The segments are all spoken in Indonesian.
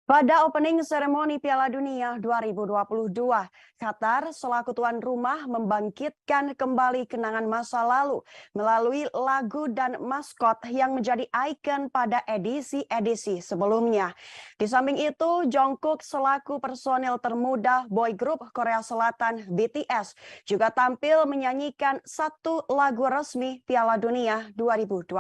Pada opening seremoni Piala Dunia 2022, Qatar selaku tuan rumah membangkitkan kembali kenangan masa lalu melalui lagu dan maskot yang menjadi ikon pada edisi-edisi sebelumnya. Di samping itu, Jungkook selaku personil termuda boy group Korea Selatan BTS juga tampil menyanyikan satu lagu resmi Piala Dunia 2022.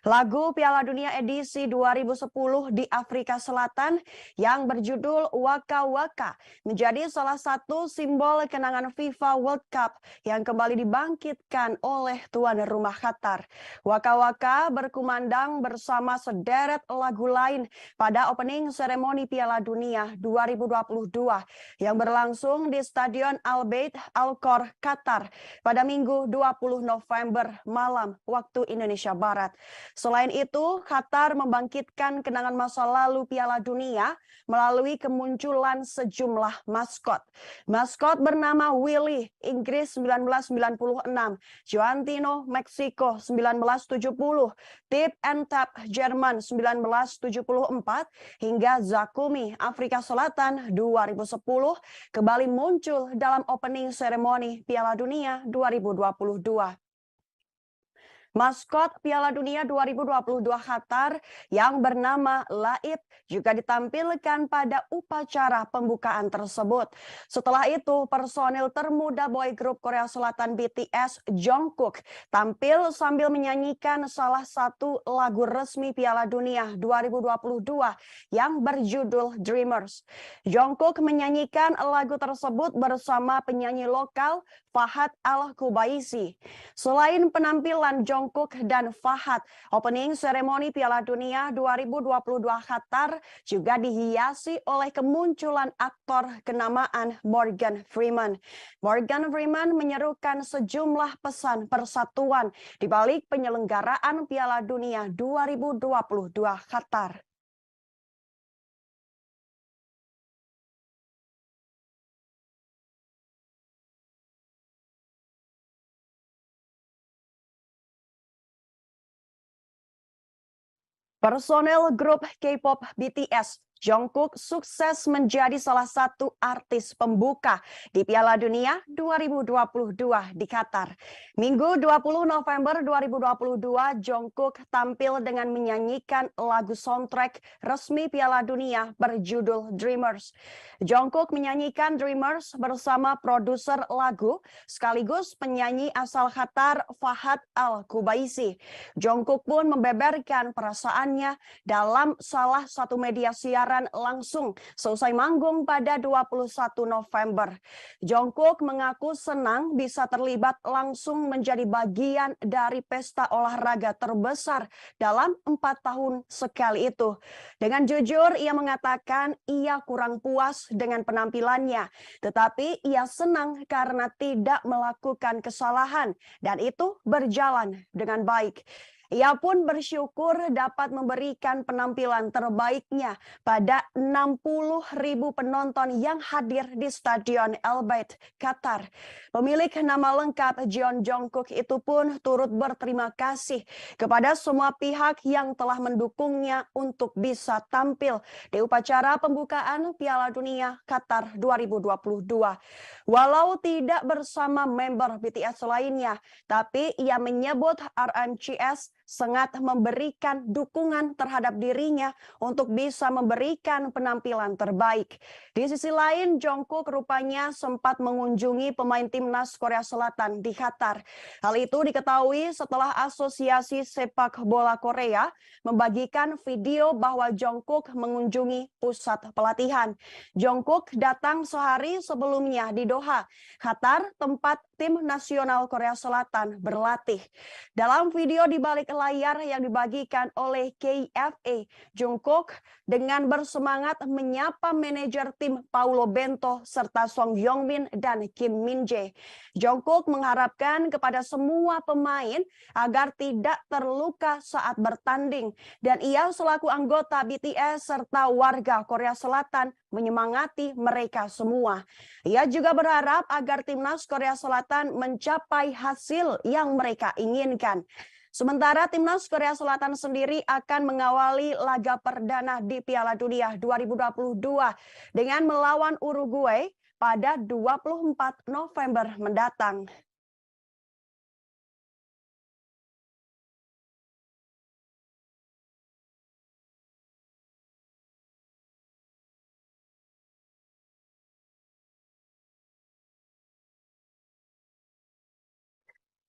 Lagu Piala Dunia edisi 2010 di Afrika Selatan yang berjudul Waka Waka menjadi salah satu simbol kenangan FIFA World Cup yang kembali dibangkitkan oleh tuan rumah Qatar. Waka Waka berkumandang bersama sederet lagu lain pada opening seremoni Piala Dunia 2022 yang berlangsung di Stadion Al Bayt Al Khor, Qatar pada Minggu 20 November malam waktu Indonesia Barat. Selain itu, Qatar membangkitkan kenangan masa lalu Piala Dunia melalui kemunculan sejumlah maskot. Maskot bernama Willy, Inggris 1996, Joantino, Meksiko 1970, Tip and Tap, Jerman 1974, hingga Zakumi, Afrika Selatan 2010 kembali muncul dalam opening seremoni Piala Dunia 2022. Maskot Piala Dunia 2022 Qatar yang bernama Laib juga ditampilkan pada upacara pembukaan tersebut. Setelah itu, personil termuda boy group Korea Selatan BTS Jungkook tampil sambil menyanyikan salah satu lagu resmi Piala Dunia 2022 yang berjudul Dreamers. Jungkook menyanyikan lagu tersebut bersama penyanyi lokal Fahad Al-Qubaisi. Selain penampilan Jungkook dan Fahad, opening seremoni Piala Dunia 2022 Qatar juga dihiasi oleh kemunculan aktor kenamaan Morgan Freeman. Morgan Freeman menyerukan sejumlah pesan persatuan di balik penyelenggaraan Piala Dunia 2022 Qatar. Personel grup K-pop BTS, Jungkook sukses menjadi salah satu artis pembuka di Piala Dunia 2022 di Qatar. Minggu 20 November 2022, Jungkook tampil dengan menyanyikan lagu soundtrack resmi Piala Dunia berjudul Dreamers. Jungkook menyanyikan Dreamers bersama produser lagu sekaligus penyanyi asal Qatar Fahad Al-Qubaisi. Jungkook pun membeberkan perasaannya dalam salah satu media siaran langsung selesai manggung pada 21 November. Jungkook mengaku senang bisa terlibat langsung menjadi bagian dari pesta olahraga terbesar dalam 4 tahun sekali itu. Dengan jujur, ia mengatakan ia kurang puas dengan penampilannya, tetapi ia senang karena tidak melakukan kesalahan dan itu berjalan dengan baik. Ia pun bersyukur dapat memberikan penampilan terbaiknya pada 60.000 penonton yang hadir di Stadion Al Bayt, Qatar. Pemilik nama lengkap Jeon Jungkook itu pun turut berterima kasih kepada semua pihak yang telah mendukungnya untuk bisa tampil di upacara pembukaan Piala Dunia Qatar 2022. Walau tidak bersama member BTS lainnya, tapi ia menyebut RMCS sangat memberikan dukungan terhadap dirinya untuk bisa memberikan penampilan terbaik. Di sisi lain, Jungkook rupanya sempat mengunjungi pemain timnas Korea Selatan di Qatar. Hal itu diketahui setelah Asosiasi Sepak Bola Korea membagikan video bahwa Jungkook mengunjungi pusat pelatihan. Jungkook datang sehari sebelumnya di Doha, Qatar, tempat tim nasional Korea Selatan berlatih. Dalam video di balik layar yang dibagikan oleh KFA, Jungkook dengan bersemangat menyapa manajer tim Paulo Bento serta Song Hyo-min dan Kim Min-jae. Jungkook mengharapkan kepada semua pemain agar tidak terluka saat bertanding dan ia selaku anggota BTS serta warga Korea Selatan menyemangati mereka semua. Ia juga berharap agar timnas Korea Selatan mencapai hasil yang mereka inginkan. Sementara timnas Korea Selatan sendiri akan mengawali laga perdana di Piala Dunia 2022 dengan melawan Uruguay pada 24 November mendatang.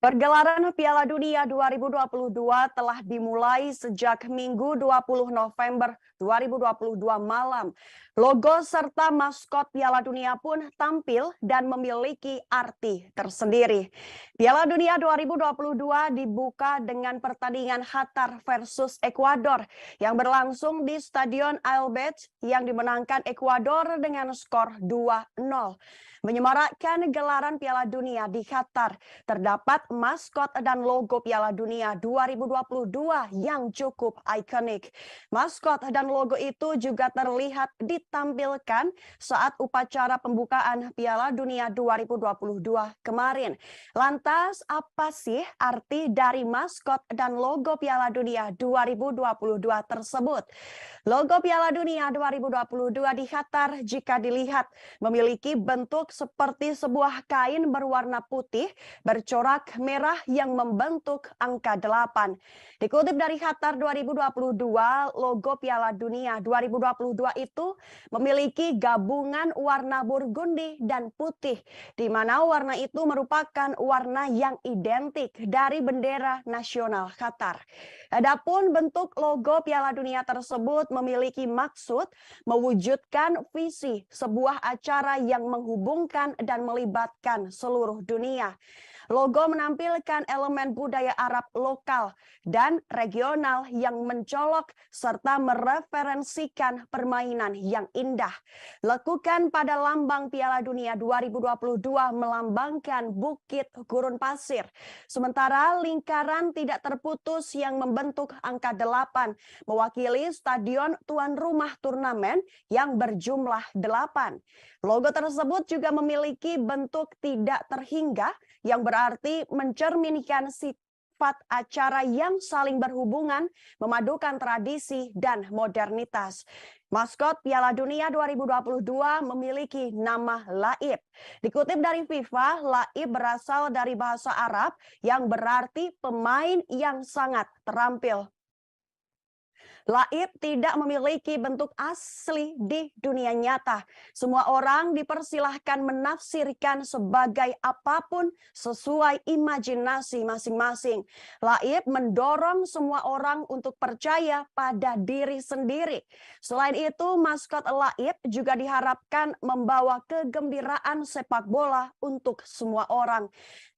Pergelaran Piala Dunia 2022 telah dimulai sejak Minggu 20 November 2022 malam. Logo serta maskot Piala Dunia pun tampil dan memiliki arti tersendiri. Piala Dunia 2022 dibuka dengan pertandingan Qatar versus Ekuador yang berlangsung di Stadion Albert yang dimenangkan Ekuador dengan skor 2-0. Menyemarakkan gelaran Piala Dunia di Qatar, terdapat maskot dan logo Piala Dunia 2022 yang cukup ikonik. Maskot dan logo itu juga terlihat ditampilkan saat upacara pembukaan Piala Dunia 2022 kemarin. Lantas, apa sih arti dari maskot dan logo Piala Dunia 2022 tersebut? Logo Piala Dunia 2022 di Qatar jika dilihat memiliki bentuk seperti sebuah kain berwarna putih bercorak merah yang membentuk angka 8. Dikutip dari Qatar 2022, logo Piala Dunia 2022 itu memiliki gabungan warna burgundi dan putih, di mana warna itu merupakan warna yang identik dari bendera nasional Qatar. Adapun bentuk logo Piala Dunia tersebut memiliki maksud mewujudkan visi sebuah acara yang menghubungkan dan melibatkan seluruh dunia. Logo menampilkan elemen budaya Arab lokal dan regional yang mencolok serta mereferensikan permainan yang indah. Lekukan pada lambang Piala Dunia 2022 melambangkan bukit gurun pasir. Sementara lingkaran tidak terputus yang membentuk angka 8 mewakili stadion tuan rumah turnamen yang berjumlah 8. Logo tersebut juga memiliki bentuk tidak terhingga yang berarti mencerminkan sifat acara yang saling berhubungan, memadukan tradisi dan modernitas. Maskot Piala Dunia 2022 memiliki nama Laib. Dikutip dari FIFA, Laib berasal dari bahasa Arab yang berarti pemain yang sangat terampil. Laib tidak memiliki bentuk asli di dunia nyata. Semua orang dipersilahkan menafsirkan sebagai apapun sesuai imajinasi masing-masing. Laib mendorong semua orang untuk percaya pada diri sendiri. Selain itu, maskot Laib juga diharapkan membawa kegembiraan sepak bola untuk semua orang.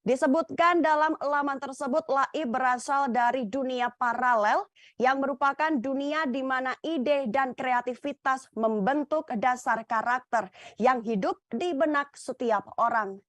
Disebutkan dalam laman tersebut, Laib berasal dari dunia paralel yang merupakan dunia di mana ide dan kreativitas membentuk dasar karakter yang hidup di benak setiap orang.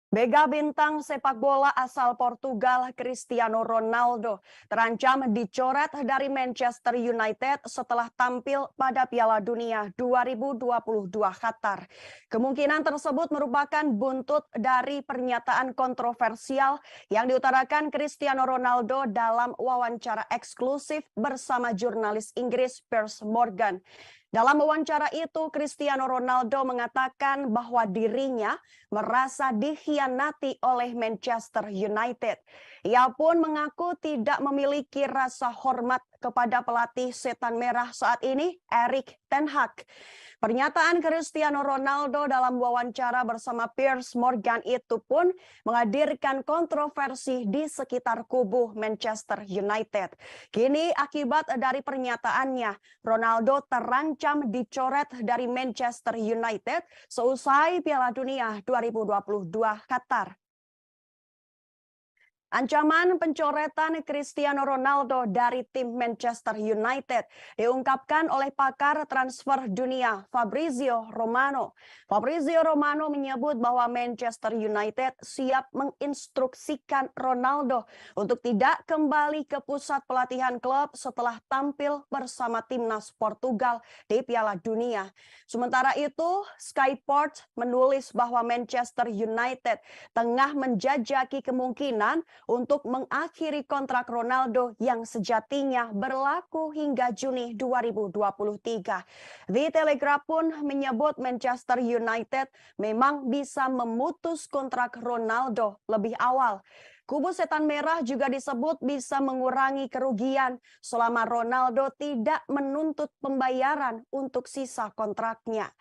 Mega bintang sepak bola asal Portugal Cristiano Ronaldo terancam dicoret dari Manchester United setelah tampil pada Piala Dunia 2022 Qatar. Kemungkinan tersebut merupakan buntut dari pernyataan kontroversial yang diutarakan Cristiano Ronaldo dalam wawancara eksklusif bersama jurnalis Inggris Piers Morgan. Dalam wawancara itu, Cristiano Ronaldo mengatakan bahwa dirinya merasa dikhianati oleh Manchester United. Ia pun mengaku tidak memiliki rasa hormat kepada pelatih setan merah saat ini, Erik ten Hag. Pernyataan Cristiano Ronaldo dalam wawancara bersama Piers Morgan itu pun menghadirkan kontroversi di sekitar kubu Manchester United. Kini akibat dari pernyataannya, Ronaldo terancam dicoret dari Manchester United seusai Piala Dunia 2022 Qatar. Ancaman pencoretan Cristiano Ronaldo dari tim Manchester United diungkapkan oleh pakar transfer dunia Fabrizio Romano. Fabrizio Romano menyebut bahwa Manchester United siap menginstruksikan Ronaldo untuk tidak kembali ke pusat pelatihan klub setelah tampil bersama timnas Portugal di Piala Dunia. Sementara itu, Sky Sports menulis bahwa Manchester United tengah menjajaki kemungkinan untuk mengakhiri kontrak Ronaldo yang sejatinya berlaku hingga Juni 2023. The Telegraph pun menyebut Manchester United memang bisa memutus kontrak Ronaldo lebih awal. Kubu Setan Merah juga disebut bisa mengurangi kerugian selama Ronaldo tidak menuntut pembayaran untuk sisa kontraknya.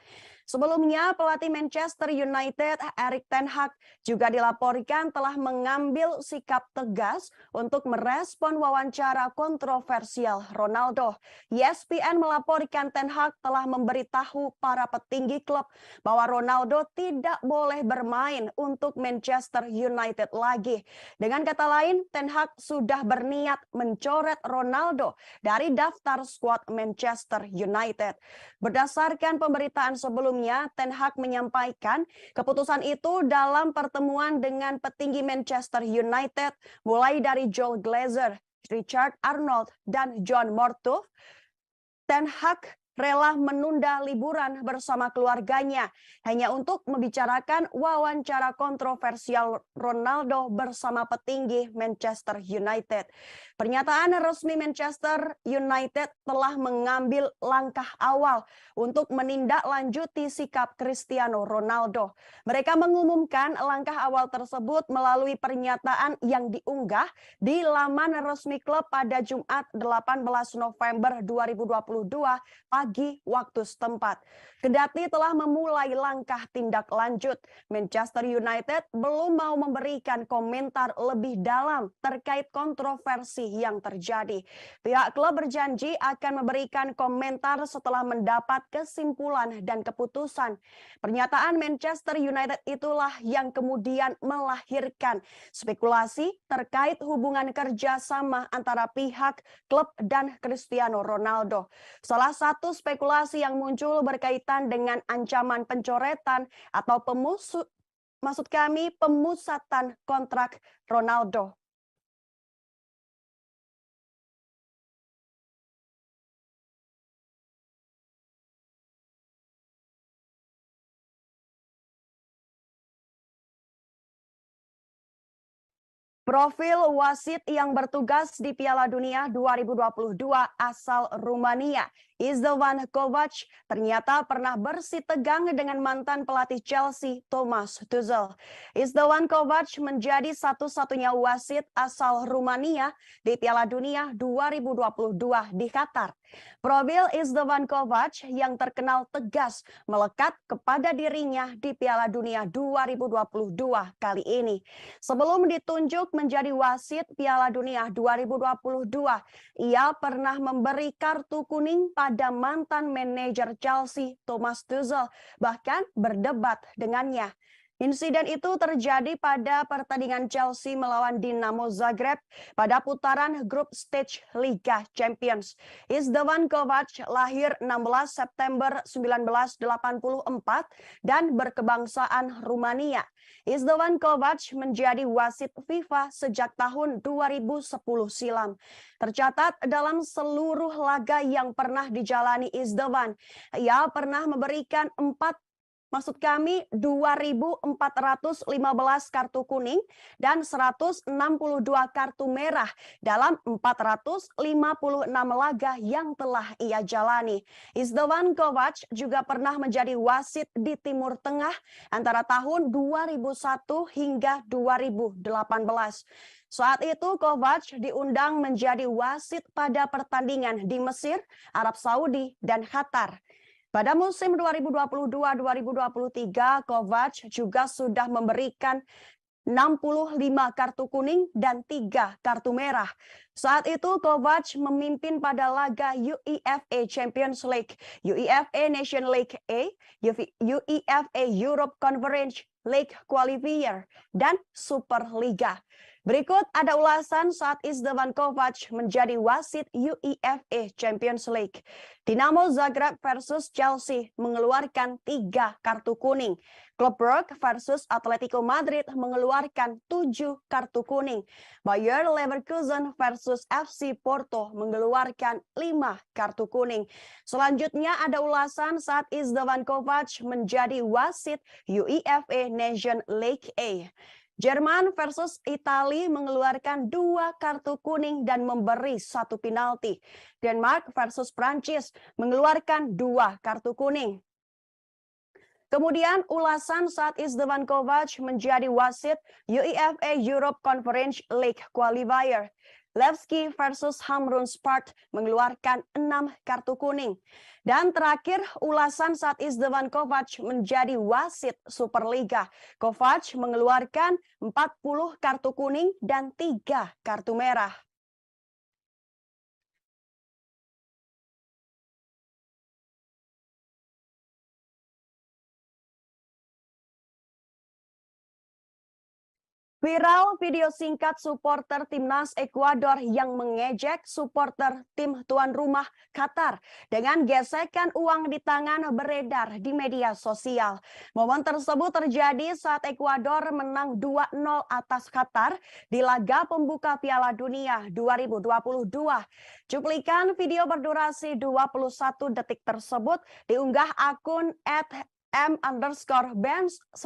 Sebelumnya, pelatih Manchester United, Erik ten Hag, juga dilaporkan telah mengambil sikap tegas untuk merespon wawancara kontroversial Ronaldo. ESPN melaporkan ten Hag telah memberitahu para petinggi klub bahwa Ronaldo tidak boleh bermain untuk Manchester United lagi. Dengan kata lain, ten Hag sudah berniat mencoret Ronaldo dari daftar skuad Manchester United. Berdasarkan pemberitaan sebelumnya, ten Hag menyampaikan keputusan itu dalam pertemuan dengan petinggi Manchester United mulai dari Joel Glazer, Richard Arnold, dan John Murtough. Ten Hag rela menunda liburan bersama keluarganya hanya untuk membicarakan wawancara kontroversial Ronaldo bersama petinggi Manchester United. Pernyataan resmi Manchester United telah mengambil langkah awal untuk menindaklanjuti sikap Cristiano Ronaldo. Mereka mengumumkan langkah awal tersebut melalui pernyataan yang diunggah di laman resmi klub pada Jumat 18 November 2022 pagi waktu setempat. Kendati telah memulai langkah tindak lanjut, Manchester United belum mau memberikan komentar lebih dalam terkait kontroversi yang terjadi. Pihak klub berjanji akan memberikan komentar setelah mendapat kesimpulan dan keputusan. Pernyataan Manchester United itulah yang kemudian melahirkan spekulasi terkait hubungan kerjasama antara pihak klub dan Cristiano Ronaldo. Salah satu spekulasi yang muncul berkaitan dengan ancaman pencoretan atau pemusatan kontrak Ronaldo. Profil wasit yang bertugas di Piala Dunia 2022 asal Rumania, Istvan Kovac, ternyata pernah bersitegang dengan mantan pelatih Chelsea, Thomas Tuchel. Istvan Kovac menjadi satu-satunya wasit asal Rumania di Piala Dunia 2022 di Qatar. Profil Istvan Kovac yang terkenal tegas melekat kepada dirinya di Piala Dunia 2022 kali ini. Sebelum ditunjuk menjadi wasit Piala Dunia 2022, ia pernah memberi kartu kuning pada mantan manajer Chelsea, Thomas Tuchel, bahkan berdebat dengannya. Insiden itu terjadi pada pertandingan Chelsea melawan Dinamo Zagreb pada putaran grup stage Liga Champions. Istvan Kovac lahir 16 September 1984 dan berkebangsaan Rumania. Istvan Kovac menjadi wasit FIFA sejak tahun 2010 silam. Tercatat dalam seluruh laga yang pernah dijalani Istvan, ia pernah memberikan 2.415 kartu kuning dan 162 kartu merah dalam 456 laga yang telah ia jalani. Istvan Kovac juga pernah menjadi wasit di Timur Tengah antara tahun 2001 hingga 2018. Saat itu Kovac diundang menjadi wasit pada pertandingan di Mesir, Arab Saudi, dan Qatar. Pada musim 2022-2023, Kovac juga sudah memberikan 65 kartu kuning dan 3 kartu merah. Saat itu Kovac memimpin pada laga UEFA Champions League, UEFA Nation League A, UEFA Europe Conference League Qualifier, dan Superliga. Berikut ada ulasan saat Istvan Kovac menjadi wasit UEFA Champions League. Dinamo Zagreb versus Chelsea mengeluarkan 3 kartu kuning. Klub Brugge versus Atletico Madrid mengeluarkan 7 kartu kuning. Bayer Leverkusen versus FC Porto mengeluarkan 5 kartu kuning. Selanjutnya ada ulasan saat Istvan Kovac menjadi wasit UEFA Nation League A. Jerman versus Italia mengeluarkan 2 kartu kuning dan memberi 1 penalti. Denmark versus Prancis mengeluarkan 2 kartu kuning. Kemudian ulasan saat Istvan Kovac menjadi wasit UEFA Europe Conference League Qualifier. Levski versus Hamrun Sport mengeluarkan 6 kartu kuning. Dan terakhir, ulasan saat Istvan Kovac menjadi wasit Superliga. Kovac mengeluarkan 40 kartu kuning dan 3 kartu merah. Viral video singkat supporter timnas Ekuador yang mengejek supporter tim tuan rumah Qatar dengan gesekan uang di tangan beredar di media sosial. Momen tersebut terjadi saat Ekuador menang 2-0 atas Qatar di laga pembuka Piala Dunia 2022. Cuplikan video berdurasi 21 detik tersebut diunggah akun @m_benz9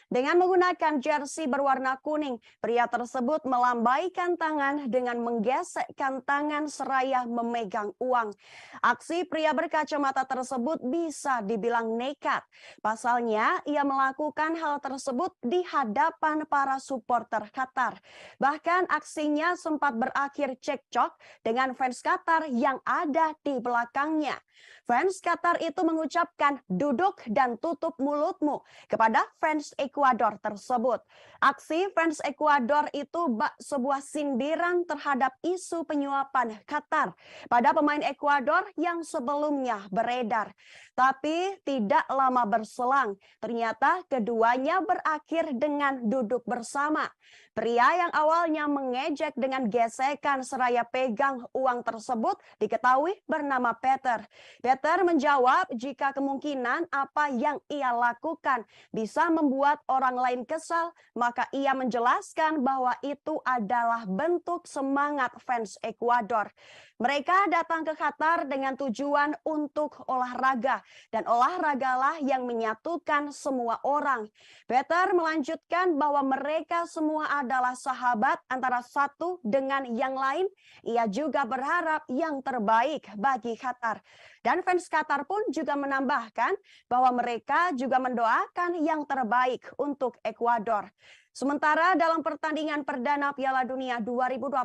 dengan menggunakan jersey berwarna kuning. Pria tersebut melambaikan tangan dengan menggesekkan tangan seraya memegang uang. Aksi pria berkacamata tersebut bisa dibilang nekat. Pasalnya, ia melakukan hal tersebut di hadapan para supporter Qatar. Bahkan aksinya sempat berakhir cekcok dengan fans Qatar yang ada di belakangnya. Fans Qatar itu mengucapkan "duduk dan tutup mulutmu" kepada fans Ekuador tersebut. Aksi fans Ekuador itu sebuah sindiran terhadap isu penyuapan Qatar pada pemain Ekuador yang sebelumnya beredar. Tapi tidak lama berselang, ternyata keduanya berakhir dengan duduk bersama. Pria yang awalnya mengejek dengan gesekan seraya pegang uang tersebut diketahui bernama Peter. Peter menjawab jika kemungkinan apa yang ia lakukan bisa membuat orang lain kesal, maka ia menjelaskan bahwa itu adalah bentuk semangat fans Ekuador. Mereka datang ke Qatar dengan tujuan untuk olahraga, dan olahragalah yang menyatukan semua orang. Peter melanjutkan bahwa mereka semua adalah sahabat antara satu dengan yang lain. Ia juga berharap yang terbaik bagi Qatar. Dan fans Qatar pun juga menambahkan bahwa mereka juga mendoakan yang terbaik untuk Ekuador. Sementara dalam pertandingan perdana Piala Dunia 2022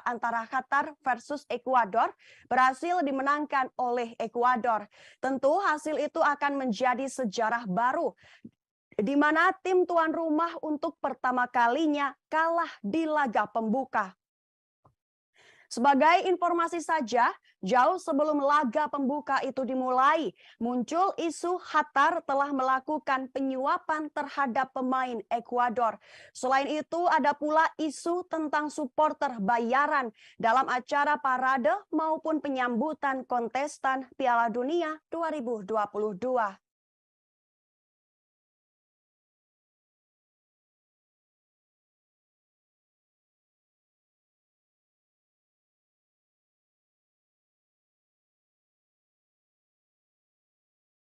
antara Qatar versus Ekuador berhasil dimenangkan oleh Ekuador. Tentu hasil itu akan menjadi sejarah baru di mana tim tuan rumah untuk pertama kalinya kalah di laga pembuka. Sebagai informasi saja, jauh sebelum laga pembuka itu dimulai, muncul isu Qatar telah melakukan penyuapan terhadap pemain Ekuador. Selain itu, ada pula isu tentang supporter bayaran dalam acara parade maupun penyambutan kontestan Piala Dunia 2022.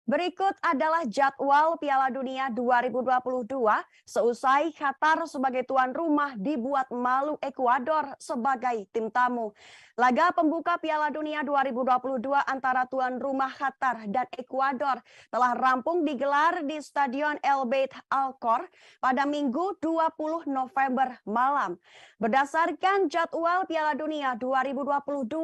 Berikut adalah jadwal Piala Dunia 2022 seusai Qatar sebagai tuan rumah dibuat malu Ekuador sebagai tim tamu. Laga pembuka Piala Dunia 2022 antara tuan rumah Qatar dan Ekuador telah rampung digelar di Stadion El Beit Al Khor pada Minggu 20 November malam. Berdasarkan jadwal Piala Dunia 2022,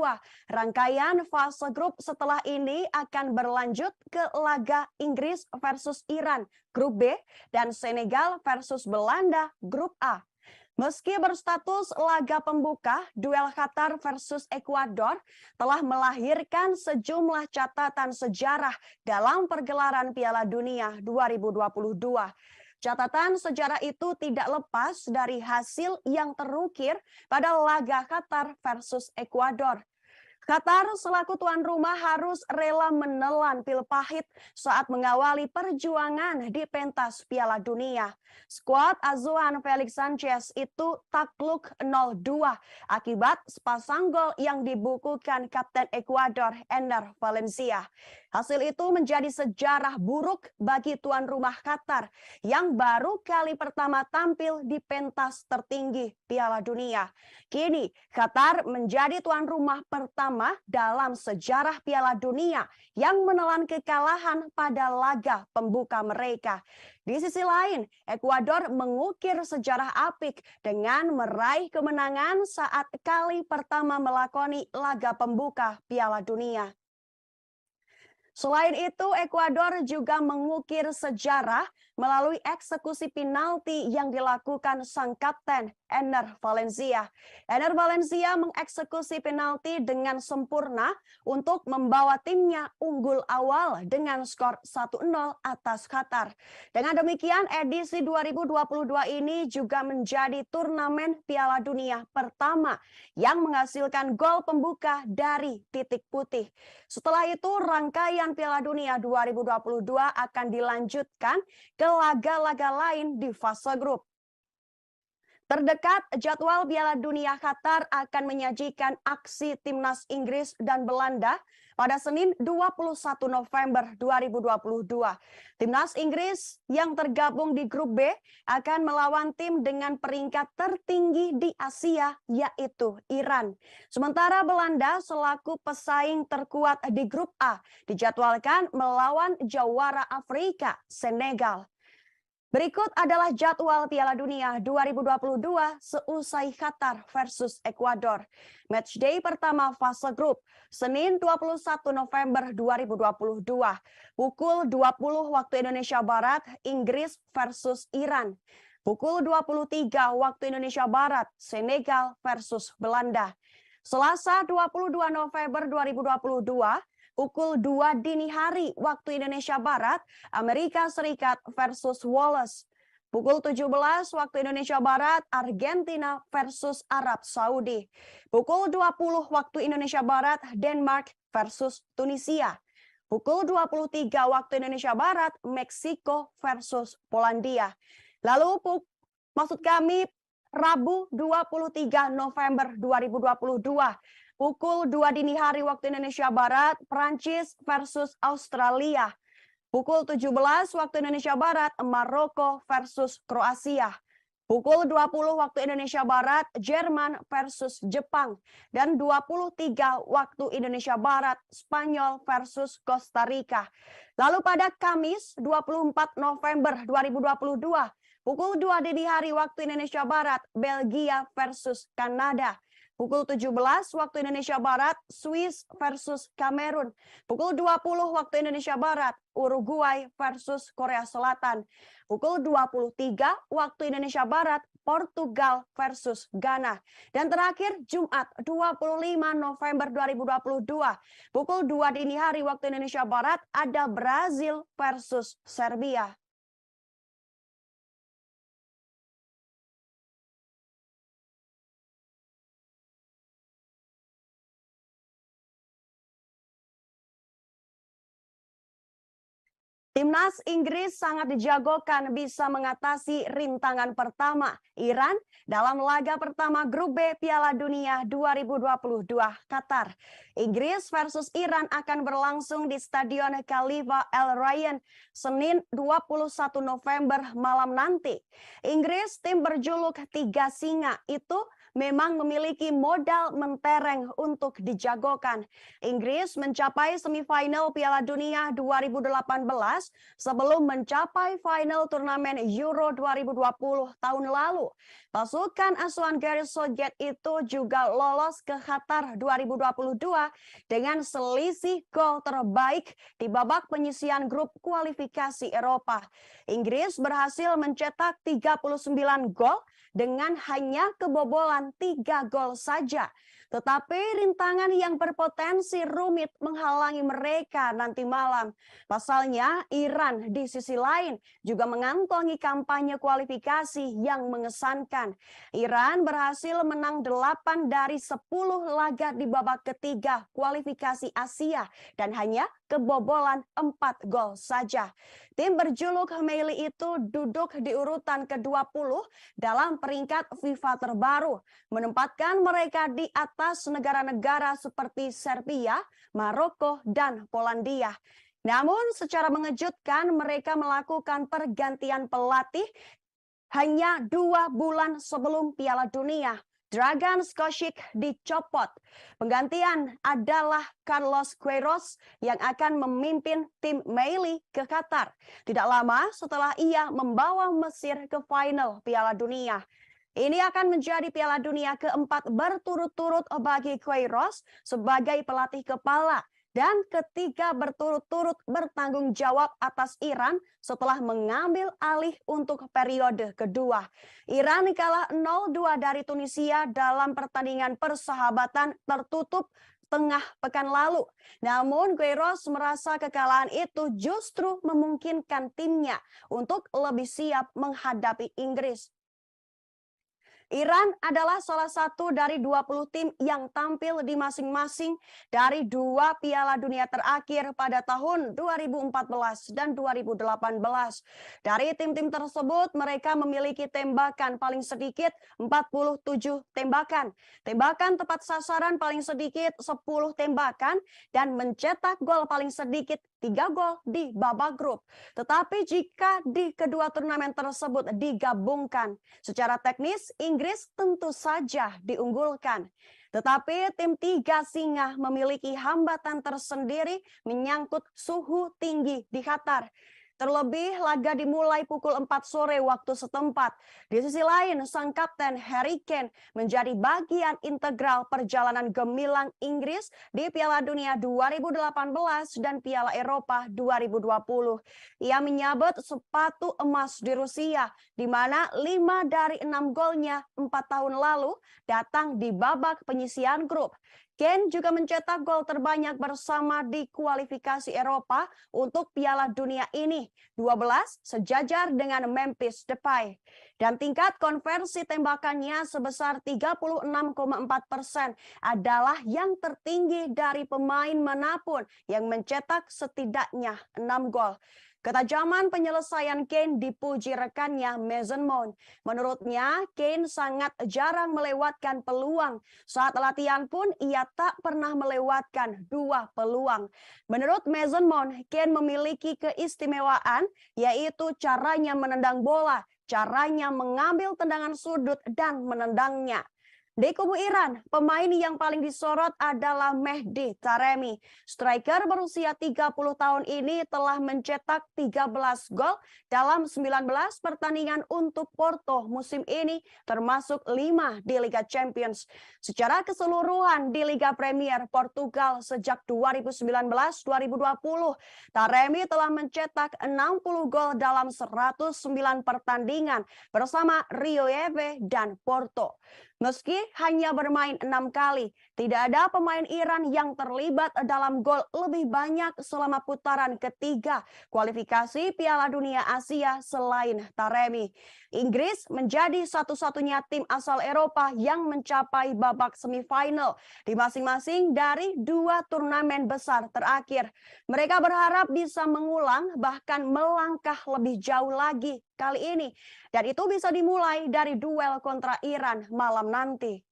rangkaian fase grup setelah ini akan berlanjut ke laga Inggris versus Iran, grup B, dan Senegal versus Belanda, grup A. Meski berstatus laga pembuka, duel Qatar versus Ekuador telah melahirkan sejumlah catatan sejarah dalam pergelaran Piala Dunia 2022. Catatan sejarah itu tidak lepas dari hasil yang terukir pada laga Qatar versus Ekuador. Qatar selaku tuan rumah harus rela menelan pil pahit saat mengawali perjuangan di pentas Piala Dunia. Skuad asuhan Felix Sanchez itu takluk 0-2 akibat sepasang gol yang dibukukan Kapten Ekuador Enner Valencia. Hasil itu menjadi sejarah buruk bagi tuan rumah Qatar yang baru kali pertama tampil di pentas tertinggi Piala Dunia. Kini Qatar menjadi tuan rumah pertama dalam sejarah Piala Dunia yang menelan kekalahan pada laga pembuka mereka. Di sisi lain, Ekuador mengukir sejarah apik dengan meraih kemenangan saat kali pertama melakoni laga pembuka Piala Dunia. Selain itu, Ekuador juga mengukir sejarah melalui eksekusi penalti yang dilakukan sang kapten Enner Valencia. Enner Valencia mengeksekusi penalti dengan sempurna untuk membawa timnya unggul awal dengan skor 1-0 atas Qatar. Dengan demikian, edisi 2022 ini juga menjadi turnamen Piala Dunia pertama yang menghasilkan gol pembuka dari titik putih. Setelah itu, rangkaian Piala Dunia 2022 akan dilanjutkan ke laga-laga lain di fase grup. Terdekat, jadwal Piala Dunia Qatar akan menyajikan aksi timnas Inggris dan Belanda pada Senin 21 November 2022. Timnas Inggris yang tergabung di grup B akan melawan tim dengan peringkat tertinggi di Asia, yaitu Iran. Sementara Belanda selaku pesaing terkuat di grup A dijadwalkan melawan jawara Afrika, Senegal. Berikut adalah jadwal Piala Dunia 2022 seusai Qatar versus Ekuador. Matchday pertama fase grup, Senin 21 November 2022. Pukul 20 waktu Indonesia Barat, Inggris versus Iran. Pukul 23 waktu Indonesia Barat, Senegal versus Belanda. Selasa 22 November 2022, pukul 2 dini hari waktu Indonesia Barat, Amerika Serikat versus Wales. Pukul 17 waktu Indonesia Barat, Argentina versus Arab Saudi. Pukul 20 waktu Indonesia Barat, Denmark versus Tunisia. Pukul 23 waktu Indonesia Barat, Meksiko versus Polandia. Lalu maksud kami Rabu 23 November 2022. Pukul 2 dini hari waktu Indonesia Barat, Prancis versus Australia. Pukul 17 waktu Indonesia Barat, Maroko versus Kroasia. Pukul 20 waktu Indonesia Barat, Jerman versus Jepang. Dan 23 waktu Indonesia Barat, Spanyol versus Costa Rica. Lalu pada Kamis 24 November 2022, pukul 2 dini hari waktu Indonesia Barat, Belgia versus Kanada. Pukul 17 waktu Indonesia Barat, Swiss versus Kamerun. Pukul 20 waktu Indonesia Barat, Uruguay versus Korea Selatan. Pukul 23 waktu Indonesia Barat, Portugal versus Ghana. Dan terakhir Jumat 25 November 2022, pukul 2 dini hari waktu Indonesia Barat, ada Brazil versus Serbia. Timnas Inggris sangat dijagokan bisa mengatasi rintangan pertama Iran dalam laga pertama grup B Piala Dunia 2022 Qatar. Inggris versus Iran akan berlangsung di Stadion Khalifa Al Ryan Senin 21 November malam nanti. Inggris, tim berjuluk Tiga Singa itu memang memiliki modal mentereng untuk dijagokan. Inggris mencapai semifinal Piala Dunia 2018 sebelum mencapai final turnamen Euro 2020 tahun lalu. Pasukan asuhan Gareth Southgate itu juga lolos ke Qatar 2022 dengan selisih gol terbaik di babak penyisihan grup kualifikasi Eropa. Inggris berhasil mencetak 39 gol dengan hanya kebobolan 3 gol saja. Tetapi rintangan yang berpotensi rumit menghalangi mereka nanti malam. Pasalnya, Iran di sisi lain juga mengantongi kampanye kualifikasi yang mengesankan. Iran berhasil menang 8 dari 10 laga di babak ketiga kualifikasi Asia dan hanya kebobolan 4 gol saja. Tim berjuluk Meili itu duduk di urutan ke-20 dalam peringkat FIFA terbaru, menempatkan mereka di atas negara-negara seperti Serbia, Maroko, dan Polandia. Namun secara mengejutkan mereka melakukan pergantian pelatih hanya 2 bulan sebelum Piala Dunia. Dragan Skocic dicopot. Penggantian adalah Carlos Queiroz yang akan memimpin tim Meili ke Qatar. Tidak lama setelah ia membawa Mesir ke final Piala Dunia. Ini akan menjadi Piala Dunia keempat berturut-turut bagi Queiroz sebagai pelatih kepala dan ketiga berturut-turut bertanggung jawab atas Iran setelah mengambil alih untuk periode kedua. Iran kalah 0-2 dari Tunisia dalam pertandingan persahabatan tertutup tengah pekan lalu. Namun Queiroz merasa kekalahan itu justru memungkinkan timnya untuk lebih siap menghadapi Inggris. Iran adalah salah satu dari 20 tim yang tampil di masing-masing dari 2 Piala Dunia terakhir pada tahun 2014 dan 2018. Dari tim-tim tersebut, mereka memiliki tembakan paling sedikit 47 tembakan, tembakan tepat sasaran paling sedikit 10 tembakan, dan mencetak gol paling sedikit 3 gol di babak grup. Tetapi jika di kedua turnamen tersebut digabungkan, secara teknis Inggris tentu saja diunggulkan. Tetapi tim tiga singa memiliki hambatan tersendiri menyangkut suhu tinggi di Qatar. Terlebih laga dimulai pukul 4 sore waktu setempat. Di sisi lain, sang kapten Harry Kane menjadi bagian integral perjalanan gemilang Inggris di Piala Dunia 2018 dan Piala Eropa 2020. Ia menyabet sepatu emas di Rusia, di mana 5 dari 6 golnya 4 tahun lalu datang di babak penyisihan grup. Kane juga mencetak gol terbanyak bersama di kualifikasi Eropa untuk Piala Dunia ini, 12 sejajar dengan Memphis Depay. Dan tingkat konversi tembakannya sebesar 36,4% adalah yang tertinggi dari pemain manapun yang mencetak setidaknya 6 gol. Ketajaman penyelesaian Kane dipuji rekannya Mason Mount. Menurutnya, Kane sangat jarang melewatkan peluang. Saat latihan pun ia tak pernah melewatkan 2 peluang. Menurut Mason Mount, Kane memiliki keistimewaan, yaitu caranya menendang bola, caranya mengambil tendangan sudut dan menendangnya. Di kubu Iran, pemain yang paling disorot adalah Mehdi Taremi. Striker berusia 30 tahun ini telah mencetak 13 gol dalam 19 pertandingan untuk Porto musim ini, termasuk 5 di Liga Champions. Secara keseluruhan di Liga Premier Portugal sejak 2019-2020, Taremi telah mencetak 60 gol dalam 109 pertandingan bersama Rio Ave dan Porto. Meski hanya bermain 6 kali, tidak ada pemain Iran yang terlibat dalam gol lebih banyak selama putaran ketiga kualifikasi Piala Dunia Asia selain Taremi. Inggris menjadi satu-satunya tim asal Eropa yang mencapai babak semifinal di masing-masing dari 2 turnamen besar terakhir. Mereka berharap bisa mengulang bahkan melangkah lebih jauh lagi kali ini. Dan itu bisa dimulai dari duel kontra Iran malam nanti.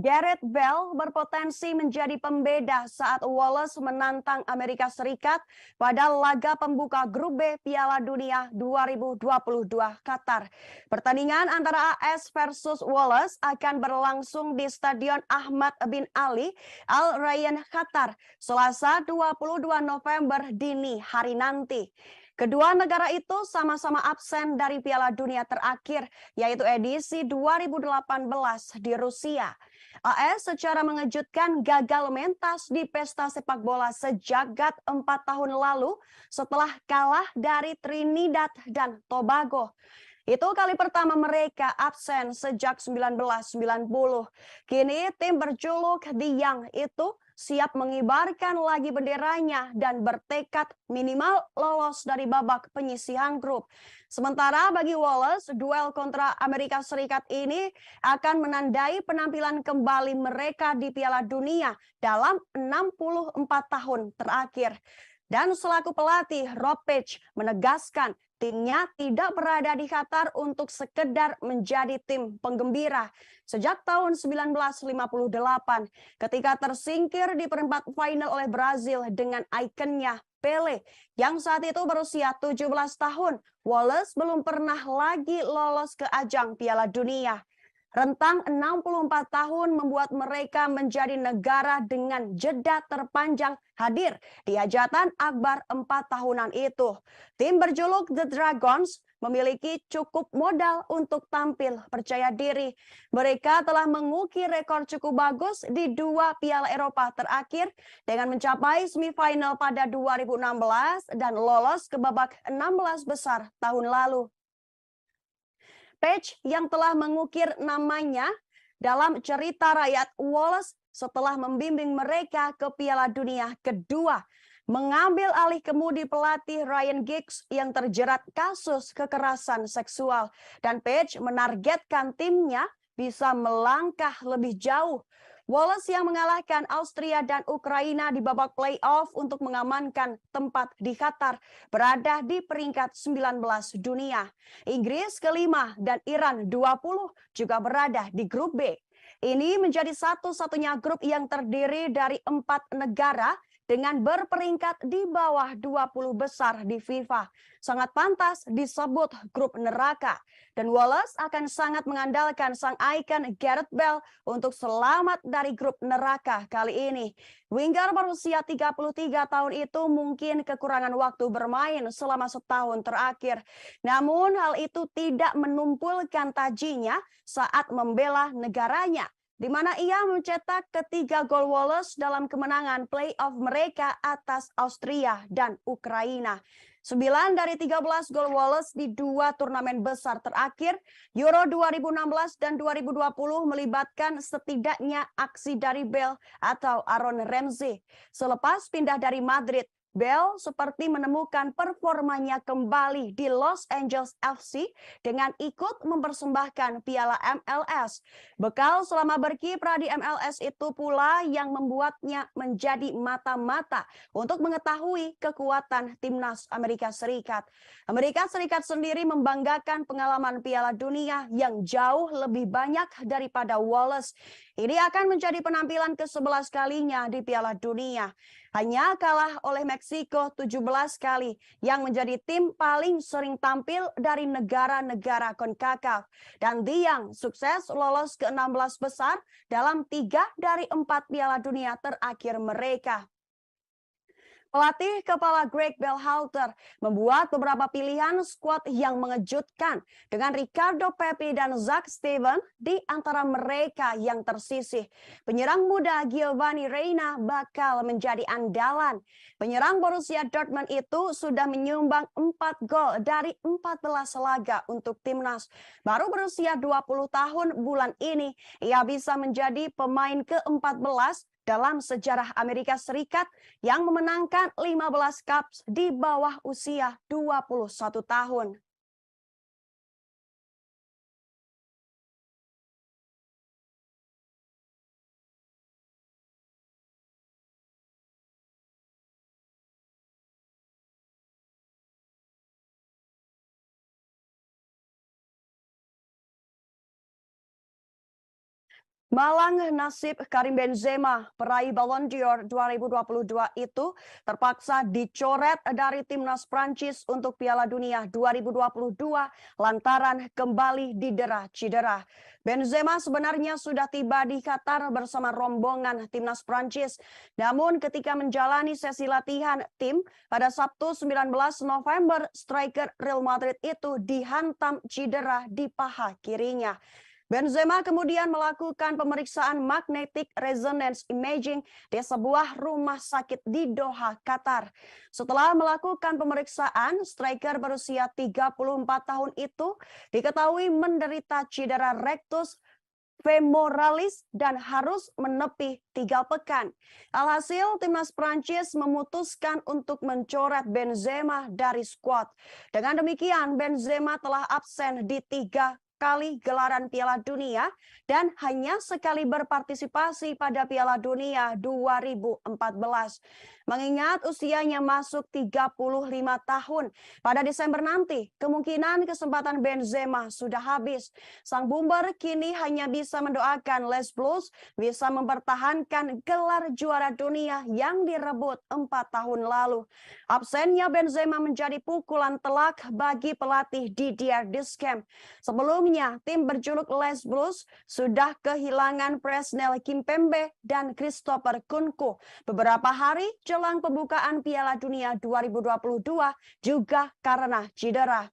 Gareth Bale berpotensi menjadi pembeda saat Wallace menantang Amerika Serikat pada laga pembuka grup B Piala Dunia 2022 Qatar. Pertandingan antara AS versus Wallace akan berlangsung di Stadion Ahmad bin Ali Al Rayyan Qatar, Selasa 22 November dini hari nanti. Kedua negara itu sama-sama absen dari Piala Dunia terakhir, yaitu edisi 2018 di Rusia. AS secara mengejutkan gagal mentas di pesta sepak bola sejagat 4 tahun lalu setelah kalah dari Trinidad dan Tobago. Itu kali pertama mereka absen sejak 1990. Kini tim berjuluk The Young itu siap mengibarkan lagi benderanya dan bertekad minimal lolos dari babak penyisihan grup. Sementara bagi Wallace, duel kontra Amerika Serikat ini akan menandai penampilan kembali mereka di Piala Dunia dalam 64 tahun terakhir. Dan selaku pelatih, Rob Page menegaskan timnya tidak berada di Qatar untuk sekedar menjadi tim penggembira. Sejak tahun 1958, ketika tersingkir di perempat final oleh Brazil dengan ikonnya Pele, yang saat itu berusia 17 tahun, Wallace belum pernah lagi lolos ke ajang Piala Dunia. Rentang 64 tahun membuat mereka menjadi negara dengan jeda terpanjang hadir di hajatan akbar 4 tahunan itu. Tim berjuluk The Dragons memiliki cukup modal untuk tampil percaya diri. Mereka telah mengukir rekor cukup bagus di 2 Piala Eropa terakhir dengan mencapai semifinal pada 2016 dan lolos ke babak 16 besar tahun lalu. Page yang telah mengukir namanya dalam cerita rakyat Wallace setelah membimbing mereka ke Piala Dunia kedua, mengambil alih kemudi pelatih Ryan Giggs yang terjerat kasus kekerasan seksual. Dan Page menargetkan timnya bisa melangkah lebih jauh. Wallace yang mengalahkan Austria dan Ukraina di babak playoff untuk mengamankan tempat di Qatar berada di peringkat 19 dunia. Inggris kelima dan Iran 20 juga berada di grup B. Ini menjadi satu-satunya grup yang terdiri dari 4 negara dengan berperingkat di bawah 20 besar di FIFA. Sangat pantas disebut grup neraka. Dan Wallace akan sangat mengandalkan sang ikon Gareth Bale untuk selamat dari grup neraka kali ini. Winger berusia 33 tahun itu mungkin kekurangan waktu bermain selama setahun terakhir. Namun hal itu tidak menumpulkan tajinya saat membela negaranya, di mana ia mencetak ketiga gol Wallace dalam kemenangan playoff mereka atas Austria dan Ukraina. 9 dari 13 gol Wallace di 2 turnamen besar terakhir, Euro 2016 dan 2020 melibatkan setidaknya aksi dari Bale atau Aaron Ramsey. Selepas pindah dari Madrid, Bale seperti menemukan performanya kembali di Los Angeles FC dengan ikut mempersembahkan Piala MLS. Bekal selama berkiprah di MLS itu pula yang membuatnya menjadi mata-mata untuk mengetahui kekuatan timnas Amerika Serikat. Amerika Serikat sendiri membanggakan pengalaman Piala Dunia yang jauh lebih banyak daripada Wallace. Ini akan menjadi penampilan ke-11 kalinya di Piala Dunia. Hanya kalah oleh Meksiko 17 kali yang menjadi tim paling sering tampil dari negara-negara CONCACAF. Dan Diang sukses lolos ke 16 besar dalam 3 dari 4 Piala Dunia terakhir mereka. Pelatih kepala Greg Berhalter membuat beberapa pilihan skuad yang mengejutkan dengan Ricardo Pepi dan Zach Steven di antara mereka yang tersisih. Penyerang muda Giovanni Reyna bakal menjadi andalan. Penyerang Borussia Dortmund itu sudah menyumbang 4 gol dari 14 laga untuk timnas. Baru berusia 20 tahun bulan ini, ia bisa menjadi pemain ke-14 dalam sejarah Amerika Serikat yang memenangkan 15 Cups di bawah usia 21 tahun. Malang nasib Karim Benzema, peraih Ballon d'Or 2022 itu terpaksa dicoret dari timnas Prancis untuk Piala Dunia 2022 lantaran kembali didera cedera. Benzema sebenarnya sudah tiba di Qatar bersama rombongan timnas Prancis. Namun ketika menjalani sesi latihan tim pada Sabtu 19 November, striker Real Madrid itu dihantam cedera di paha kirinya. Benzema kemudian melakukan pemeriksaan magnetic resonance imaging di sebuah rumah sakit di Doha, Qatar. Setelah melakukan pemeriksaan, striker berusia 34 tahun itu diketahui menderita cedera rectus femoralis dan harus menepi 3 pekan. Alhasil, timnas Prancis memutuskan untuk mencoret Benzema dari skuad. Dengan demikian, Benzema telah absen di 3 kali gelaran Piala Dunia dan hanya sekali berpartisipasi pada Piala Dunia 2014. Mengingat usianya masuk 35 tahun, pada Desember nanti kemungkinan kesempatan Benzema sudah habis. Sang Bumper kini hanya bisa mendoakan Les Blues bisa mempertahankan gelar juara dunia yang direbut 4 tahun lalu. Absennya Benzema menjadi pukulan telak bagi pelatih Didier Deschamps. Sebelumnya, tim berjuluk Les Blues sudah kehilangan Presnel Kimpembe dan Christopher Nkunku beberapa hari jelang pembukaan Piala Dunia 2022 juga karena cedera.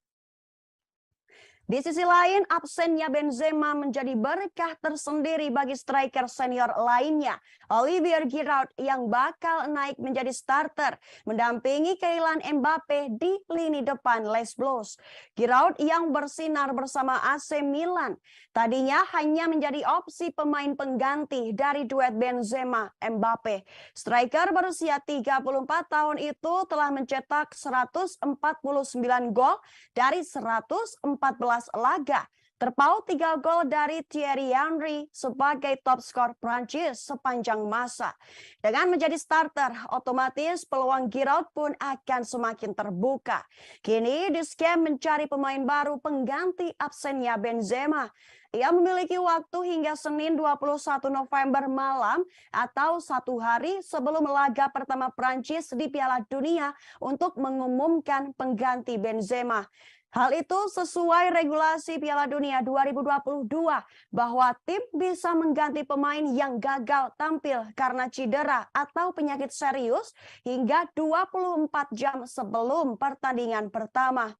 Di sisi lain, absennya Benzema menjadi berkah tersendiri bagi striker senior lainnya, Olivier Giroud yang bakal naik menjadi starter, mendampingi Kylian Mbappe di lini depan Les Blues. Giroud yang bersinar bersama AC Milan, tadinya hanya menjadi opsi pemain pengganti dari duet Benzema-Mbappe. Striker berusia 34 tahun itu telah mencetak 149 gol dari 114 laga, terpaut 3 gol dari Thierry Henry sebagai top skor Prancis sepanjang masa. Dengan menjadi starter, otomatis peluang Giroud pun akan semakin terbuka. Kini Deschamps mencari pemain baru pengganti absennya Benzema. Ia memiliki waktu hingga Senin 21 November malam atau 1 hari sebelum laga pertama Prancis di Piala Dunia untuk mengumumkan pengganti Benzema. Hal itu sesuai regulasi Piala Dunia 2022 bahwa tim bisa mengganti pemain yang gagal tampil karena cedera atau penyakit serius hingga 24 jam sebelum pertandingan pertama.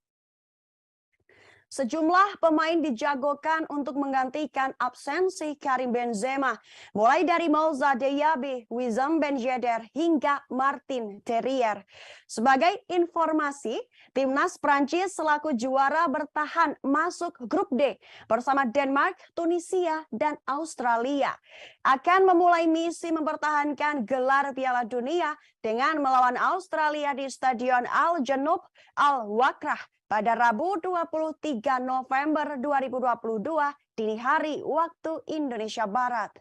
Sejumlah pemain dijagokan untuk menggantikan absensi Karim Benzema, mulai dari Moussa Diaby, Wissam Ben Yedder, hingga Martin Terrier. Sebagai informasi, timnas Prancis selaku juara bertahan masuk grup D bersama Denmark, Tunisia, dan Australia. Akan memulai misi mempertahankan gelar Piala Dunia dengan melawan Australia di Stadion Al Janoub Al Wakrah pada Rabu 23 November 2022 dini hari waktu Indonesia Barat.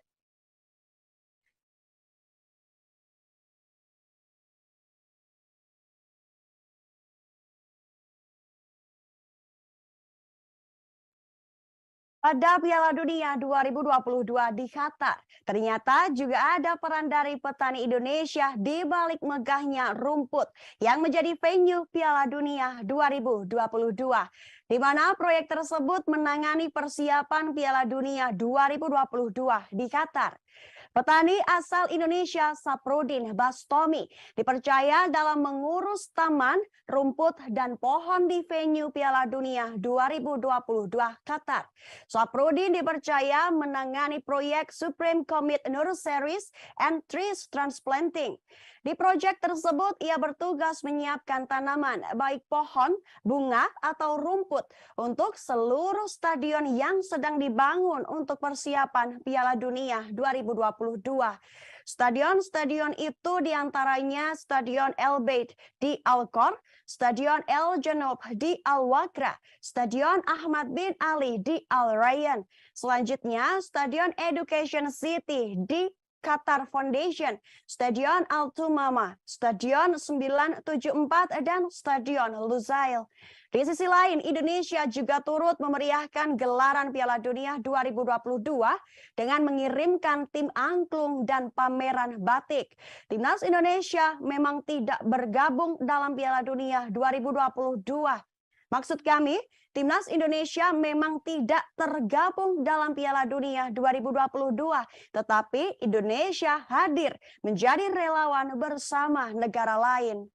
Pada Piala Dunia 2022 di Qatar, ternyata juga ada peran dari petani Indonesia di balik megahnya rumput yang menjadi venue Piala Dunia 2022, di mana proyek tersebut menangani persiapan Piala Dunia 2022 di Qatar. Petani asal Indonesia Saprodin Bastomi dipercaya dalam mengurus taman, rumput, dan pohon di venue Piala Dunia 2022 Qatar. Saprodin dipercaya menangani proyek Supreme Commit Nurseries and Trees Transplanting. Di proyek tersebut, ia bertugas menyiapkan tanaman, baik pohon, bunga, atau rumput, untuk seluruh stadion yang sedang dibangun untuk persiapan Piala Dunia 2022. Stadion-stadion itu diantaranya Stadion El Bayt di Al Khor, Stadion El Janoub di Al Wakrah, Stadion Ahmad bin Ali di Al Rayyan. Selanjutnya, Stadion Education City di Qatar Foundation, Stadion Al Tumama, Stadion 974, dan Stadion Lusail. Di sisi lain, Indonesia juga turut memeriahkan gelaran Piala Dunia 2022 dengan mengirimkan tim angklung dan pameran batik. Timnas Indonesia memang tidak bergabung dalam Piala Dunia 2022. Maksud kami, Timnas Indonesia memang tidak tergabung dalam Piala Dunia 2022, tetapi Indonesia hadir menjadi relawan bersama negara lain.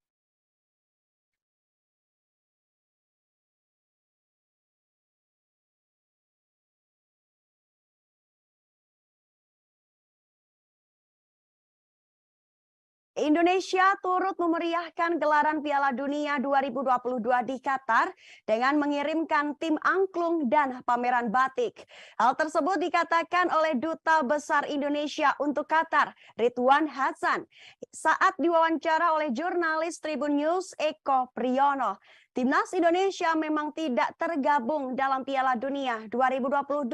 Indonesia turut memeriahkan gelaran Piala Dunia 2022 di Qatar dengan mengirimkan tim angklung dan pameran batik. Hal tersebut dikatakan oleh Duta Besar Indonesia untuk Qatar, Ridwan Hasan, saat diwawancara oleh jurnalis Tribun News Eko Priyono. Timnas Indonesia memang tidak tergabung dalam Piala Dunia 2022,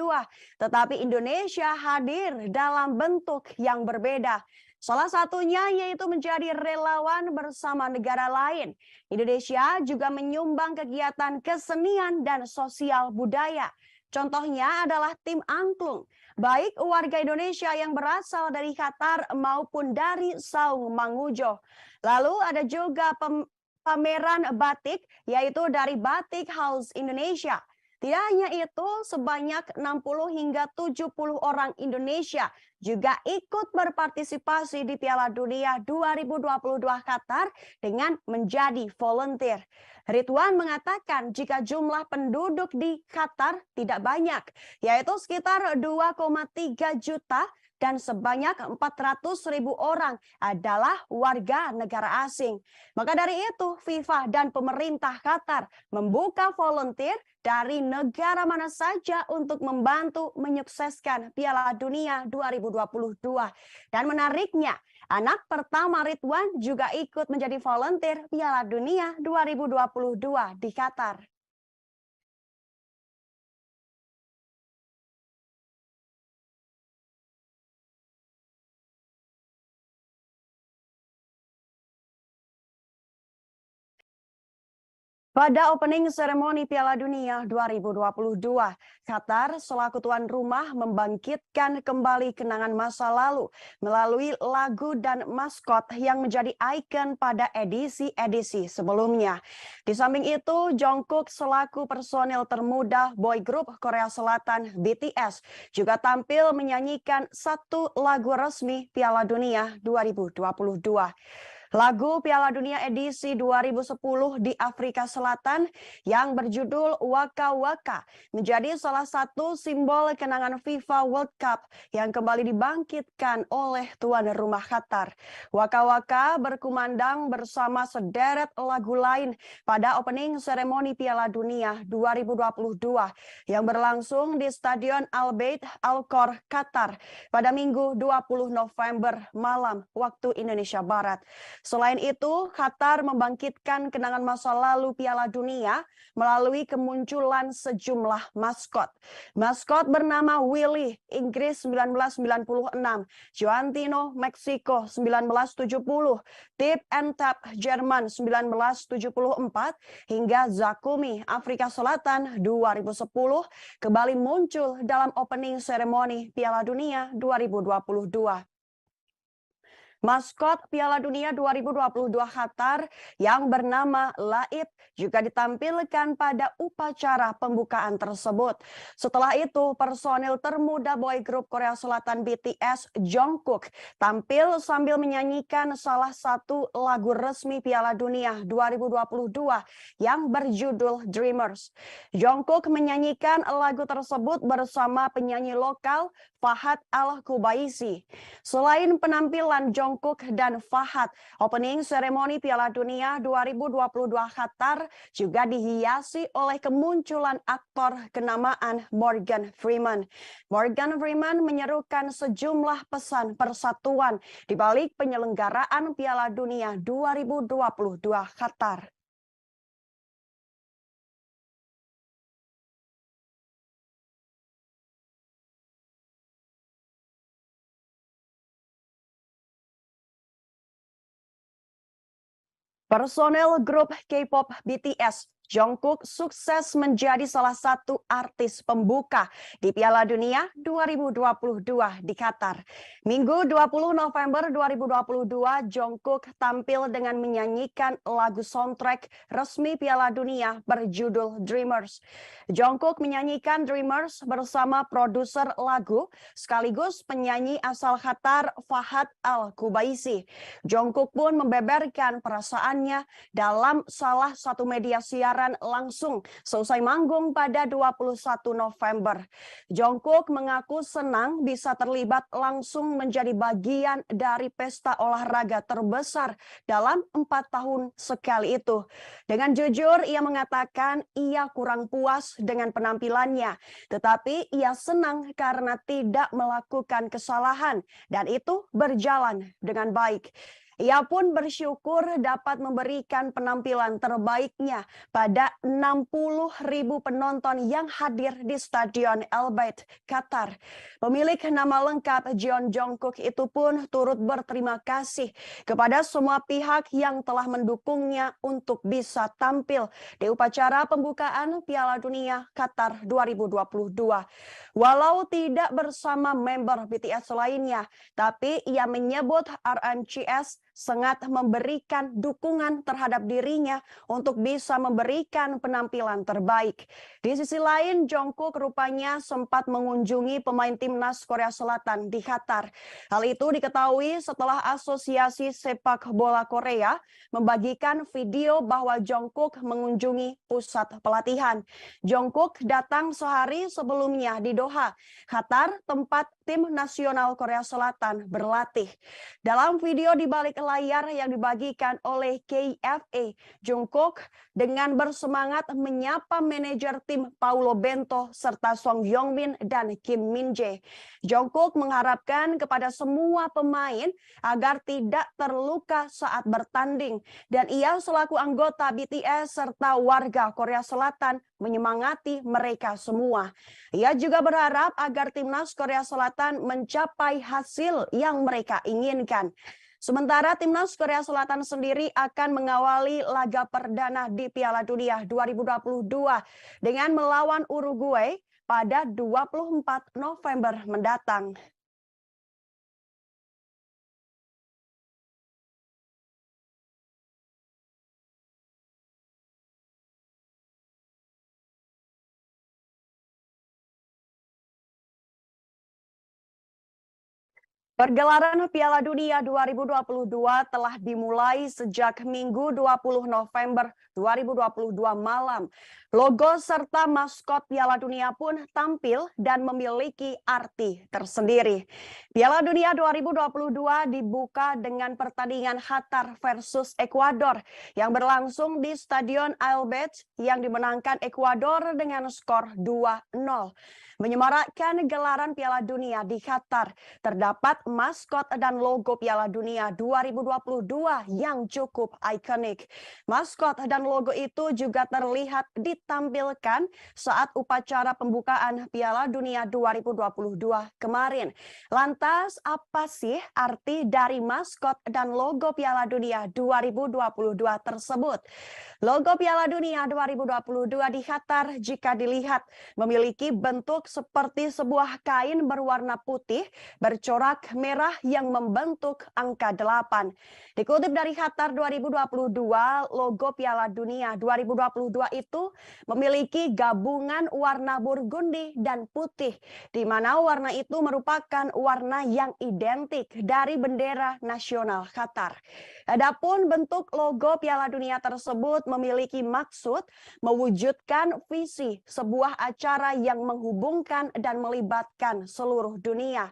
tetapi Indonesia hadir dalam bentuk yang berbeda. Salah satunya yaitu menjadi relawan bersama negara lain. Indonesia juga menyumbang kegiatan kesenian dan sosial budaya. Contohnya adalah tim angklung, baik warga Indonesia yang berasal dari Qatar maupun dari Saung Mangujo. Lalu ada juga pameran batik, yaitu dari Batik House Indonesia. Tidak hanya itu, sebanyak 60 hingga 70 orang Indonesia juga ikut berpartisipasi di Piala Dunia 2022 Qatar dengan menjadi volunteer. Ridwan mengatakan jika jumlah penduduk di Qatar tidak banyak, yaitu sekitar 2,3 juta, dan sebanyak 400.000 orang adalah warga negara asing. Maka dari itu, FIFA dan pemerintah Qatar membuka volunteer dari negara mana saja untuk membantu menyukseskan Piala Dunia 2022. Dan menariknya, anak pertama Ridwan juga ikut menjadi volunteer Piala Dunia 2022 di Qatar. Pada opening seremoni Piala Dunia 2022, Qatar selaku tuan rumah membangkitkan kembali kenangan masa lalu melalui lagu dan maskot yang menjadi ikon pada edisi-edisi sebelumnya. Di samping itu, Jungkook selaku personil termuda boy group Korea Selatan BTS juga tampil menyanyikan satu lagu resmi Piala Dunia 2022. Lagu Piala Dunia edisi 2010 di Afrika Selatan yang berjudul Waka Waka menjadi salah satu simbol kenangan FIFA World Cup yang kembali dibangkitkan oleh tuan rumah Qatar. Waka Waka berkumandang bersama sederet lagu lain pada opening seremoni Piala Dunia 2022 yang berlangsung di Stadion Al Bayt Al Khor Qatar pada Minggu 20 November malam waktu Indonesia Barat. Selain itu, Qatar membangkitkan kenangan masa lalu Piala Dunia melalui kemunculan sejumlah maskot. Maskot bernama Willy, Inggris 1996, Joantino, Meksiko 1970, Tip and Tap, Jerman 1974, hingga Zakumi, Afrika Selatan 2010, kembali muncul dalam opening seremoni Piala Dunia 2022. Maskot Piala Dunia 2022 Qatar yang bernama Laib juga ditampilkan pada upacara pembukaan tersebut. Setelah itu, personil termuda boy group Korea Selatan BTS Jungkook tampil sambil menyanyikan salah satu lagu resmi Piala Dunia 2022 yang berjudul Dreamers. Jungkook menyanyikan lagu tersebut bersama penyanyi lokal Fahad Al-Kubaisi. Selain penampilan Jungkook dan Fahad, opening seremoni Piala Dunia 2022 Qatar juga dihiasi oleh kemunculan aktor kenamaan Morgan Freeman. Morgan Freeman menyerukan sejumlah pesan persatuan di balik penyelenggaraan Piala Dunia 2022 Qatar. Personel grup K-pop BTS Jungkook sukses menjadi salah satu artis pembuka di Piala Dunia 2022 di Qatar. Minggu 20 November 2022, Jungkook tampil dengan menyanyikan lagu soundtrack resmi Piala Dunia berjudul Dreamers. Jungkook menyanyikan Dreamers bersama produser lagu sekaligus penyanyi asal Qatar Fahad Al-Kubaisi. Jungkook pun membeberkan perasaannya dalam salah satu media siaran langsung selesai manggung pada 21 November. Jungkook mengaku senang bisa terlibat langsung menjadi bagian dari pesta olahraga terbesar dalam 4 tahun sekali itu. Dengan jujur, ia mengatakan ia kurang puas dengan penampilannya, tetapi ia senang karena tidak melakukan kesalahan dan itu berjalan dengan baik. Ia pun bersyukur dapat memberikan penampilan terbaiknya pada 60.000 penonton yang hadir di Stadion Al Bayt, Qatar. Pemilik nama lengkap Jeon Jungkook itu pun turut berterima kasih kepada semua pihak yang telah mendukungnya untuk bisa tampil di upacara pembukaan Piala Dunia Qatar 2022. Walau tidak bersama member BTS lainnya, tapi ia menyebut RNCS sangat memberikan dukungan terhadap dirinya untuk bisa memberikan penampilan terbaik. Di sisi lain, Jungkook rupanya sempat mengunjungi pemain timnas Korea Selatan di Qatar. Hal itu diketahui setelah Asosiasi Sepak Bola Korea membagikan video bahwa Jungkook mengunjungi pusat pelatihan. Jungkook datang sehari sebelumnya di Doha, Qatar, tempat tim nasional Korea Selatan berlatih. Dalam video di balik layar yang dibagikan oleh KFA, Jungkook dengan bersemangat menyapa manajer tim Paulo Bento serta Song Hyo-min dan Kim Min-jae. Jungkook mengharapkan kepada semua pemain agar tidak terluka saat bertanding dan ia selaku anggota BTS serta warga Korea Selatan menyemangati mereka semua. Ia juga berharap agar timnas Korea Selatan mencapai hasil yang mereka inginkan. Sementara timnas Korea Selatan sendiri akan mengawali laga perdana di Piala Dunia 2022 dengan melawan Uruguay pada 24 November mendatang. Pergelaran Piala Dunia 2022 telah dimulai sejak Minggu 20 November 2022 malam. Logo serta maskot Piala Dunia pun tampil dan memiliki arti tersendiri. Piala Dunia 2022 dibuka dengan pertandingan Qatar versus Ekuador yang berlangsung di Stadion Al Bayt yang dimenangkan Ekuador dengan skor 2-0. Menyemarakkan gelaran Piala Dunia di Qatar, terdapat maskot dan logo Piala Dunia 2022 yang cukup ikonik. Maskot dan logo itu juga terlihat ditampilkan saat upacara pembukaan Piala Dunia 2022 kemarin. Lantas, apa sih arti dari maskot dan logo Piala Dunia 2022 tersebut? Logo Piala Dunia 2022 di Qatar jika dilihat memiliki bentuk seperti sebuah kain berwarna putih bercorak merah yang membentuk angka 8. Dikutip dari Qatar 2022, logo Piala Dunia 2022 itu memiliki gabungan warna burgundi dan putih, di mana warna itu merupakan warna yang identik dari bendera nasional Qatar. Adapun bentuk logo Piala Dunia tersebut memiliki maksud mewujudkan visi sebuah acara yang menghubungkan dan melibatkan seluruh dunia.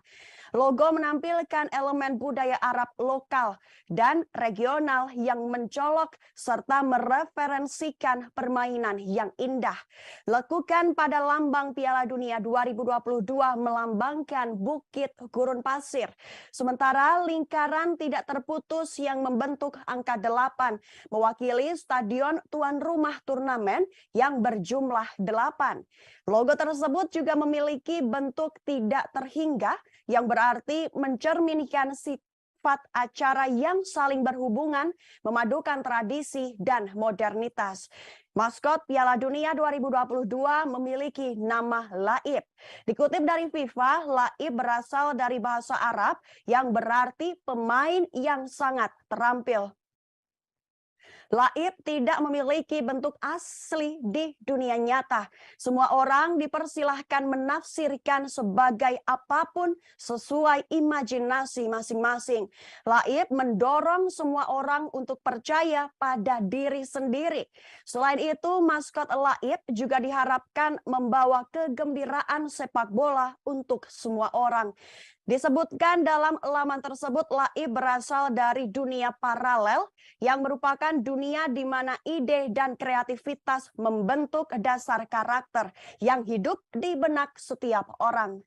Logo menampilkan elemen budaya Arab lokal dan regional yang mencolok serta mereferensikan permainan yang indah. Lekukan pada lambang Piala Dunia 2022 melambangkan bukit gurun pasir. Sementara lingkaran tidak terputus yang membentuk angka 8 mewakili stadion tuan rumah turnamen yang berjumlah 8. Logo tersebut juga memiliki bentuk tidak terhingga yang berarti mencerminkan sifat sifat acara yang saling berhubungan, memadukan tradisi dan modernitas. Maskot Piala Dunia 2022 memiliki nama Laib. Dikutip dari FIFA, Laib berasal dari bahasa Arab yang berarti pemain yang sangat terampil. Laib tidak memiliki bentuk asli di dunia nyata. Semua orang dipersilahkan menafsirkan sebagai apapun sesuai imajinasi masing-masing. Laib mendorong semua orang untuk percaya pada diri sendiri. Selain itu, maskot Laib juga diharapkan membawa kegembiraan sepak bola untuk semua orang. Disebutkan dalam laman tersebut, Laib berasal dari dunia paralel yang merupakan dunia di mana ide dan kreativitas membentuk dasar karakter yang hidup di benak setiap orang.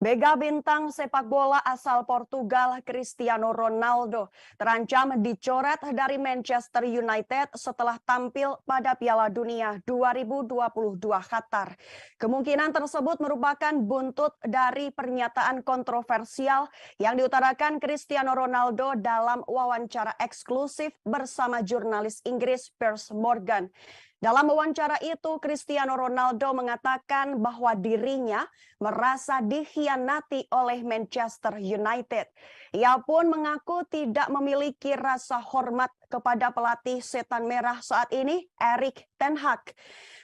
Mega bintang sepak bola asal Portugal Cristiano Ronaldo terancam dicoret dari Manchester United setelah tampil pada Piala Dunia 2022 Qatar. Kemungkinan tersebut merupakan buntut dari pernyataan kontroversial yang diutarakan Cristiano Ronaldo dalam wawancara eksklusif bersama jurnalis Inggris Piers Morgan. Dalam wawancara itu, Cristiano Ronaldo mengatakan bahwa dirinya merasa dikhianati oleh Manchester United. Ia pun mengaku tidak memiliki rasa hormat kepada pelatih setan merah saat ini, Erik ten Hag.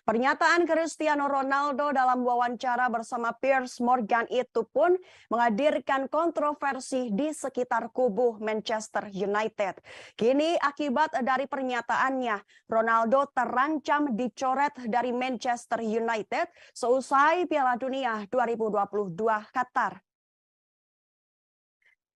Pernyataan Cristiano Ronaldo dalam wawancara bersama Piers Morgan itu pun menghadirkan kontroversi di sekitar kubu Manchester United. Kini akibat dari pernyataannya, Ronaldo terancam dicoret dari Manchester United seusai Piala Dunia 2022 Qatar.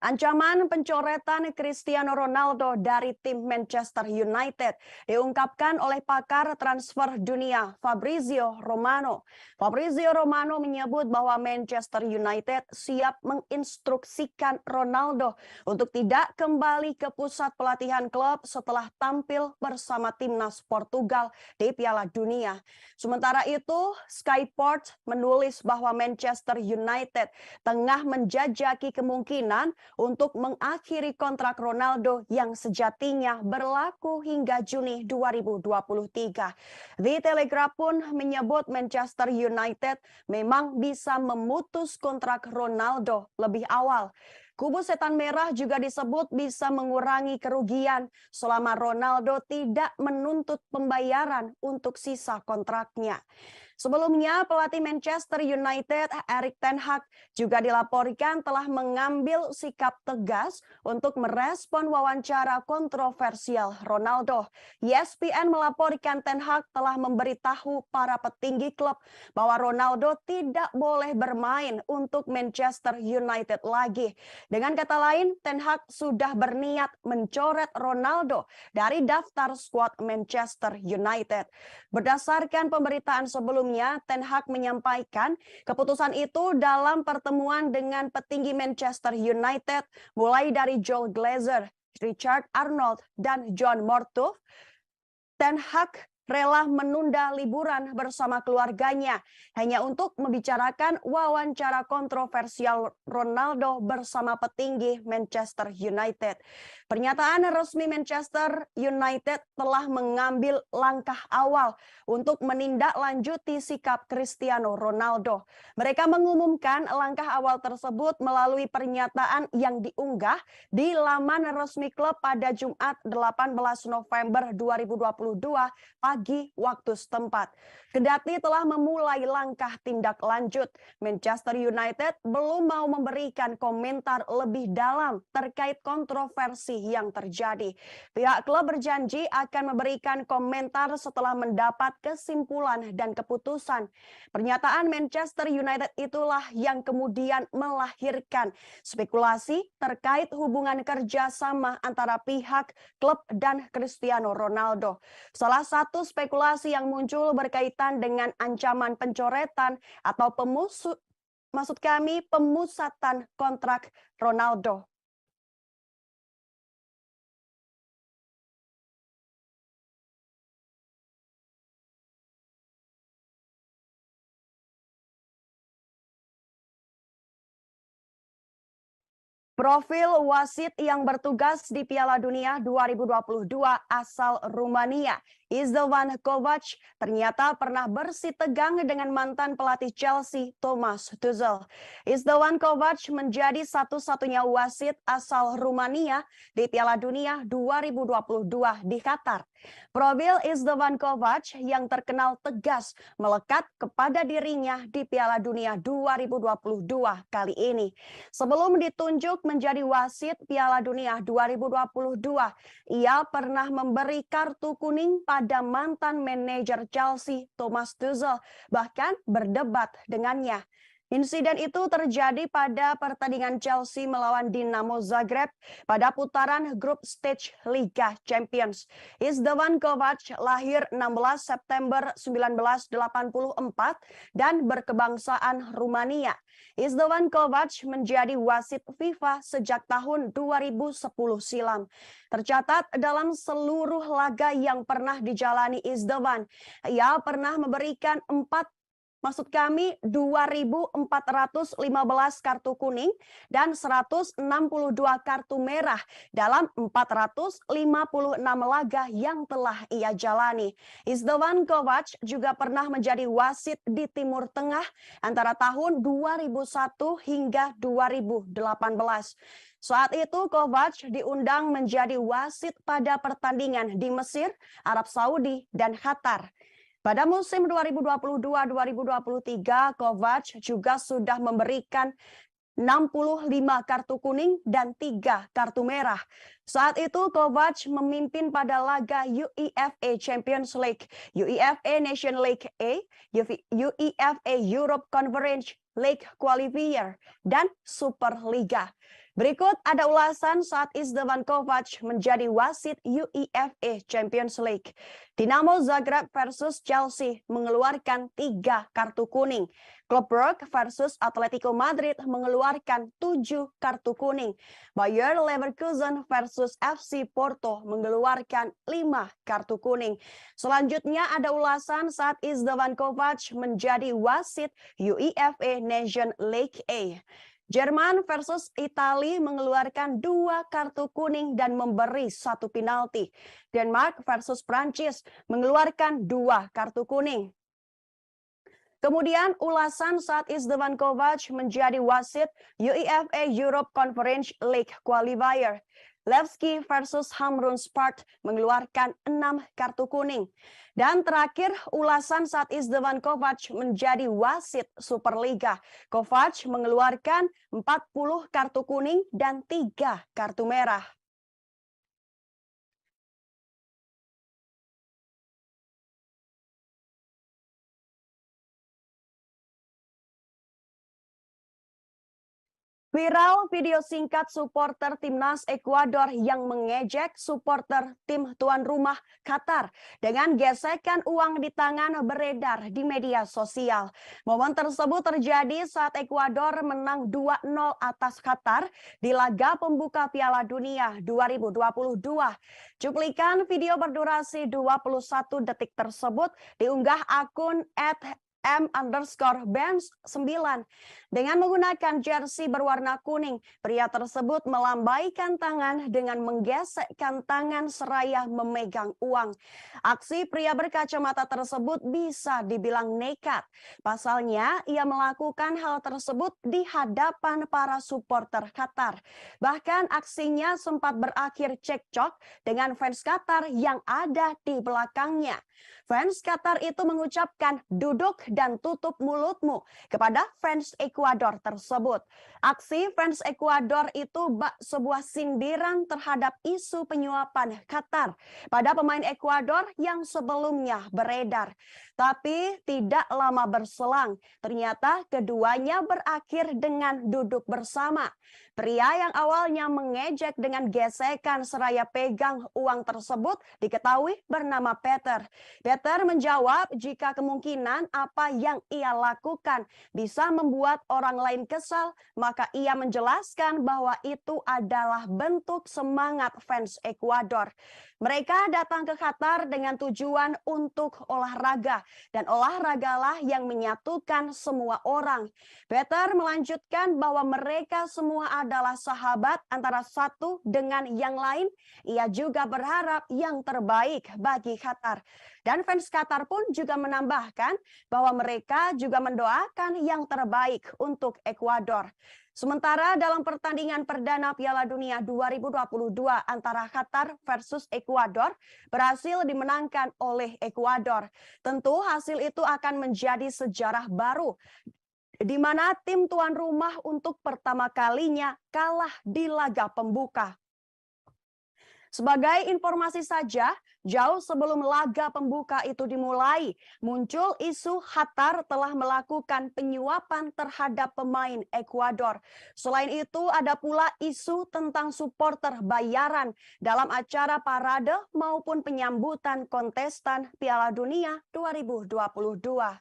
Ancaman pencoretan Cristiano Ronaldo dari tim Manchester United diungkapkan oleh pakar transfer dunia Fabrizio Romano. Fabrizio Romano menyebut bahwa Manchester United siap menginstruksikan Ronaldo untuk tidak kembali ke pusat pelatihan klub setelah tampil bersama timnas Portugal di Piala Dunia. Sementara itu, Sky Sports menulis bahwa Manchester United tengah menjajaki kemungkinan untuk mengakhiri kontrak Ronaldo yang sejatinya berlaku hingga Juni 2023. The Telegraph pun menyebut Manchester United memang bisa memutus kontrak Ronaldo lebih awal. Kubu setan merah juga disebut bisa mengurangi kerugian selama Ronaldo tidak menuntut pembayaran untuk sisa kontraknya. Sebelumnya, pelatih Manchester United, Erik ten Hag, juga dilaporkan telah mengambil sikap tegas untuk merespon wawancara kontroversial Ronaldo. ESPN melaporkan ten Hag telah memberitahu para petinggi klub bahwa Ronaldo tidak boleh bermain untuk Manchester United lagi. Dengan kata lain, ten Hag sudah berniat mencoret Ronaldo dari daftar skuad Manchester United. Berdasarkan pemberitaan sebelumnya, ten Hag menyampaikan keputusan itu dalam pertemuan dengan petinggi Manchester United mulai dari Joel Glazer, Richard Arnold, dan John Murtough. Ten Hag rela menunda liburan bersama keluarganya hanya untuk membicarakan wawancara kontroversial Ronaldo bersama petinggi Manchester United. Pernyataan resmi Manchester United telah mengambil langkah awal untuk menindaklanjuti sikap Cristiano Ronaldo. Mereka mengumumkan langkah awal tersebut melalui pernyataan yang diunggah di laman resmi klub pada Jumat 18 November 2022 pagi waktu setempat. Kendati telah memulai langkah tindak lanjut, Manchester United belum mau memberikan komentar lebih dalam terkait kontroversi yang terjadi. Pihak klub berjanji akan memberikan komentar setelah mendapat kesimpulan dan keputusan. Pernyataan Manchester United itulah yang kemudian melahirkan spekulasi terkait hubungan kerjasama antara pihak klub dan Cristiano Ronaldo. Salah satu spekulasi yang muncul berkaitan dengan ancaman pencoretan atau pemusatan kontrak Ronaldo. Profil wasit yang bertugas di Piala Dunia 2022 asal Rumania, Izdovan Kovac, ternyata pernah bersitegang dengan mantan pelatih Chelsea, Thomas Tuchel. Izdovan Kovac menjadi satu-satunya wasit asal Rumania di Piala Dunia 2022 di Qatar. Profil Izdovan Kovac yang terkenal tegas melekat kepada dirinya di Piala Dunia 2022 kali ini. Sebelum ditunjuk menjadi wasit Piala Dunia 2022, ia pernah memberi kartu kuning pada mantan manajer Chelsea, Thomas Tuchel, bahkan berdebat dengannya. Insiden itu terjadi pada pertandingan Chelsea melawan Dinamo Zagreb pada putaran grup stage Liga Champions. Izdovan Kovac lahir 16 September 1984 dan berkebangsaan Rumania. Izdovan Kovac menjadi wasit FIFA sejak tahun 2010 silam. Tercatat dalam seluruh laga yang pernah dijalani Izdovan, ia pernah memberikan 2.415 kartu kuning dan 162 kartu merah dalam 456 laga yang telah ia jalani. Izdovan Kovac juga pernah menjadi wasit di Timur Tengah antara tahun 2001 hingga 2018. Saat itu Kovac diundang menjadi wasit pada pertandingan di Mesir, Arab Saudi, dan Qatar. Pada musim 2022-2023, Kovac juga sudah memberikan 65 kartu kuning dan 3 kartu merah. Saat itu Kovac memimpin pada laga UEFA Champions League, UEFA Nation League A, UEFA Europe Conference League Qualifier, dan Superliga. Berikut ada ulasan saat Izdovan Kovac menjadi wasit UEFA Champions League. Dinamo Zagreb versus Chelsea mengeluarkan 3 kartu kuning. Klub Brugge versus Atletico Madrid mengeluarkan 7 kartu kuning. Bayer Leverkusen versus FC Porto mengeluarkan 5 kartu kuning. Selanjutnya ada ulasan saat Izdovan Kovac menjadi wasit UEFA Nation League A. Jerman versus Italia mengeluarkan 2 kartu kuning dan memberi 1 penalti. Denmark versus Prancis mengeluarkan 2 kartu kuning. Kemudian ulasan saat Izdovan Kovac menjadi wasit UEFA Europe Conference League Qualifier. Levski versus Hamrunsport mengeluarkan 6 kartu kuning. Dan terakhir, ulasan saat Izdovan Kovac menjadi wasit Superliga. Kovac mengeluarkan 40 kartu kuning dan 3 kartu merah. Viral video singkat supporter timnas Ekuador yang mengejek supporter tim tuan rumah Qatar dengan gesekan uang di tangan beredar di media sosial. Momen tersebut terjadi saat Ekuador menang 2-0 atas Qatar di laga pembuka Piala Dunia 2022. Cuplikan video berdurasi 21 detik tersebut diunggah akun @m_benz9 dengan menggunakan jersey berwarna kuning. Pria tersebut melambaikan tangan dengan menggesekkan tangan seraya memegang uang. Aksi pria berkacamata tersebut bisa dibilang nekat. Pasalnya, ia melakukan hal tersebut di hadapan para supporter Qatar. Bahkan aksinya sempat berakhir cekcok dengan fans Qatar yang ada di belakangnya. Fans Qatar itu mengucapkan "duduk dan tutup mulutmu" kepada fans Ekuador tersebut. Aksi fans Ekuador itu sebuah sindiran terhadap isu penyuapan Qatar pada pemain Ekuador yang sebelumnya beredar. Tapi tidak lama berselang, ternyata keduanya berakhir dengan duduk bersama. Pria yang awalnya mengejek dengan gesekan seraya pegang uang tersebut diketahui bernama Peter. Peter menjawab jika kemungkinan apa apa yang ia lakukan bisa membuat orang lain kesal, maka ia menjelaskan bahwa itu adalah bentuk semangat fans Ekuador. Mereka datang ke Qatar dengan tujuan untuk olahraga, dan olahragalah yang menyatukan semua orang. Peter melanjutkan bahwa mereka semua adalah sahabat antara satu dengan yang lain. Ia juga berharap yang terbaik bagi Qatar. Dan fans Qatar pun juga menambahkan bahwa mereka juga mendoakan yang terbaik untuk Ekuador. Sementara dalam pertandingan perdana Piala Dunia 2022 antara Qatar versus Ekuador berhasil dimenangkan oleh Ekuador. Tentu hasil itu akan menjadi sejarah baru di mana tim tuan rumah untuk pertama kalinya kalah di laga pembuka. Sebagai informasi saja, jauh sebelum laga pembuka itu dimulai, muncul isu Qatar telah melakukan penyuapan terhadap pemain Ekuador. Selain itu, ada pula isu tentang supporter bayaran dalam acara parade maupun penyambutan kontestan Piala Dunia 2022.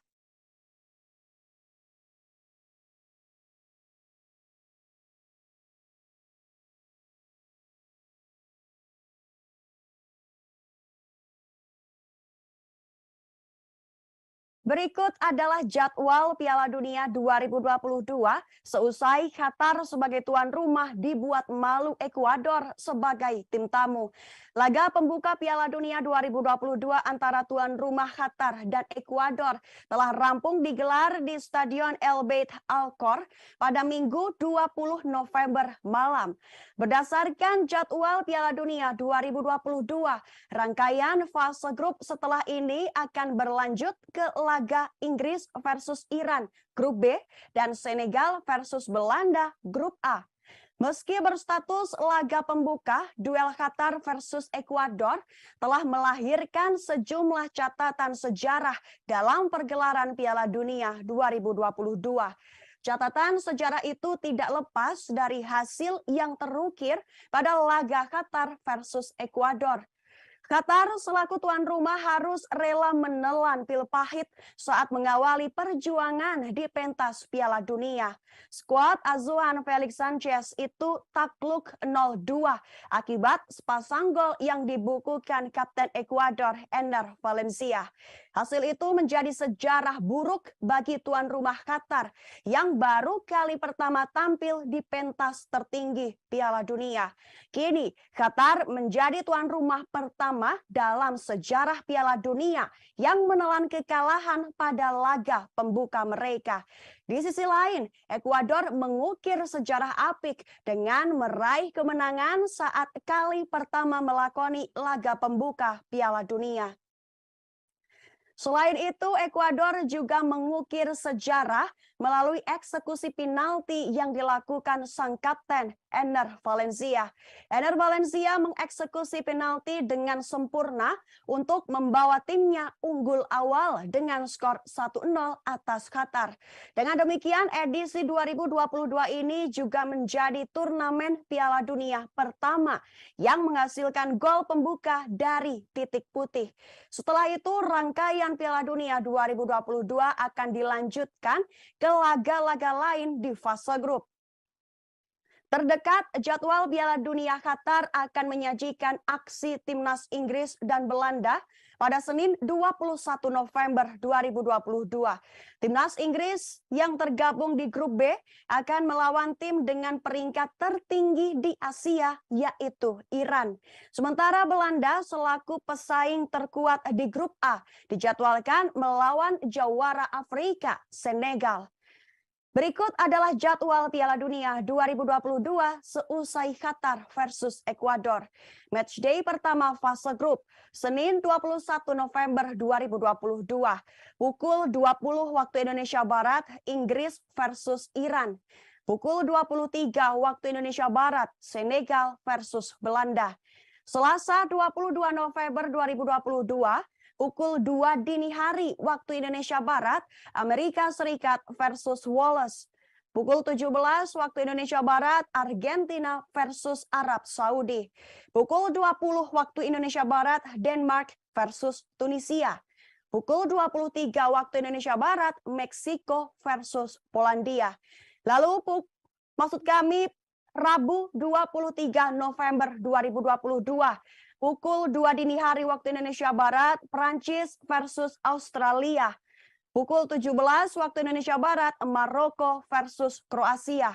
Berikut adalah jadwal Piala Dunia 2022 seusai Qatar sebagai tuan rumah dibuat malu Ekuador sebagai tim tamu. Laga pembuka Piala Dunia 2022 antara tuan rumah Qatar dan Ekuador telah rampung digelar di Stadion El Beit Al Khor pada Minggu 20 November malam. Berdasarkan jadwal Piala Dunia 2022, rangkaian fase grup setelah ini akan berlanjut ke laga Inggris versus Iran, grup B, dan Senegal versus Belanda, grup A. Meski berstatus laga pembuka, duel Qatar versus Ekuador telah melahirkan sejumlah catatan sejarah dalam pergelaran Piala Dunia 2022. Catatan sejarah itu tidak lepas dari hasil yang terukir pada laga Qatar versus Ekuador. Qatar selaku tuan rumah harus rela menelan pil pahit saat mengawali perjuangan di pentas Piala Dunia. Skuad asuhan Felix Sanchez itu takluk 0-2 akibat sepasang gol yang dibukukan Kapten Ekuador Enner Valencia. Hasil itu menjadi sejarah buruk bagi tuan rumah Qatar yang baru kali pertama tampil di pentas tertinggi Piala Dunia. Kini Qatar menjadi tuan rumah pertama dalam sejarah Piala Dunia yang menelan kekalahan pada laga pembuka mereka. Di sisi lain, Ekuador mengukir sejarah apik dengan meraih kemenangan saat kali pertama melakoni laga pembuka Piala Dunia. Selain itu, Ekuador juga mengukir sejarah melalui eksekusi penalti yang dilakukan sang kapten Enner Valencia. Enner Valencia mengeksekusi penalti dengan sempurna untuk membawa timnya unggul awal dengan skor 1-0 atas Qatar. Dengan demikian, edisi 2022 ini juga menjadi turnamen Piala Dunia pertama yang menghasilkan gol pembuka dari titik putih. Setelah itu, rangkaian Piala Dunia 2022 akan dilanjutkan ke laga-laga lain di fase grup. Terdekat, jadwal Piala Dunia Qatar akan menyajikan aksi timnas Inggris dan Belanda pada Senin 21 November 2022. Timnas Inggris yang tergabung di grup B akan melawan tim dengan peringkat tertinggi di Asia, yaitu Iran. Sementara Belanda selaku pesaing terkuat di grup A dijadwalkan melawan jawara Afrika, Senegal. Berikut adalah jadwal Piala Dunia 2022 seusai Qatar versus Ekuador. Matchday pertama fase grup, Senin 21 November 2022. Pukul 20 waktu Indonesia Barat, Inggris versus Iran. Pukul 23 waktu Indonesia Barat, Senegal versus Belanda. Selasa 22 November 2022, pukul 2 dini hari waktu Indonesia Barat, Amerika Serikat versus Wales. Pukul 17 waktu Indonesia Barat, Argentina versus Arab Saudi. Pukul 20 waktu Indonesia Barat, Denmark versus Tunisia. Pukul 23 waktu Indonesia Barat, Meksiko versus Polandia. Lalu maksud kami Rabu 23 November 2022. Pukul 2 dini hari waktu Indonesia Barat, Prancis versus Australia. Pukul 17 waktu Indonesia Barat, Maroko versus Kroasia.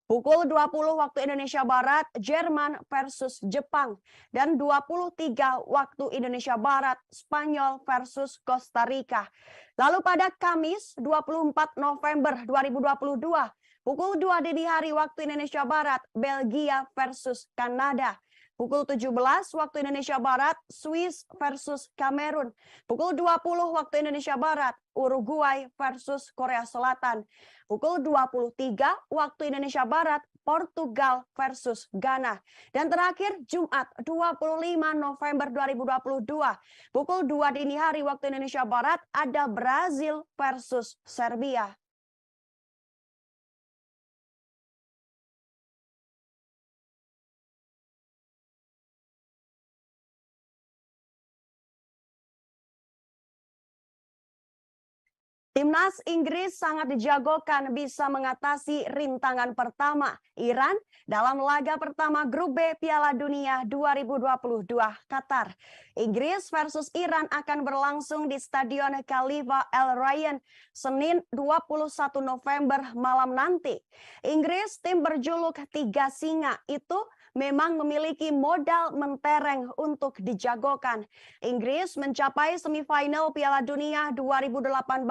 Pukul 20 waktu Indonesia Barat, Jerman versus Jepang. Dan 23 waktu Indonesia Barat, Spanyol versus Costa Rica. Lalu pada Kamis 24 November 2022, pukul 2 dini hari waktu Indonesia Barat, Belgia versus Kanada. Pukul 17 waktu Indonesia Barat, Swiss versus Kamerun. Pukul 20 waktu Indonesia Barat, Uruguay versus Korea Selatan. Pukul 23 waktu Indonesia Barat, Portugal versus Ghana. Dan terakhir Jumat 25 November 2022, pukul 2 dini hari waktu Indonesia Barat, ada Brazil versus Serbia. Timnas Inggris sangat dijagokan bisa mengatasi rintangan pertama Iran dalam laga pertama Grup B Piala Dunia 2022 Qatar. Inggris versus Iran akan berlangsung di Stadion Khalifa Al Ryan Senin 21 November malam nanti. Inggris, tim berjuluk Tiga Singa itu memang memiliki modal mentereng untuk dijagokan. Inggris mencapai semifinal Piala Dunia 2018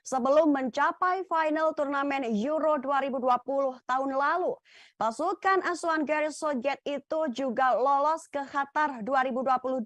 sebelum mencapai final turnamen Euro 2020 tahun lalu. Pasukan asuhan Gareth Southgate itu juga lolos ke Qatar 2022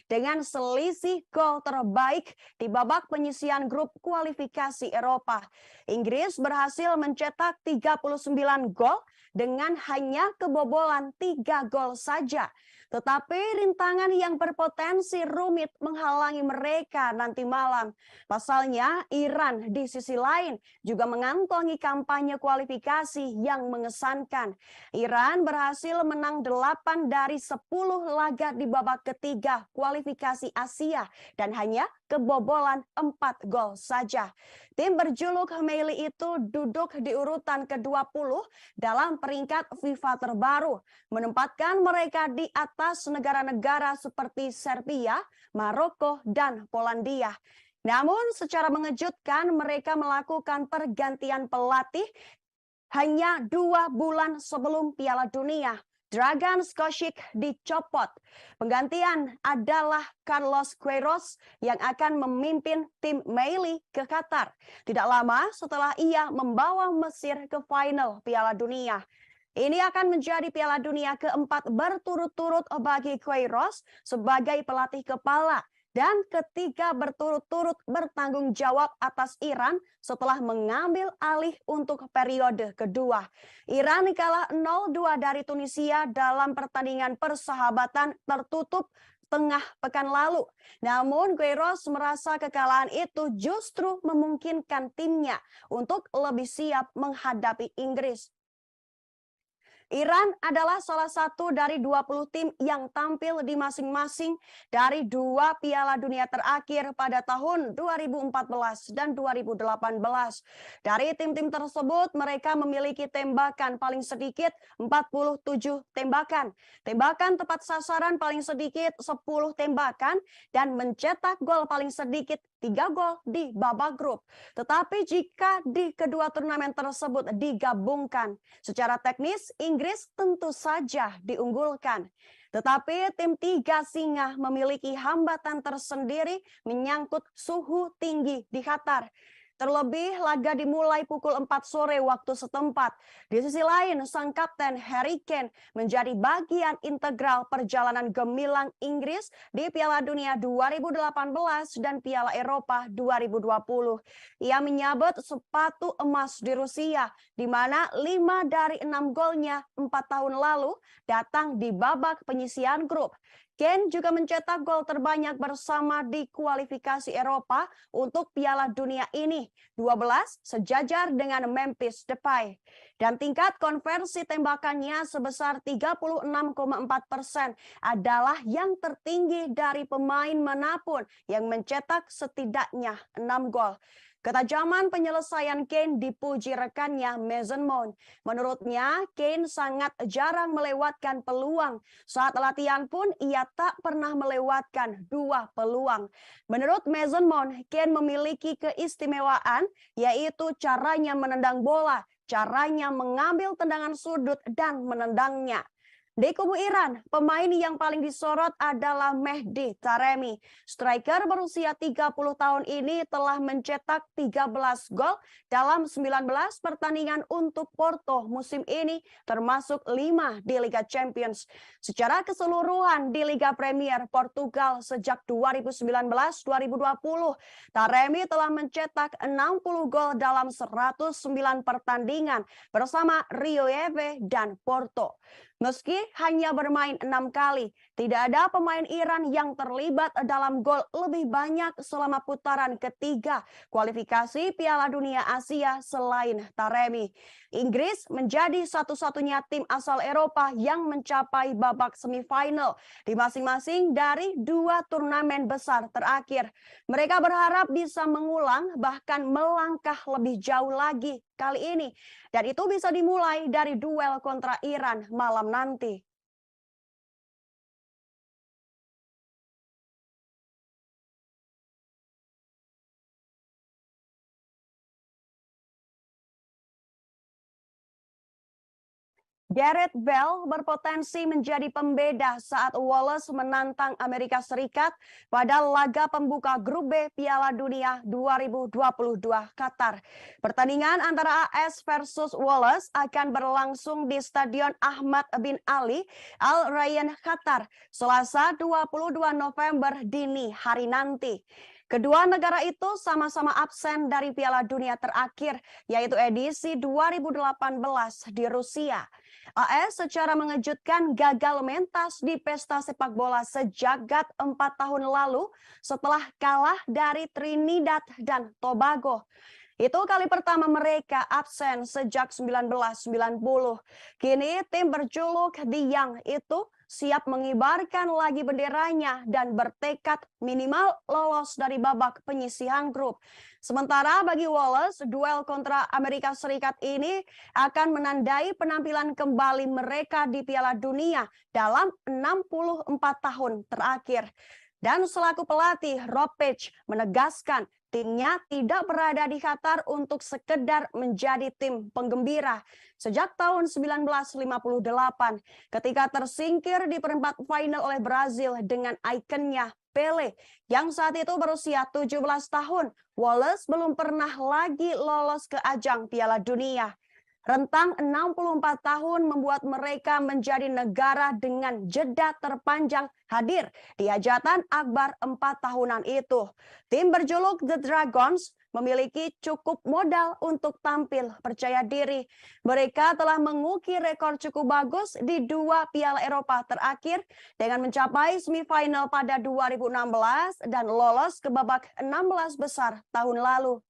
dengan selisih gol terbaik di babak penyisian grup kualifikasi Eropa. Inggris berhasil mencetak 39 gol dengan hanya kebobolan 3 gol saja. Tetapi rintangan yang berpotensi rumit menghalangi mereka nanti malam. Pasalnya, Iran di sisi lain juga mengantongi kampanye kualifikasi yang mengesankan. Iran berhasil menang 8 dari 10 laga di babak ketiga kualifikasi Asia dan hanya kebobolan 4 gol saja. Tim berjuluk Meili itu duduk di urutan ke-20 dalam peringkat FIFA terbaru, menempatkan mereka di atas negara-negara seperti Serbia, Maroko, dan Polandia. Namun secara mengejutkan mereka melakukan pergantian pelatih hanya 2 bulan sebelum Piala Dunia. Dragan Skocic dicopot. Penggantian adalah Carlos Queiroz yang akan memimpin tim Meili ke Qatar. Tidak lama setelah ia membawa Mesir ke final Piala Dunia. Ini akan menjadi Piala Dunia keempat berturut-turut bagi Queiroz sebagai pelatih kepala dan ketiga berturut-turut bertanggung jawab atas Iran setelah mengambil alih untuk periode kedua. Iran kalah 0-2 dari Tunisia dalam pertandingan persahabatan tertutup tengah pekan lalu. Namun Queiroz merasa kekalahan itu justru memungkinkan timnya untuk lebih siap menghadapi Inggris. Iran adalah salah satu dari 20 tim yang tampil di masing-masing dari 2 Piala Dunia terakhir pada tahun 2014 dan 2018. Dari tim-tim tersebut, mereka memiliki tembakan paling sedikit 47 tembakan. Tembakan tepat sasaran paling sedikit 10 tembakan dan mencetak gol paling sedikit 3 gol di babak grup. Tetapi jika di kedua turnamen tersebut digabungkan, secara teknis Inggris tentu saja diunggulkan. Tetapi tim Tiga Singa memiliki hambatan tersendiri menyangkut suhu tinggi di Qatar. Terlebih laga dimulai pukul 4 sore waktu setempat. Di sisi lain, sang kapten Harry Kane menjadi bagian integral perjalanan gemilang Inggris di Piala Dunia 2018 dan Piala Eropa 2020. Ia menyabet sepatu emas di Rusia, di mana 5 dari 6 golnya 4 tahun lalu datang di babak penyisian grup. Kane juga mencetak gol terbanyak bersama di kualifikasi Eropa untuk Piala Dunia ini, 12 sejajar dengan Memphis Depay. Dan tingkat konversi tembakannya sebesar 36,4% adalah yang tertinggi dari pemain manapun yang mencetak setidaknya 6 gol. Ketajaman penyelesaian Kane dipuji rekannya Mason Mount. Menurutnya, Kane sangat jarang melewatkan peluang. Saat latihan pun ia tak pernah melewatkan 2 peluang. Menurut Mason Mount, Kane memiliki keistimewaan, yaitu caranya menendang bola, caranya mengambil tendangan sudut dan menendangnya. Di kubu Iran, pemain yang paling disorot adalah Mehdi Taremi. Striker berusia 30 tahun ini telah mencetak 13 gol dalam 19 pertandingan untuk Porto musim ini, termasuk 5 di Liga Champions. Secara keseluruhan di Liga Premier Portugal sejak 2019-2020, Taremi telah mencetak 60 gol dalam 109 pertandingan bersama Rio Ave dan Porto. Meski hanya bermain 6 kali, tidak ada pemain Iran yang terlibat dalam gol lebih banyak selama putaran ketiga kualifikasi Piala Dunia Asia selain Taremi. Inggris menjadi satu-satunya tim asal Eropa yang mencapai babak semifinal di masing-masing dari 2 turnamen besar terakhir. Mereka berharap bisa mengulang bahkan melangkah lebih jauh lagi kali ini. Dan itu bisa dimulai dari duel kontra Iran malam nanti. Gareth Bale berpotensi menjadi pembeda saat Wallace menantang Amerika Serikat pada laga pembuka Grup B Piala Dunia 2022 Qatar. Pertandingan antara AS versus Wallace akan berlangsung di Stadion Ahmad bin Ali Al Rayyan Qatar, Selasa 22 November dini hari nanti. Kedua negara itu sama-sama absen dari Piala Dunia terakhir, yaitu edisi 2018 di Rusia. AS secara mengejutkan gagal mentas di pesta sepak bola sejagat 4 tahun lalu setelah kalah dari Trinidad dan Tobago. Itu kali pertama mereka absen sejak 1990. Kini tim berjuluk The Young itu siap mengibarkan lagi benderanya dan bertekad minimal lolos dari babak penyisihan grup. Sementara bagi Wallace, duel kontra Amerika Serikat ini akan menandai penampilan kembali mereka di Piala Dunia dalam 64 tahun terakhir. Dan selaku pelatih, Rob Page menegaskan timnya tidak berada di Qatar untuk sekedar menjadi tim penggembira. Sejak tahun 1958, ketika tersingkir di perempat final oleh Brazil dengan ikonnya Pele, yang saat itu berusia 17 tahun, Wallace belum pernah lagi lolos ke ajang Piala Dunia. Rentang 64 tahun membuat mereka menjadi negara dengan jeda terpanjang hadir di hajatan akbar 4 tahunan itu. Tim berjuluk The Dragons memiliki cukup modal untuk tampil percaya diri. Mereka telah mengukir rekor cukup bagus di 2 Piala Eropa terakhir dengan mencapai semifinal pada 2016 dan lolos ke babak 16 besar tahun lalu.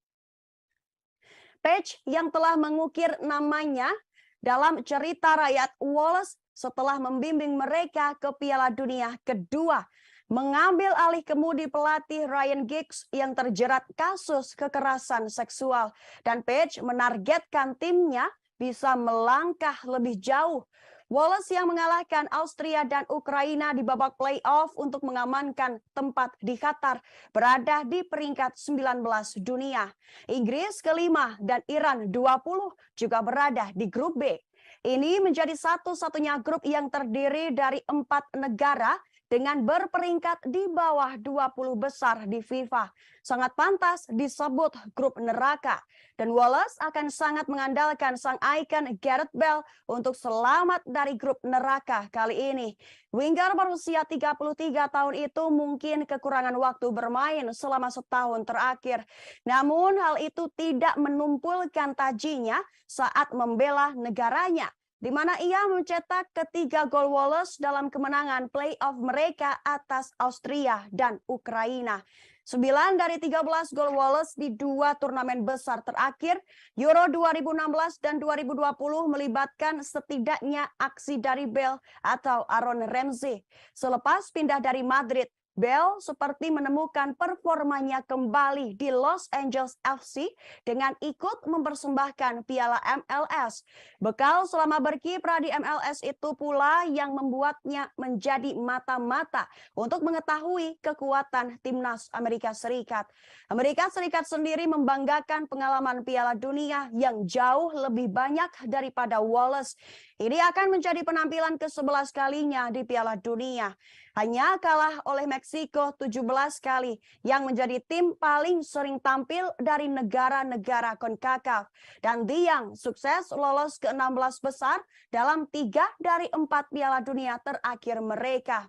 Page yang telah mengukir namanya dalam cerita rakyat Wallace setelah membimbing mereka ke Piala Dunia kedua, mengambil alih kemudi pelatih Ryan Giggs yang terjerat kasus kekerasan seksual. Dan Page menargetkan timnya bisa melangkah lebih jauh. Wallace yang mengalahkan Austria dan Ukraina di babak playoff untuk mengamankan tempat di Qatar berada di peringkat 19 dunia. Inggris kelima dan Iran 20 juga berada di grup B. Ini menjadi satu-satunya grup yang terdiri dari 4 negara dengan berperingkat di bawah 20 besar di FIFA. Sangat pantas disebut grup neraka. Dan Wallace akan sangat mengandalkan sang ikon Gareth Bale untuk selamat dari grup neraka kali ini. Winger berusia 33 tahun itu mungkin kekurangan waktu bermain selama setahun terakhir. Namun hal itu tidak menumpulkan tajinya saat membela negaranya. di mana ia mencetak ketiga gol Wallace dalam kemenangan playoff mereka atas Austria dan Ukraina. 9 dari 13 gol Wallace di dua turnamen besar terakhir, Euro 2016 dan 2020 melibatkan setidaknya aksi dari Bale atau Aaron Ramsey. Selepas pindah dari Madrid, Bale seperti menemukan performanya kembali di Los Angeles FC dengan ikut mempersembahkan Piala MLS. Bekal selama berkiprah di MLS itu pula yang membuatnya menjadi mata-mata untuk mengetahui kekuatan timnas Amerika Serikat. Amerika Serikat sendiri membanggakan pengalaman Piala Dunia yang jauh lebih banyak daripada Wallace. Ini akan menjadi penampilan ke-11 kalinya di Piala Dunia. Hanya kalah oleh Meksiko 17 kali yang menjadi tim paling sering tampil dari negara-negara CONCACAF. Dan Diang sukses lolos ke 16 besar dalam 3 dari 4 Piala Dunia terakhir mereka.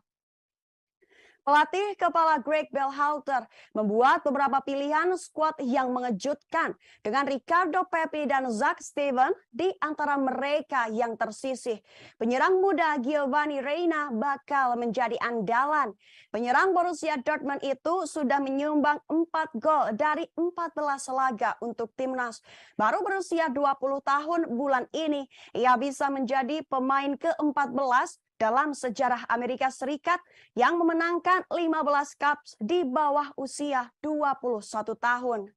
Pelatih kepala Greg Berhalter membuat beberapa pilihan skuad yang mengejutkan dengan Ricardo Pepi dan Zach Steven di antara mereka yang tersisih. Penyerang muda Giovanni Reyna bakal menjadi andalan. Penyerang Borussia Dortmund itu sudah menyumbang 4 gol dari 14 laga untuk timnas. Baru berusia 20 tahun bulan ini, ia bisa menjadi pemain ke-14 dalam sejarah Amerika Serikat yang memenangkan 15 Cups di bawah usia 21 tahun.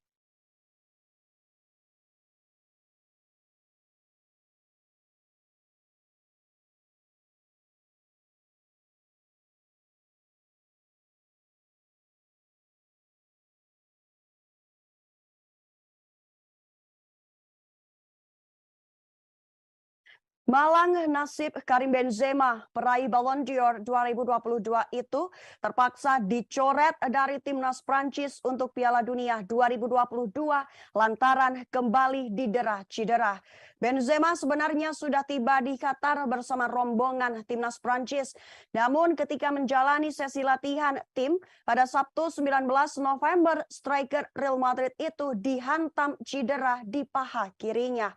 Malang nasib Karim Benzema, peraih Ballon d'Or 2022 itu terpaksa dicoret dari timnas Prancis untuk Piala Dunia 2022 lantaran kembali didera cedera. Benzema sebenarnya sudah tiba di Qatar bersama rombongan timnas Prancis. Namun ketika menjalani sesi latihan tim pada Sabtu 19 November, striker Real Madrid itu dihantam cedera di paha kirinya.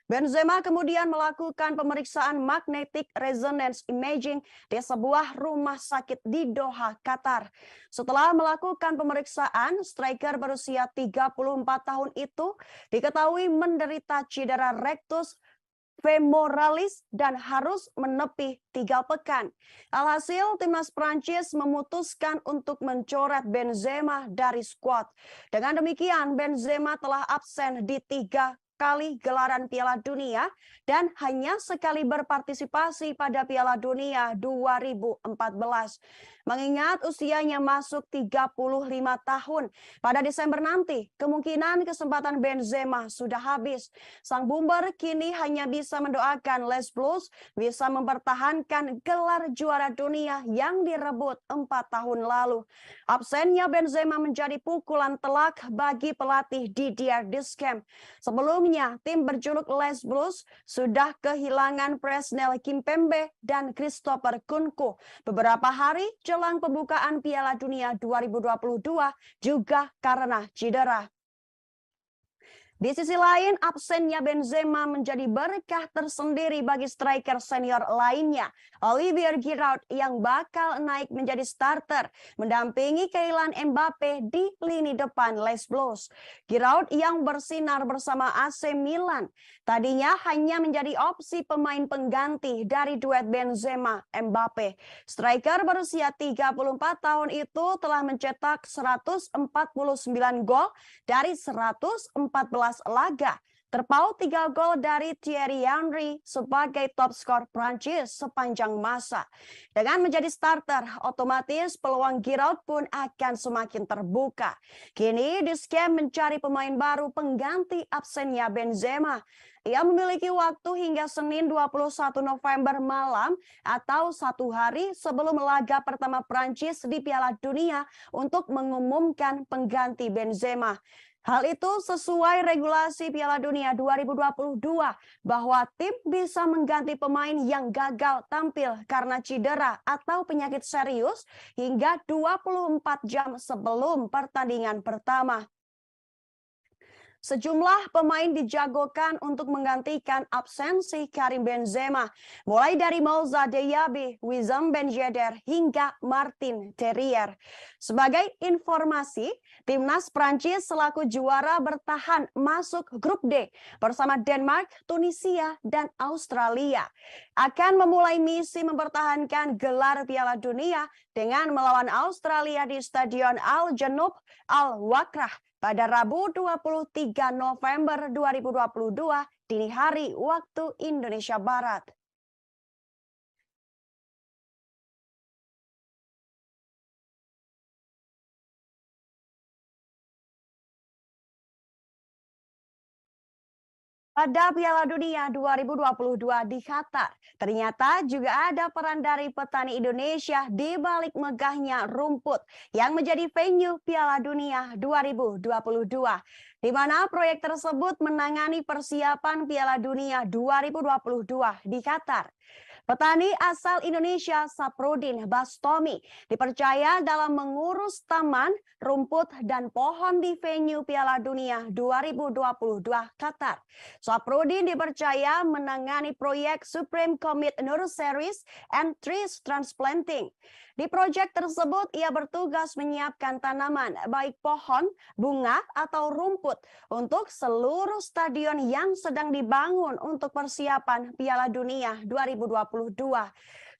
Benzema kemudian melakukan pemeriksaan magnetic resonance imaging di sebuah rumah sakit di Doha, Qatar. Setelah melakukan pemeriksaan, striker berusia 34 tahun itu diketahui menderita cedera rectus femoralis dan harus menepi 3 pekan. Alhasil, timnas Prancis memutuskan untuk mencoret Benzema dari skuad. Dengan demikian, Benzema telah absen di 3 kali gelaran Piala Dunia dan hanya sekali berpartisipasi pada Piala Dunia 2014. Mengingat usianya masuk 35 tahun, pada Desember nanti kemungkinan kesempatan Benzema sudah habis. Sang Bumper kini hanya bisa mendoakan Les Blues bisa mempertahankan gelar juara dunia yang direbut 4 tahun lalu. Absennya Benzema menjadi pukulan telak bagi pelatih Didier Deschamps. Sebelumnya, tim berjuluk Les Blues sudah kehilangan Presnel Kimpembe dan Christopher Kunku beberapa hari jelang pembukaan Piala Dunia 2022 juga karena cedera. Di sisi lain, absennya Benzema menjadi berkah tersendiri bagi striker senior lainnya, Olivier Giroud yang bakal naik menjadi starter, mendampingi Kylian Mbappe di lini depan Les Blues. Giroud yang bersinar bersama AC Milan, tadinya hanya menjadi opsi pemain pengganti dari duet Benzema-Mbappe. Striker berusia 34 tahun itu telah mencetak 149 gol dari 114 laga, terpaut 3 gol dari Thierry Henry sebagai top skor Prancis sepanjang masa. Dengan menjadi starter, otomatis peluang Giroud pun akan semakin terbuka. Kini Deschamps mencari pemain baru pengganti absennya Benzema. Ia memiliki waktu hingga Senin 21 November malam atau 1 hari sebelum laga pertama Prancis di Piala Dunia untuk mengumumkan pengganti Benzema. Hal itu sesuai regulasi Piala Dunia 2022 bahwa tim bisa mengganti pemain yang gagal tampil karena cedera atau penyakit serius hingga 24 jam sebelum pertandingan pertama. Sejumlah pemain dijagokan untuk menggantikan absensi Karim Benzema, mulai dari Moussa Diaby, Wissam Ben Yedder, hingga Martin Terrier. Sebagai informasi, timnas Prancis selaku juara bertahan masuk grup D bersama Denmark, Tunisia, dan Australia. Akan memulai misi mempertahankan gelar Piala Dunia dengan melawan Australia di Stadion Al Janoub Al Wakrah pada Rabu 23 November 2022 dini hari waktu Indonesia Barat. Pada Piala Dunia 2022 di Qatar, ternyata juga ada peran dari petani Indonesia di balik megahnya rumput yang menjadi venue Piala Dunia 2022, di mana proyek tersebut menangani persiapan Piala Dunia 2022 di Qatar. Petani asal Indonesia Saprudin Bastomi dipercaya dalam mengurus taman, rumput, dan pohon di venue Piala Dunia 2022 Qatar. Saprudin dipercaya menangani proyek Supreme Commit Nurseries and Trees Transplanting. Di proyek tersebut, ia bertugas menyiapkan tanaman, baik pohon, bunga, atau rumput, untuk seluruh stadion yang sedang dibangun untuk persiapan Piala Dunia 2022.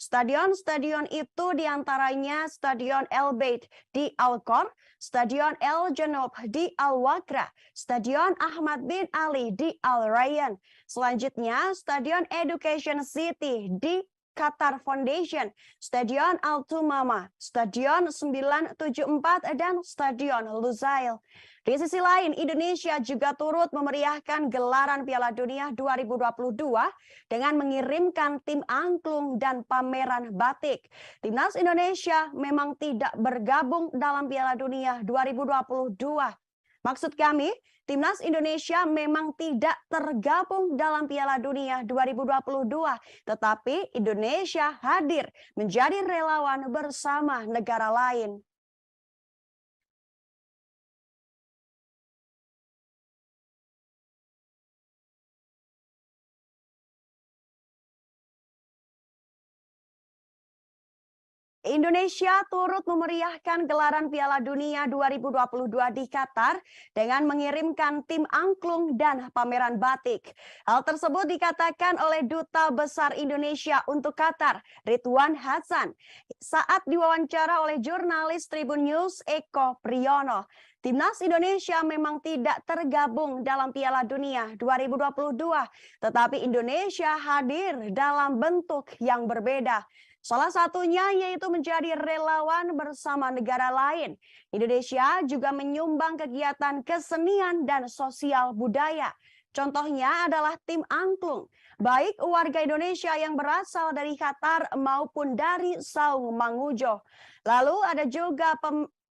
Stadion-stadion itu diantaranya Stadion El Bayt di Al Khor, Stadion El Janoub di Al Wakrah, Stadion Ahmad bin Ali di Al Rayyan. Selanjutnya, Stadion Education City di Qatar Foundation, Stadion Al Tumama, Stadion 974, dan Stadion Lusail. Di sisi lain, Indonesia juga turut memeriahkan gelaran Piala Dunia 2022 dengan mengirimkan tim angklung dan pameran batik. Timnas Indonesia memang tidak bergabung dalam Piala Dunia 2022. Maksud kami, Timnas Indonesia memang tidak tergabung dalam Piala Dunia 2022, tetapi Indonesia hadir menjadi relawan bersama negara lain. Indonesia turut memeriahkan gelaran Piala Dunia 2022 di Qatar dengan mengirimkan tim angklung dan pameran batik. Hal tersebut dikatakan oleh Duta Besar Indonesia untuk Qatar, Ridwan Hasan, saat diwawancara oleh jurnalis Tribun News Eko Priyono. Timnas Indonesia memang tidak tergabung dalam Piala Dunia 2022, tetapi Indonesia hadir dalam bentuk yang berbeda. Salah satunya yaitu menjadi relawan bersama negara lain. Indonesia juga menyumbang kegiatan kesenian dan sosial budaya. Contohnya adalah tim angklung, baik warga Indonesia yang berasal dari Qatar maupun dari Saung Mangujo. Lalu ada juga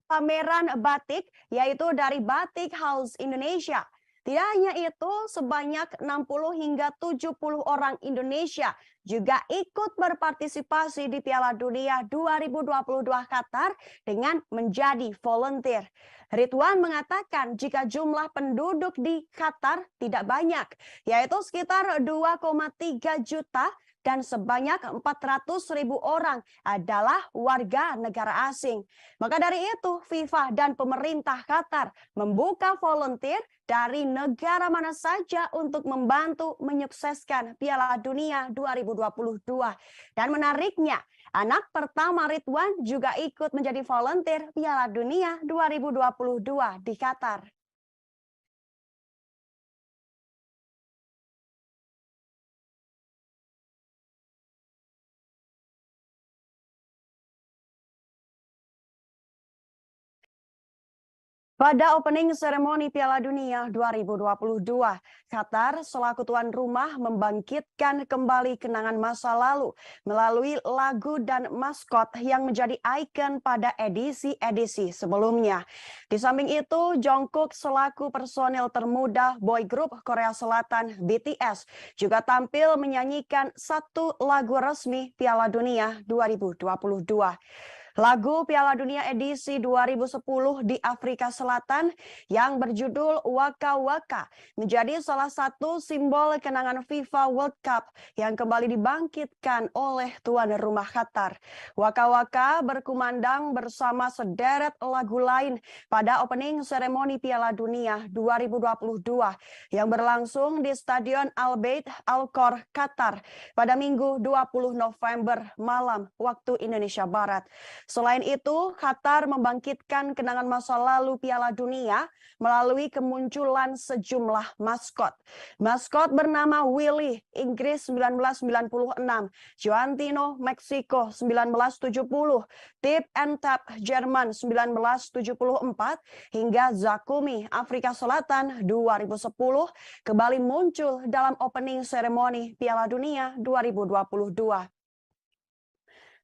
pameran batik, yaitu dari Batik House Indonesia. Tidak hanya itu, sebanyak 60 hingga 70 orang Indonesia juga ikut berpartisipasi di Piala Dunia 2022 Qatar dengan menjadi volunteer. Ridwan mengatakan jika jumlah penduduk di Qatar tidak banyak, yaitu sekitar 2,3 juta, dan sebanyak 400.000 orang adalah warga negara asing. Maka dari itu, FIFA dan pemerintah Qatar membuka volunteer dari negara mana saja untuk membantu menyukseskan Piala Dunia 2022. Dan menariknya, anak pertama Ridwan juga ikut menjadi volunteer Piala Dunia 2022 di Qatar. Pada opening seremoni Piala Dunia 2022, Qatar selaku tuan rumah membangkitkan kembali kenangan masa lalu melalui lagu dan maskot yang menjadi ikon pada edisi-edisi sebelumnya. Di samping itu, Jungkook selaku personil termuda boy group Korea Selatan BTS juga tampil menyanyikan satu lagu resmi Piala Dunia 2022. Lagu Piala Dunia edisi 2010 di Afrika Selatan yang berjudul Waka Waka menjadi salah satu simbol kenangan FIFA World Cup yang kembali dibangkitkan oleh tuan rumah Qatar. Waka Waka berkumandang bersama sederet lagu lain pada opening seremoni Piala Dunia 2022 yang berlangsung di Stadion Al Bayt Al Khor, Qatar pada Minggu 20 November malam waktu Indonesia Barat. Selain itu, Qatar membangkitkan kenangan masa lalu Piala Dunia melalui kemunculan sejumlah maskot. Maskot bernama Willy, Inggris 1996, Joantino, Meksiko 1970, Tip and Tap, Jerman 1974, hingga Zakumi, Afrika Selatan 2010 kembali muncul dalam opening seremoni Piala Dunia 2022.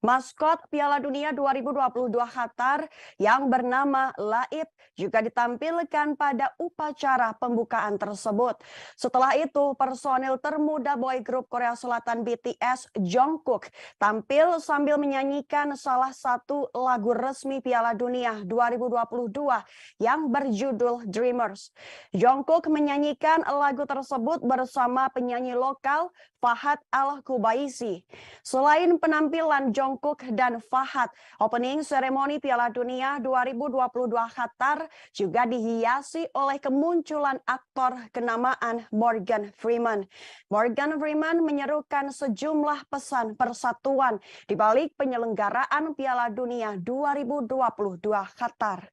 Maskot Piala Dunia 2022 Qatar yang bernama Laib juga ditampilkan pada upacara pembukaan tersebut. Setelah itu, personil termuda boy group Korea Selatan BTS Jungkook tampil sambil menyanyikan salah satu lagu resmi Piala Dunia 2022 yang berjudul Dreamers. Jungkook menyanyikan lagu tersebut bersama penyanyi lokal Fahad Al-Kubaisi. Selain penampilan Jungkook dan Fahad, opening seremoni Piala Dunia 2022 Qatar juga dihiasi oleh kemunculan aktor kenamaan Morgan Freeman. Morgan Freeman menyerukan sejumlah pesan persatuan di balik penyelenggaraan Piala Dunia 2022 Qatar.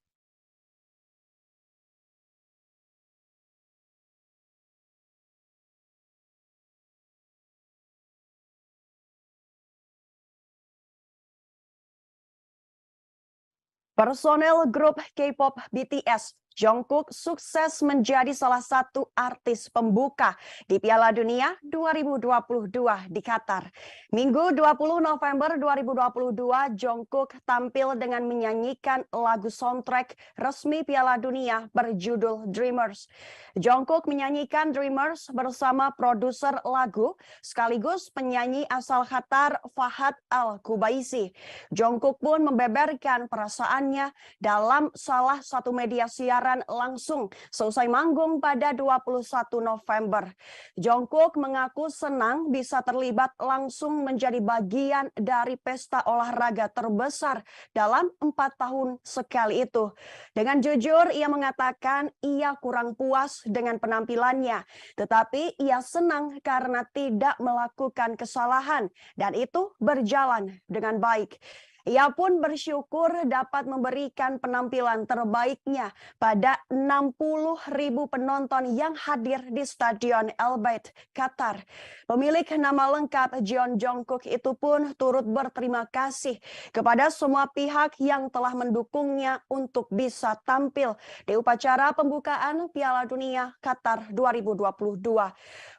Personel grup K-pop BTS Jungkook sukses menjadi salah satu artis pembuka di Piala Dunia 2022 di Qatar. Minggu 20 November 2022, Jungkook tampil dengan menyanyikan lagu soundtrack resmi Piala Dunia berjudul Dreamers. Jungkook menyanyikan Dreamers bersama produser lagu sekaligus penyanyi asal Qatar Fahad Al-Kubaisi. Jungkook pun membeberkan perasaannya dalam salah satu media siaran langsung selesai manggung pada 21 November. Jungkook mengaku senang bisa terlibat langsung menjadi bagian dari pesta olahraga terbesar dalam 4 tahun sekali itu. Dengan jujur, ia mengatakan ia kurang puas dengan penampilannya, tetapi ia senang karena tidak melakukan kesalahan dan itu berjalan dengan baik. Ia pun bersyukur dapat memberikan penampilan terbaiknya pada 60.000 penonton yang hadir di Stadion Al Bayt, Qatar. Pemilik nama lengkap Jeon Jungkook itu pun turut berterima kasih kepada semua pihak yang telah mendukungnya untuk bisa tampil di upacara pembukaan Piala Dunia Qatar 2022.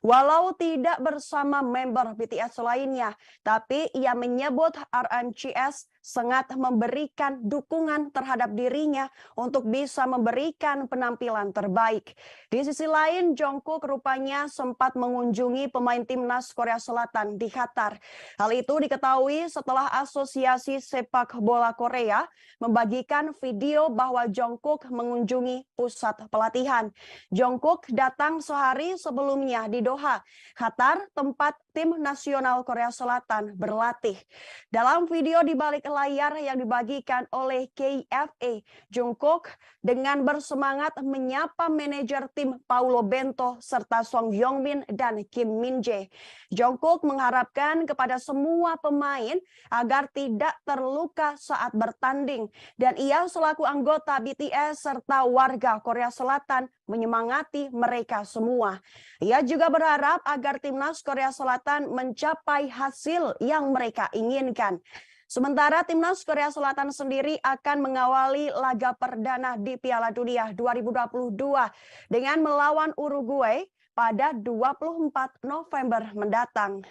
Walau tidak bersama member BTS lainnya, tapi ia menyebut RMCS sangat memberikan dukungan terhadap dirinya untuk bisa memberikan penampilan terbaik. Di sisi lain, Jungkook rupanya sempat mengunjungi pemain timnas Korea Selatan di Qatar. Hal itu diketahui setelah Asosiasi Sepak Bola Korea membagikan video bahwa Jungkook mengunjungi pusat pelatihan. Jungkook datang sehari sebelumnya di Doha, Qatar, tempat tim nasional Korea Selatan berlatih. Dalam video di balik layar yang dibagikan oleh KFA, Jungkook dengan bersemangat menyapa manajer tim Paulo Bento serta Song Hyo-min dan Kim Min-jae. Jungkook mengharapkan kepada semua pemain agar tidak terluka saat bertanding dan ia selaku anggota BTS serta warga Korea Selatan menyemangati mereka semua. Ia juga berharap agar timnas Korea Selatan mencapai hasil yang mereka inginkan. Sementara timnas Korea Selatan sendiri akan mengawali laga perdana di Piala Dunia 2022 dengan melawan Uruguay pada 24 November mendatang.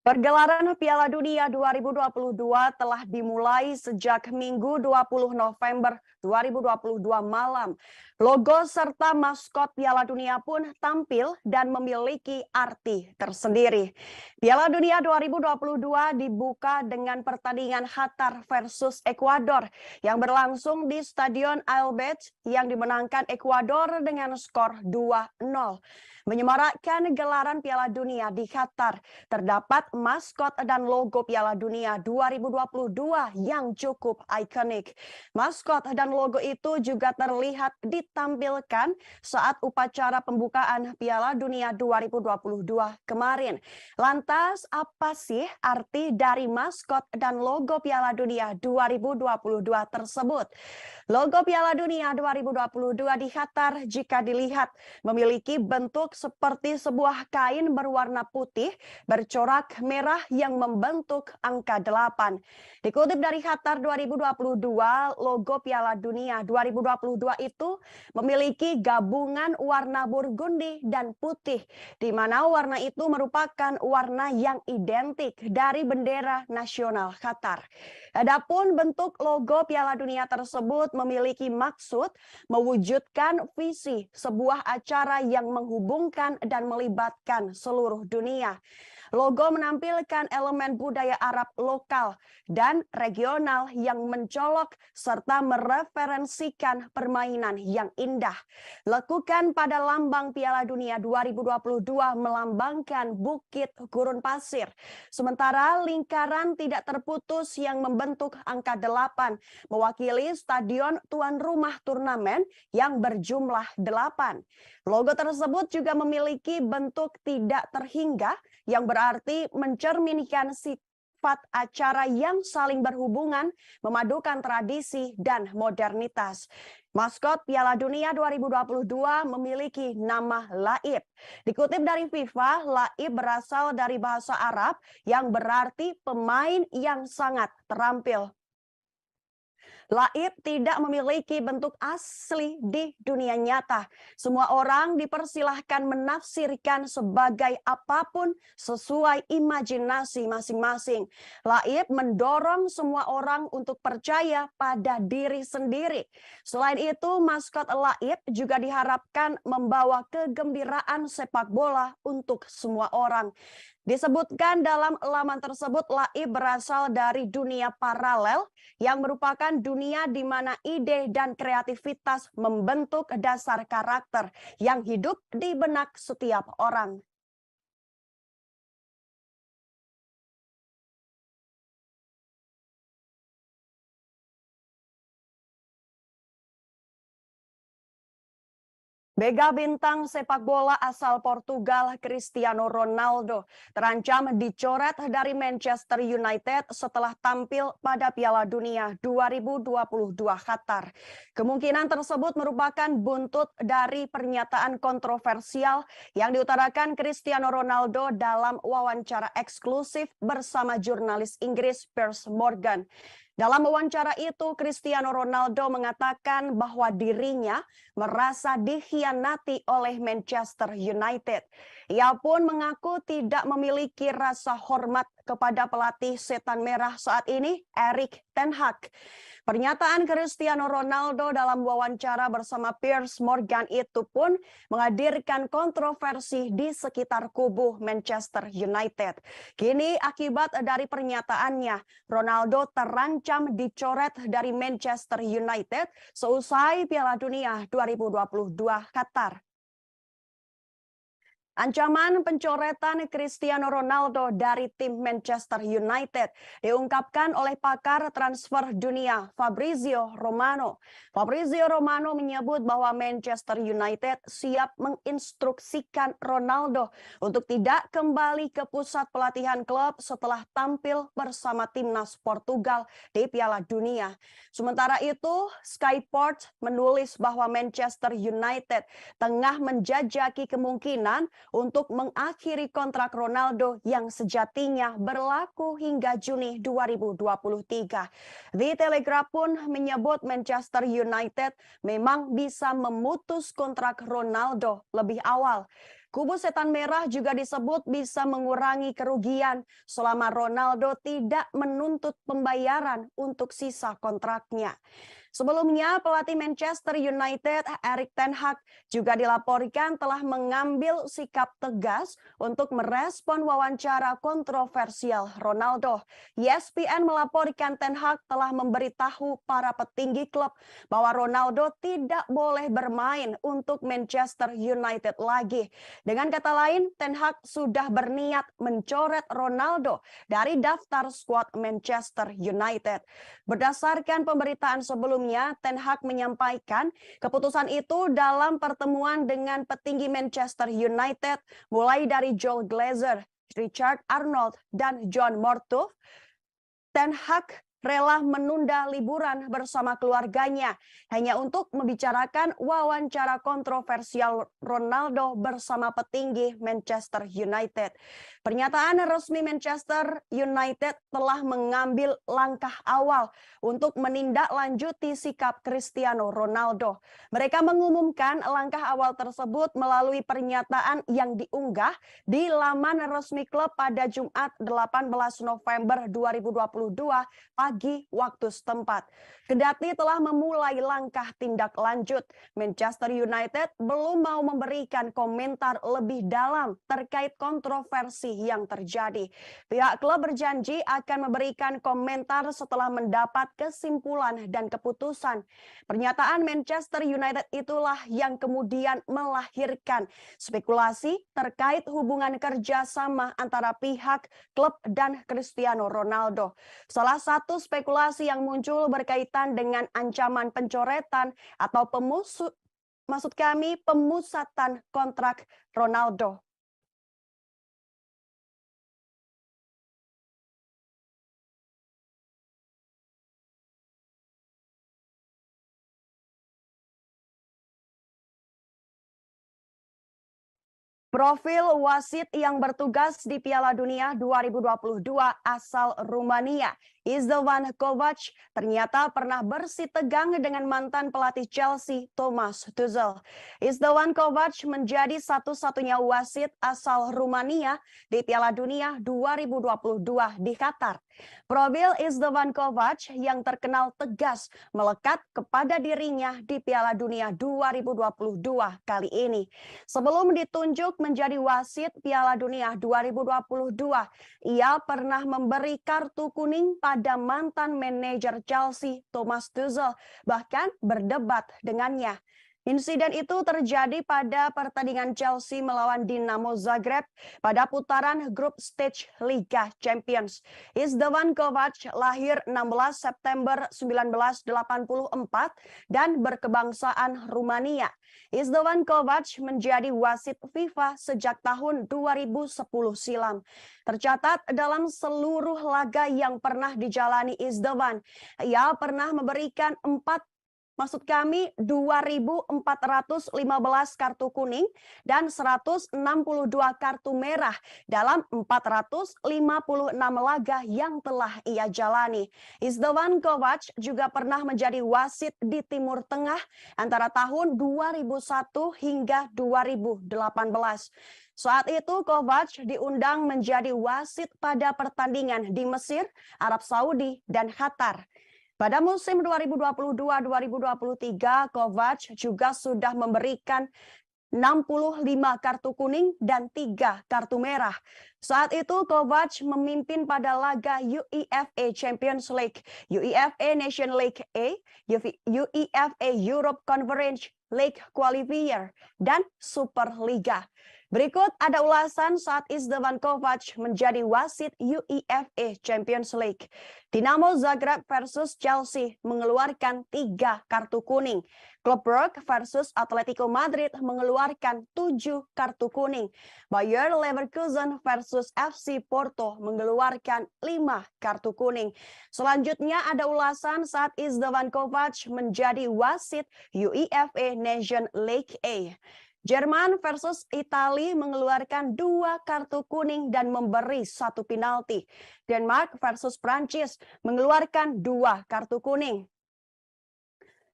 Pergelaran Piala Dunia 2022 telah dimulai sejak Minggu 20 November 2022 malam. Logo serta maskot Piala Dunia pun tampil dan memiliki arti tersendiri. Piala Dunia 2022 dibuka dengan pertandingan Qatar versus Ekuador yang berlangsung di Stadion Albert yang dimenangkan Ekuador dengan skor 2-0. Menyemarakkan gelaran Piala Dunia di Qatar, terdapat maskot dan logo Piala Dunia 2022 yang cukup ikonik. Maskot dan logo itu juga terlihat ditampilkan saat upacara pembukaan Piala Dunia 2022 kemarin. Lantas, apa sih arti dari maskot dan logo Piala Dunia 2022 tersebut? Logo Piala Dunia 2022 di Qatar jika dilihat memiliki bentuk seperti sebuah kain berwarna putih bercorak merah yang membentuk angka 8. Dikutip dari Qatar 2022, logo Piala Dunia 2022 itu memiliki gabungan warna burgundi dan putih, di mana warna itu merupakan warna yang identik dari bendera nasional Qatar. Adapun bentuk logo Piala Dunia tersebut memiliki maksud mewujudkan visi sebuah acara yang menghubungkan dan melibatkan seluruh dunia. Logo menampilkan elemen budaya Arab lokal dan regional yang mencolok serta mereferensikan permainan yang indah. Lekukan pada lambang Piala Dunia 2022 melambangkan bukit gurun pasir. Sementara lingkaran tidak terputus yang membentuk angka 8 mewakili stadion tuan rumah turnamen yang berjumlah 8. Logo tersebut juga memiliki bentuk tidak terhingga yang berarti mencerminkan sifat acara yang saling berhubungan, memadukan tradisi dan modernitas. Maskot Piala Dunia 2022 memiliki nama Laib. Dikutip dari FIFA, Laib berasal dari bahasa Arab yang berarti pemain yang sangat terampil. Laib tidak memiliki bentuk asli di dunia nyata. Semua orang dipersilahkan menafsirkan sebagai apapun sesuai imajinasi masing-masing. Laib mendorong semua orang untuk percaya pada diri sendiri. Selain itu, maskot Laib juga diharapkan membawa kegembiraan sepak bola untuk semua orang. Disebutkan dalam laman tersebut, Laib berasal dari dunia paralel yang merupakan dunia di mana ide dan kreativitas membentuk dasar karakter yang hidup di benak setiap orang. Mega bintang sepak bola asal Portugal Cristiano Ronaldo terancam dicoret dari Manchester United setelah tampil pada Piala Dunia 2022 Qatar. Kemungkinan tersebut merupakan buntut dari pernyataan kontroversial yang diutarakan Cristiano Ronaldo dalam wawancara eksklusif bersama jurnalis Inggris Piers Morgan. Dalam wawancara itu, Cristiano Ronaldo mengatakan bahwa dirinya merasa dikhianati oleh Manchester United. Ia pun mengaku tidak memiliki rasa hormat kepada pelatih setan merah saat ini, Erik ten Hag. Pernyataan Cristiano Ronaldo dalam wawancara bersama Piers Morgan itu pun menghadirkan kontroversi di sekitar kubu Manchester United. Kini akibat dari pernyataannya, Ronaldo terancam dicoret dari Manchester United seusai Piala Dunia 2022 Qatar. Ancaman pencoretan Cristiano Ronaldo dari tim Manchester United diungkapkan oleh pakar transfer dunia Fabrizio Romano. Fabrizio Romano menyebut bahwa Manchester United siap menginstruksikan Ronaldo untuk tidak kembali ke pusat pelatihan klub setelah tampil bersama timnas Portugal di Piala Dunia. Sementara itu, Sky Sports menulis bahwa Manchester United tengah menjajaki kemungkinan untuk mengakhiri kontrak Ronaldo yang sejatinya berlaku hingga Juni 2023. The Telegraph pun menyebut Manchester United memang bisa memutus kontrak Ronaldo lebih awal. Kubu setan merah juga disebut bisa mengurangi kerugian selama Ronaldo tidak menuntut pembayaran untuk sisa kontraknya. Sebelumnya, pelatih Manchester United, Erik ten Hag, juga dilaporkan telah mengambil sikap tegas untuk merespon wawancara kontroversial Ronaldo. ESPN melaporkan ten Hag telah memberitahu para petinggi klub bahwa Ronaldo tidak boleh bermain untuk Manchester United lagi. Dengan kata lain, ten Hag sudah berniat mencoret Ronaldo dari daftar skuad Manchester United. Berdasarkan pemberitaan sebelumnya, ten Hag menyampaikan keputusan itu dalam pertemuan dengan petinggi Manchester United mulai dari Joel Glazer, Richard Arnold, dan John Murtough. Ten Hag rela menunda liburan bersama keluarganya hanya untuk membicarakan wawancara kontroversial Ronaldo bersama petinggi Manchester United. Pernyataan resmi Manchester United telah mengambil langkah awal untuk menindaklanjuti sikap Cristiano Ronaldo. Mereka mengumumkan langkah awal tersebut melalui pernyataan yang diunggah di laman resmi klub pada Jumat 18 November 2022 pagi waktu setempat. Kendati telah memulai langkah tindak lanjut, Manchester United belum mau memberikan komentar lebih dalam terkait kontroversi yang terjadi. Pihak klub berjanji akan memberikan komentar setelah mendapat kesimpulan dan keputusan. Pernyataan Manchester United itulah yang kemudian melahirkan spekulasi terkait hubungan kerjasama antara pihak klub dan Cristiano Ronaldo. Salah satu spekulasi yang muncul berkaitan dengan ancaman pencoretan atau pemusatan kontrak Ronaldo. Profil wasit yang bertugas di Piala Dunia 2022 asal Rumania, Istvan Kovac, ternyata pernah bersitegang dengan mantan pelatih Chelsea, Thomas Tuchel. Istvan Kovac menjadi satu-satunya wasit asal Rumania di Piala Dunia 2022 di Qatar. Profil Istvan Kovac yang terkenal tegas melekat kepada dirinya di Piala Dunia 2022 kali ini. Sebelum ditunjuk menjadi wasit Piala Dunia 2022, ia pernah memberi kartu kuning pada mantan manajer Chelsea, Thomas Tuchel, bahkan berdebat dengannya. Insiden itu terjadi pada pertandingan Chelsea melawan Dinamo Zagreb pada putaran grup stage Liga Champions. Istvan Kovac lahir 16 September 1984 dan berkebangsaan Rumania. Istvan Kovac menjadi wasit FIFA sejak tahun 2010 silam. Tercatat dalam seluruh laga yang pernah dijalani Istvan, ia pernah memberikan 2.415 kartu kuning dan 162 kartu merah dalam 456 laga yang telah ia jalani. Istvan Kovac juga pernah menjadi wasit di Timur Tengah antara tahun 2001 hingga 2018. Saat itu Kovac diundang menjadi wasit pada pertandingan di Mesir, Arab Saudi, dan Qatar. Pada musim 2022-2023, Kovac juga sudah memberikan 65 kartu kuning dan 3 kartu merah. Saat itu Kovac memimpin pada laga UEFA Champions League, UEFA Nation League A, UEFA Europe Conference League Qualifier, dan Superliga. Berikut ada ulasan saat Istvan Kovac menjadi wasit UEFA Champions League. Dinamo Zagreb versus Chelsea mengeluarkan 3 kartu kuning. Klub Brugge versus Atletico Madrid mengeluarkan 7 kartu kuning. Bayer Leverkusen versus FC Porto mengeluarkan 5 kartu kuning. Selanjutnya ada ulasan saat Istvan Kovac menjadi wasit UEFA Nation League A. Jerman versus Italia mengeluarkan 2 kartu kuning dan memberi 1 penalti. Denmark versus Prancis mengeluarkan 2 kartu kuning.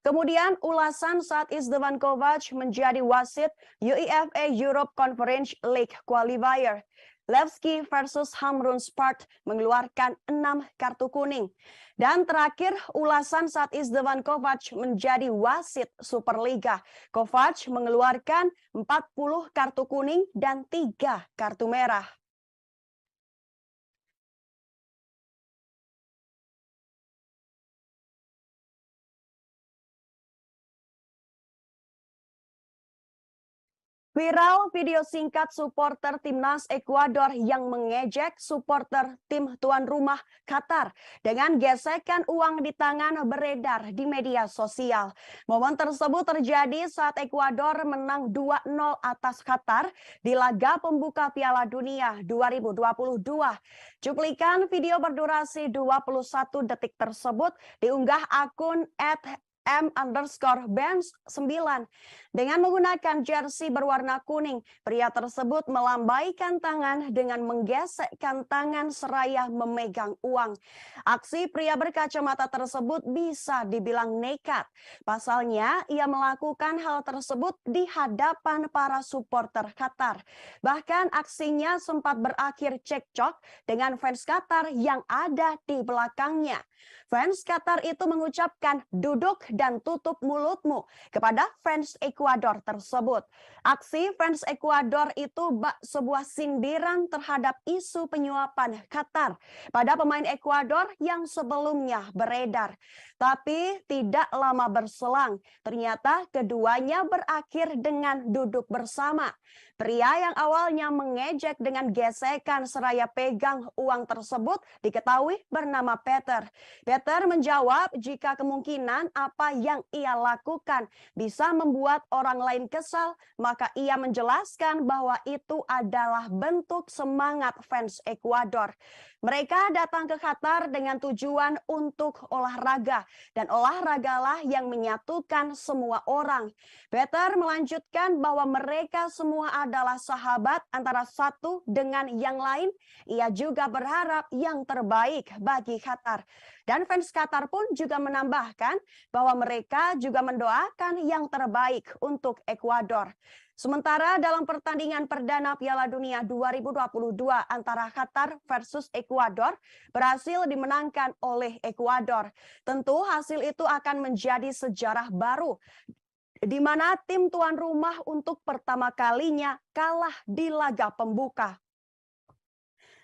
Kemudian ulasan saat Istvan Kovac menjadi wasit UEFA Europe Conference League Qualifier. Levski versus Hamrun Sport mengeluarkan 6 kartu kuning. Dan terakhir, ulasan saat Istvan Kovac menjadi wasit Superliga. Kovac mengeluarkan 40 kartu kuning dan 3 kartu merah. Viral video singkat supporter timnas Ekuador yang mengejek supporter tim tuan rumah Qatar dengan gesekan uang di tangan beredar di media sosial. Momen tersebut terjadi saat Ekuador menang 2-0 atas Qatar di laga pembuka Piala Dunia 2022. Cuplikan video berdurasi 21 detik tersebut diunggah akun @m_benz9 dengan menggunakan jersey berwarna kuning. Pria tersebut melambaikan tangan dengan menggesekkan tangan seraya memegang uang. Aksi pria berkacamata tersebut bisa dibilang nekat. Pasalnya, ia melakukan hal tersebut di hadapan para supporter Qatar. Bahkan aksinya sempat berakhir cekcok dengan fans Qatar yang ada di belakangnya. Fans Qatar itu mengucapkan "duduk dan tutup mulutmu" kepada fans Ekuador tersebut. Aksi fans Ekuador itu sebuah sindiran terhadap isu penyuapan Qatar pada pemain Ekuador yang sebelumnya beredar. Tapi tidak lama berselang, ternyata keduanya berakhir dengan duduk bersama. Pria yang awalnya mengejek dengan gesekan seraya pegang uang tersebut diketahui bernama Peter. Peter menjawab jika kemungkinan apa yang ia lakukan bisa membuat orang lain kesal, maka ia menjelaskan bahwa itu adalah bentuk semangat fans Ekuador. Mereka datang ke Qatar dengan tujuan untuk olahraga, dan olahragalah yang menyatukan semua orang. Peter melanjutkan bahwa mereka semua adalah sahabat antara satu dengan yang lain. Ia juga berharap yang terbaik bagi Qatar. Dan fans Qatar pun juga menambahkan bahwa mereka juga mendoakan yang terbaik untuk Ekuador. Sementara dalam pertandingan perdana Piala Dunia 2022 antara Qatar versus Ekuador berhasil dimenangkan oleh Ekuador. Tentu hasil itu akan menjadi sejarah baru di mana tim tuan rumah untuk pertama kalinya kalah di laga pembuka.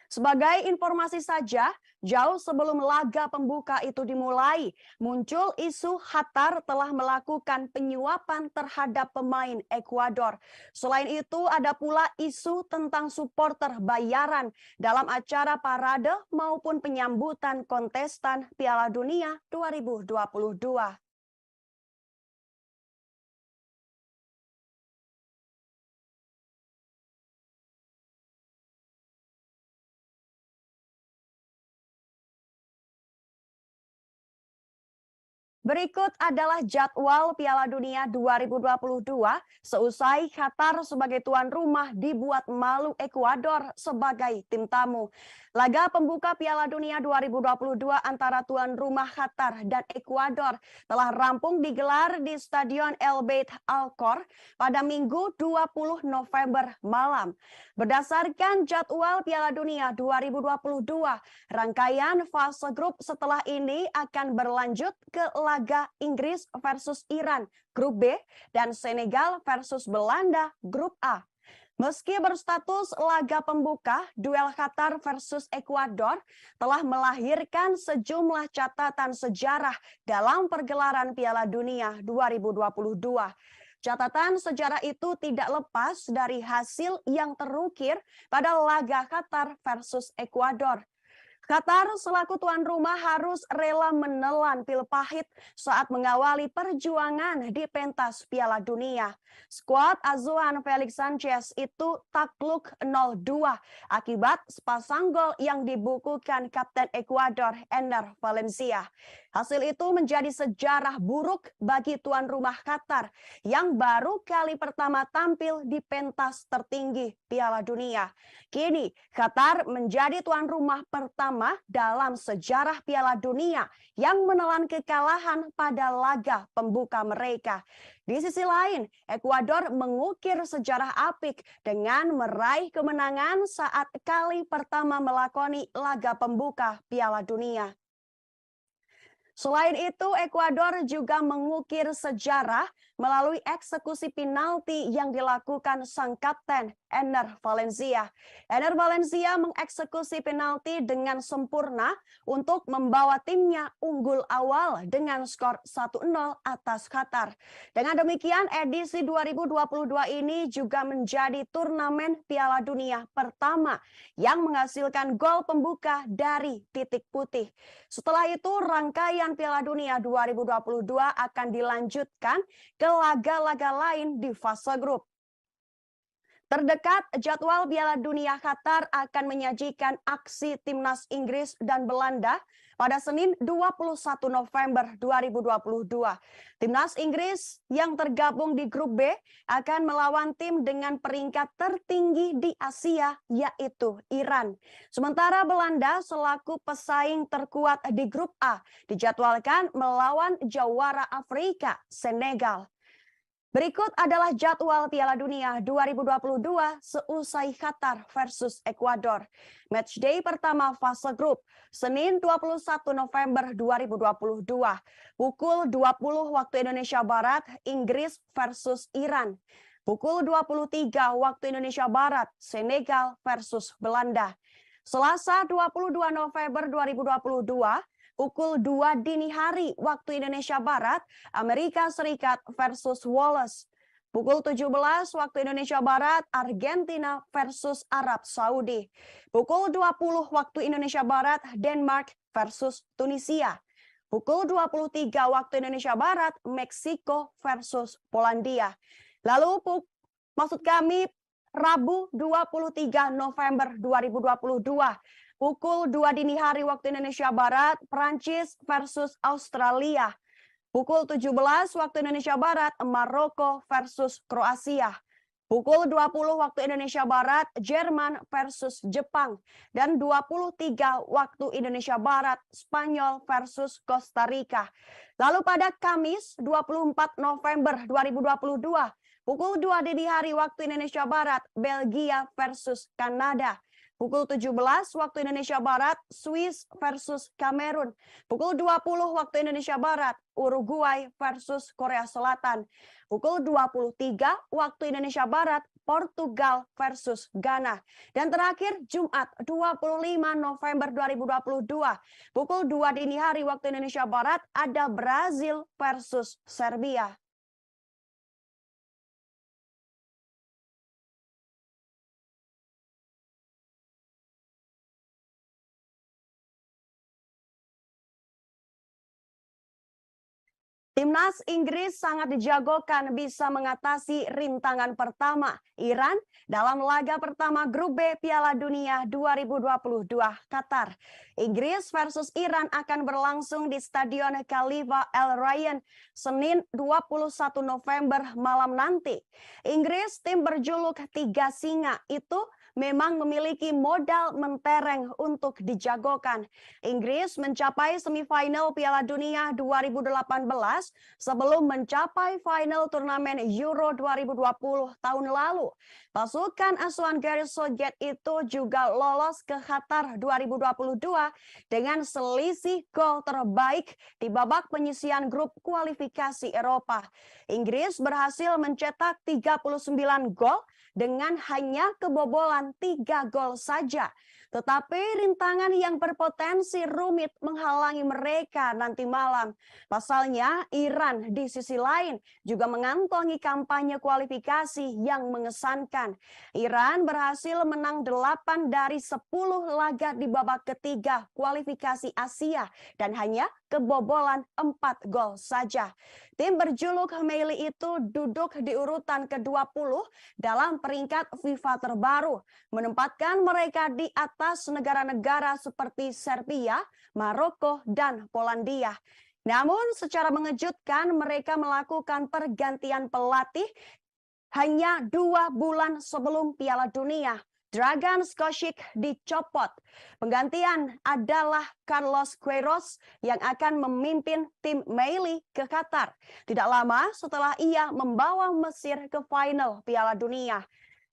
Sebagai informasi saja, jauh sebelum laga pembuka itu dimulai, muncul isu Qatar telah melakukan penyuapan terhadap pemain Ekuador. Selain itu, ada pula isu tentang supporter bayaran dalam acara parade maupun penyambutan kontestan Piala Dunia 2022. Berikut adalah jadwal Piala Dunia 2022 seusai Qatar sebagai tuan rumah dibuat malu Ekuador sebagai tim tamu. Laga pembuka Piala Dunia 2022 antara tuan rumah Qatar dan Ekuador telah rampung digelar di Stadion El Beit Al Khor pada Minggu 20 November malam. Berdasarkan jadwal Piala Dunia 2022, rangkaian fase grup setelah ini akan berlanjut ke laga Inggris versus Iran, grup B, dan Senegal versus Belanda, grup A. Meski berstatus laga pembuka, duel Qatar versus Ekuador telah melahirkan sejumlah catatan sejarah dalam pergelaran Piala Dunia 2022. Catatan sejarah itu tidak lepas dari hasil yang terukir pada laga Qatar versus Ekuador. Qatar selaku tuan rumah harus rela menelan pil pahit saat mengawali perjuangan di pentas Piala Dunia. Skuad asuhan Felix Sanchez itu takluk 0-2 akibat sepasang gol yang dibukukan Kapten Ekuador Ender Valencia. Hasil itu menjadi sejarah buruk bagi tuan rumah Qatar yang baru kali pertama tampil di pentas tertinggi Piala Dunia. Kini Qatar menjadi tuan rumah pertama dalam sejarah Piala Dunia yang menelan kekalahan pada laga pembuka mereka. Di sisi lain, Ekuador mengukir sejarah apik dengan meraih kemenangan saat kali pertama melakoni laga pembuka Piala Dunia. Selain itu, Ekuador juga mengukir sejarah melalui eksekusi penalti yang dilakukan sang kapten Enner Valencia. Enner Valencia mengeksekusi penalti dengan sempurna untuk membawa timnya unggul awal dengan skor 1-0 atas Qatar. Dengan demikian, edisi 2022 ini juga menjadi turnamen Piala Dunia pertama yang menghasilkan gol pembuka dari titik putih. Setelah itu, rangkaian Piala Dunia 2022 akan dilanjutkan ke laga-laga lain di fase grup. Terdekat, jadwal Piala Dunia Qatar akan menyajikan aksi timnas Inggris dan Belanda pada Senin 21 November 2022. Timnas Inggris yang tergabung di grup B akan melawan tim dengan peringkat tertinggi di Asia, yaitu Iran. Sementara Belanda selaku pesaing terkuat di grup A dijadwalkan melawan jawara Afrika, Senegal. Berikut adalah jadwal Piala Dunia 2022 seusai Qatar versus Ekuador. Matchday pertama fase grup, Senin 21 November 2022. Pukul 20 waktu Indonesia Barat, Inggris versus Iran. Pukul 23 waktu Indonesia Barat, Senegal versus Belanda. Selasa 22 November 2022, pukul 2 dini hari waktu Indonesia Barat, Amerika Serikat versus Wales. Pukul 17 waktu Indonesia Barat, Argentina versus Arab Saudi. Pukul 20 waktu Indonesia Barat, Denmark versus Tunisia. Pukul 23 waktu Indonesia Barat, Meksiko versus Polandia. Lalu Rabu 23 November 2022. Pukul 2 dini hari waktu Indonesia Barat, Prancis versus Australia. Pukul 17 waktu Indonesia Barat, Maroko versus Kroasia. Pukul 20 waktu Indonesia Barat, Jerman versus Jepang. Dan 23 waktu Indonesia Barat, Spanyol versus Costa Rica. Lalu pada Kamis 24 November 2022, pukul 2 dini hari waktu Indonesia Barat, Belgia versus Kanada. Pukul 17 waktu Indonesia Barat, Swiss versus Kamerun. Pukul 20 waktu Indonesia Barat, Uruguay versus Korea Selatan. Pukul 23 waktu Indonesia Barat, Portugal versus Ghana. Dan terakhir Jumat 25 November 2022, pukul 2 dini hari waktu Indonesia Barat, ada Brazil versus Serbia. Timnas Inggris sangat dijagokan bisa mengatasi rintangan pertama Iran dalam laga pertama grup B Piala Dunia 2022 Qatar. Inggris versus Iran akan berlangsung di Stadion Khalifa Al Ryan Senin 21 November malam nanti. Inggris, tim berjuluk Tiga Singa itu memang memiliki modal mentereng untuk dijagokan. Inggris mencapai semifinal Piala Dunia 2018 sebelum mencapai final turnamen Euro 2020 tahun lalu. Pasukan asuhan Gareth Southgate itu juga lolos ke Qatar 2022 dengan selisih gol terbaik di babak penyisihan grup kualifikasi Eropa. Inggris berhasil mencetak 39 gol dengan hanya kebobolan 3 gol saja. Tetapi rintangan yang berpotensi rumit menghalangi mereka nanti malam. Pasalnya, Iran di sisi lain juga mengantongi kampanye kualifikasi yang mengesankan. Iran berhasil menang 8 dari 10 laga di babak ketiga kualifikasi Asia dan hanya kebobolan 4 gol saja. Tim berjuluk Meili itu duduk di urutan ke-20 dalam peringkat FIFA terbaru, menempatkan mereka di atas atas negara-negara seperti Serbia, Maroko, dan Polandia. Namun secara mengejutkan mereka melakukan pergantian pelatih hanya 2 bulan sebelum Piala Dunia. Dragan Skocic dicopot. Penggantian adalah Carlos Queiroz yang akan memimpin tim Meili ke Qatar. Tidak lama setelah ia membawa Mesir ke final Piala Dunia.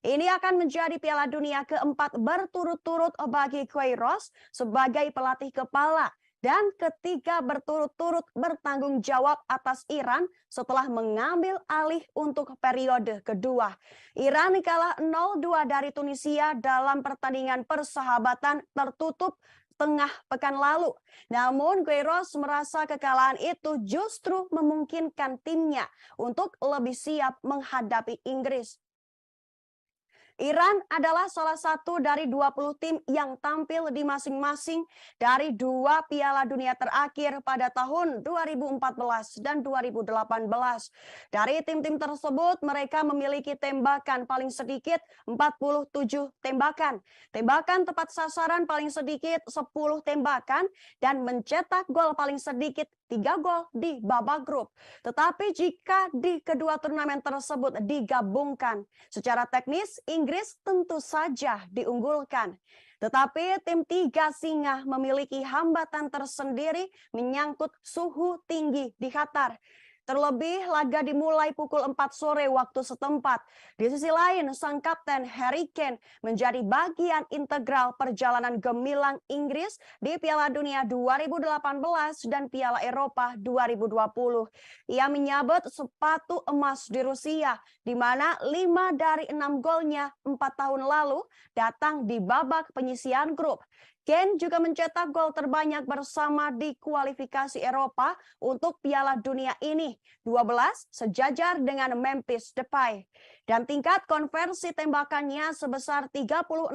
Ini akan menjadi Piala Dunia keempat berturut-turut bagi Queiroz sebagai pelatih kepala dan ketiga berturut-turut bertanggung jawab atas Iran setelah mengambil alih untuk periode kedua. Iran kalah 0-2 dari Tunisia dalam pertandingan persahabatan tertutup tengah pekan lalu. Namun Queiroz merasa kekalahan itu justru memungkinkan timnya untuk lebih siap menghadapi Inggris. Iran adalah salah satu dari 20 tim yang tampil di masing-masing dari 2 Piala Dunia terakhir pada tahun 2014 dan 2018. Dari tim-tim tersebut, mereka memiliki tembakan paling sedikit 47 tembakan, tembakan tepat sasaran paling sedikit 10 tembakan, dan mencetak gol paling sedikit 3 gol di babak grup. Tetapi jika di kedua turnamen tersebut digabungkan, secara teknis Inggris tentu saja diunggulkan. Tetapi tim tiga singa memiliki hambatan tersendiri menyangkut suhu tinggi di Qatar. Terlebih laga dimulai pukul 4 sore waktu setempat. Di sisi lain, sang kapten Harry Kane menjadi bagian integral perjalanan gemilang Inggris di Piala Dunia 2018 dan Piala Eropa 2020. Ia menyabet sepatu emas di Rusia, di mana 5 dari 6 golnya 4 tahun lalu datang di babak penyisihan grup. Kane juga mencetak gol terbanyak bersama di kualifikasi Eropa untuk Piala Dunia ini, 12 sejajar dengan Memphis Depay. Dan tingkat konversi tembakannya sebesar 36,4%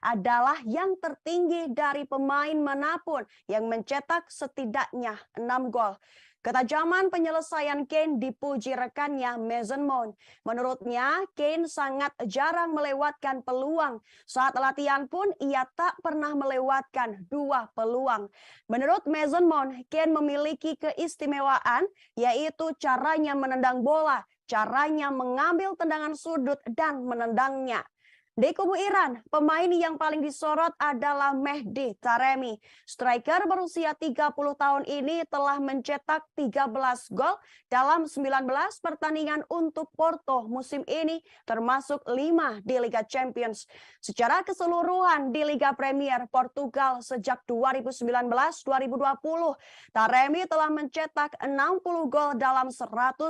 adalah yang tertinggi dari pemain manapun yang mencetak setidaknya 6 gol. Ketajaman penyelesaian Kane dipuji rekannya Mason Mount. Menurutnya, Kane sangat jarang melewatkan peluang. Saat latihan pun ia tak pernah melewatkan 2 peluang. Menurut Mason Mount, Kane memiliki keistimewaan, yaitu caranya menendang bola, caranya mengambil tendangan sudut dan menendangnya. Di kubu Iran, pemain yang paling disorot adalah Mehdi Taremi. Striker berusia 30 tahun ini telah mencetak 13 gol dalam 19 pertandingan untuk Porto musim ini, termasuk 5 di Liga Champions. Secara keseluruhan di Liga Premier Portugal sejak 2019-2020, Taremi telah mencetak 60 gol dalam 109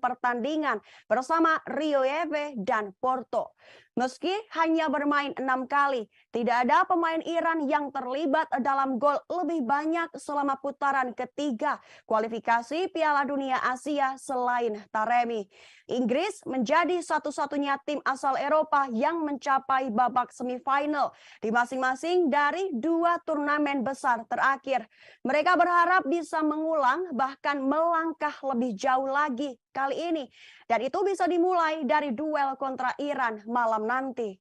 pertandingan bersama Rio Ave dan Porto. Meski hanya bermain 6 kali, tidak ada pemain Iran yang terlibat dalam gol lebih banyak selama putaran ketiga kualifikasi Piala Dunia Asia selain Taremi. Inggris menjadi satu-satunya tim asal Eropa yang mencapai babak semifinal di masing-masing dari 2 turnamen besar terakhir. Mereka berharap bisa mengulang bahkan melangkah lebih jauh lagi kali ini. Dan itu bisa dimulai dari duel kontra Iran malam nanti.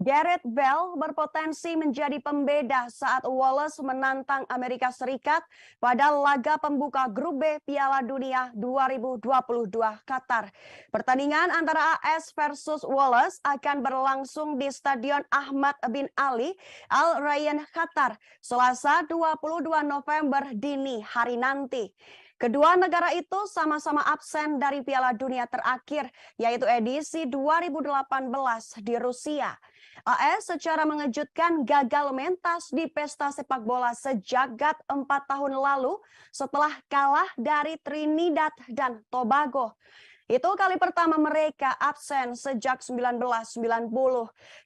Gareth Bale berpotensi menjadi pembeda saat Wallace menantang Amerika Serikat pada laga pembuka grup B Piala Dunia 2022 Qatar. Pertandingan antara AS versus Wallace akan berlangsung di Stadion Ahmad bin Ali Al Rayyan Qatar, Selasa 22 November dini hari nanti. Kedua negara itu sama-sama absen dari Piala Dunia terakhir, yaitu edisi 2018 di Rusia. AS secara mengejutkan gagal mentas di pesta sepak bola sejagat 4 tahun lalu setelah kalah dari Trinidad dan Tobago. Itu kali pertama mereka absen sejak 1990.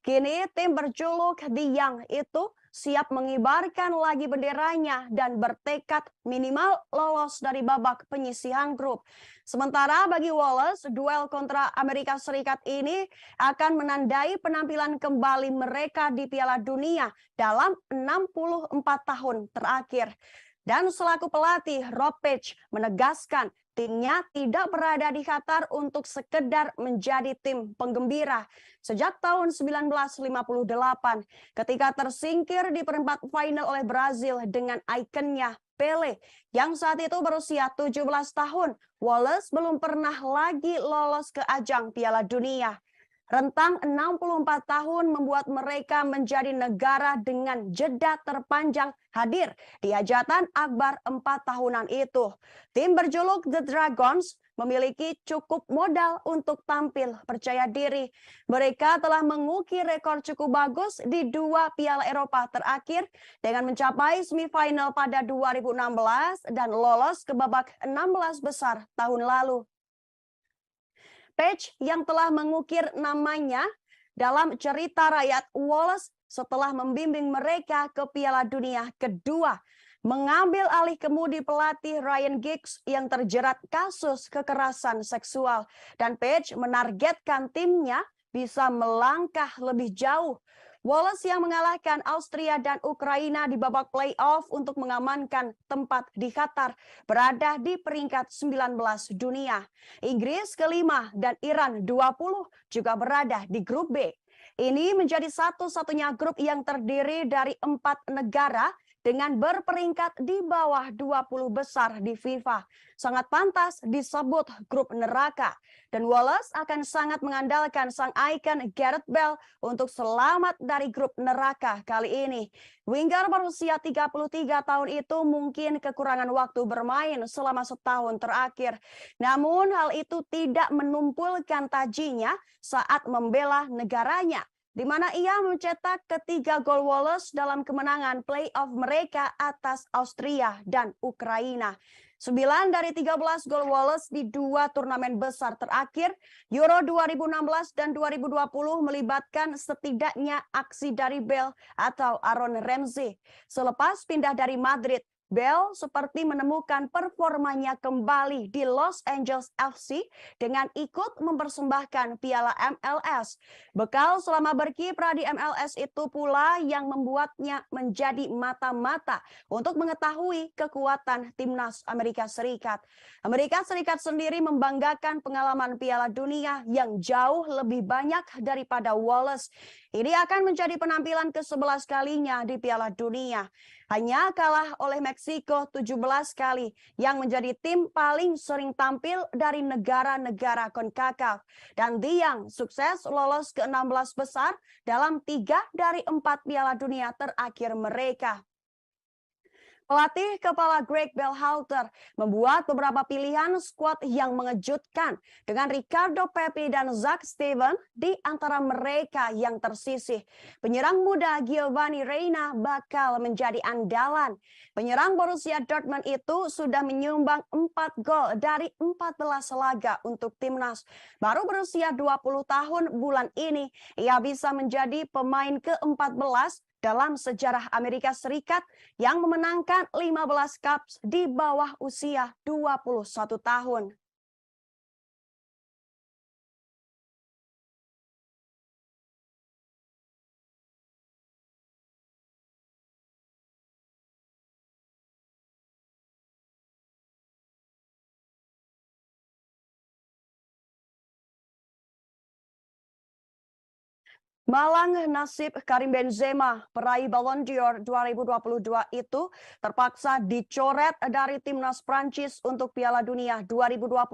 Kini tim berjuluk The Young itu siap mengibarkan lagi benderanya dan bertekad minimal lolos dari babak penyisihan grup. Sementara bagi Wallace, duel kontra Amerika Serikat ini akan menandai penampilan kembali mereka di Piala Dunia dalam 64 tahun terakhir. Dan selaku pelatih, Rob Page menegaskan timnya tidak berada di Qatar untuk sekedar menjadi tim penggembira. Sejak tahun 1958, ketika tersingkir di perempat final oleh Brazil dengan ikonnya Pele, yang saat itu berusia 17 tahun, Wallace belum pernah lagi lolos ke ajang Piala Dunia. Rentang 64 tahun membuat mereka menjadi negara dengan jeda terpanjang hadir di hajatan akbar 4 tahunan itu. Tim berjuluk The Dragons memiliki cukup modal untuk tampil percaya diri. Mereka telah mengukir rekor cukup bagus di 2 Piala Eropa terakhir dengan mencapai semifinal pada 2016 dan lolos ke babak 16 besar tahun lalu. Page yang telah mengukir namanya dalam cerita rakyat Wallace setelah membimbing mereka ke Piala Dunia kedua, mengambil alih kemudi pelatih Ryan Giggs yang terjerat kasus kekerasan seksual, dan Page menargetkan timnya bisa melangkah lebih jauh. Wallace yang mengalahkan Austria dan Ukraina di babak playoff untuk mengamankan tempat di Qatar berada di peringkat 19 dunia. Inggris kelima dan Iran 20 juga berada di grup B. Ini menjadi satu-satunya grup yang terdiri dari 4 negara dengan berperingkat di bawah 20 besar di FIFA. Sangat pantas disebut grup neraka. Dan Wallace akan sangat mengandalkan sang ikon Gareth Bale untuk selamat dari grup neraka kali ini. Winger berusia 33 tahun itu mungkin kekurangan waktu bermain selama setahun terakhir. Namun hal itu tidak menumpulkan tajinya saat membela negaranya, di mana ia mencetak ketiga gol Wallace dalam kemenangan playoff mereka atas Austria dan Ukraina. 9 dari 13 gol Wallace di 2 turnamen besar terakhir, Euro 2016 dan 2020, melibatkan setidaknya aksi dari Bale atau Aaron Ramsey. Selepas pindah dari Madrid, Bale seperti menemukan performanya kembali di Los Angeles FC dengan ikut mempersembahkan Piala MLS. Bekal selama berkiprah di MLS itu pula yang membuatnya menjadi mata-mata untuk mengetahui kekuatan timnas Amerika Serikat. Amerika Serikat sendiri membanggakan pengalaman Piala Dunia yang jauh lebih banyak daripada Wallace. Ini akan menjadi penampilan ke-11 kalinya di Piala Dunia. Hanya kalah oleh Meksiko 17 kali, yang menjadi tim paling sering tampil dari negara-negara CONCACAF. Dan Diang sukses lolos ke 16 besar dalam 3 dari 4 Piala Dunia terakhir mereka. Pelatih kepala Greg Berhalter membuat beberapa pilihan skuad yang mengejutkan dengan Ricardo Pepi dan Zach Steven di antara mereka yang tersisih. Penyerang muda Giovanni Reyna bakal menjadi andalan. Penyerang Borussia Dortmund itu sudah menyumbang 4 gol dari 14 laga untuk timnas. Baru berusia 20 tahun bulan ini, ia bisa menjadi pemain ke-14 dalam sejarah Amerika Serikat yang memenangkan 15 Cups di bawah usia 21 tahun. Malang nasib Karim Benzema, peraih Ballon d'Or 2022 itu terpaksa dicoret dari timnas Prancis untuk Piala Dunia 2022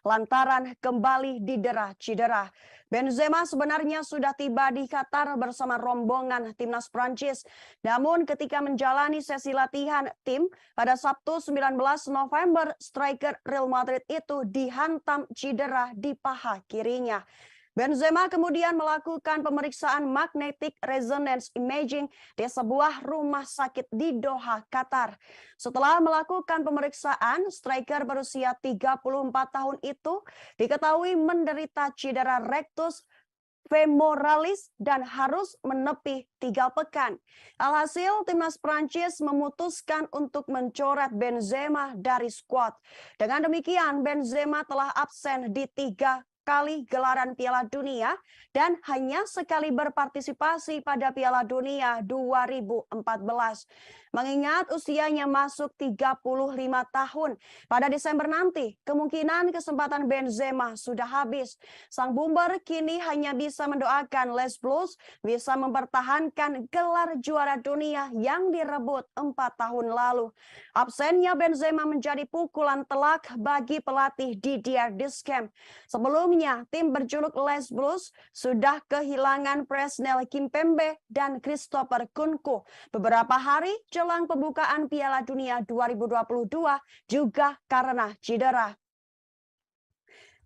lantaran kembali didera cedera. Benzema sebenarnya sudah tiba di Qatar bersama rombongan timnas Prancis. Namun ketika menjalani sesi latihan tim pada Sabtu 19 November, striker Real Madrid itu dihantam cedera di paha kirinya. Benzema kemudian melakukan pemeriksaan magnetic resonance imaging di sebuah rumah sakit di Doha, Qatar. Setelah melakukan pemeriksaan, striker berusia 34 tahun itu diketahui menderita cedera rectus femoralis dan harus menepi 3 pekan. Alhasil, timnas Prancis memutuskan untuk mencoret Benzema dari skuad. Dengan demikian, Benzema telah absen di 3 kali gelaran Piala Dunia dan hanya sekali berpartisipasi pada Piala Dunia 2014. Mengingat usianya masuk 35 tahun, pada Desember nanti kemungkinan kesempatan Benzema sudah habis. Sang Boomer kini hanya bisa mendoakan Les Blues bisa mempertahankan gelar juara dunia yang direbut 4 tahun lalu. Absennya Benzema menjadi pukulan telak bagi pelatih Didier Deschamps. Sebelumnya, tim berjuluk Les Blues sudah kehilangan Presnel Kimpembe dan Christopher Nkunku beberapa hari jelang pembukaan Piala Dunia 2022 juga karena cedera.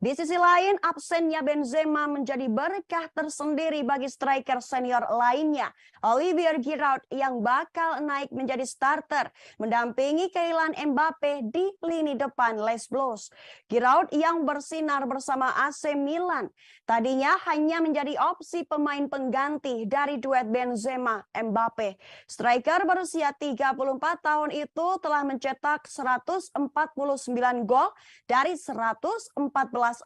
Di sisi lain, absennya Benzema menjadi berkah tersendiri bagi striker senior lainnya, Olivier Giroud yang bakal naik menjadi starter, mendampingi Kylian Mbappe di lini depan Les Blues. Giroud yang bersinar bersama AC Milan, tadinya hanya menjadi opsi pemain pengganti dari duet Benzema-Mbappe. Striker berusia 34 tahun itu telah mencetak 149 gol dari 114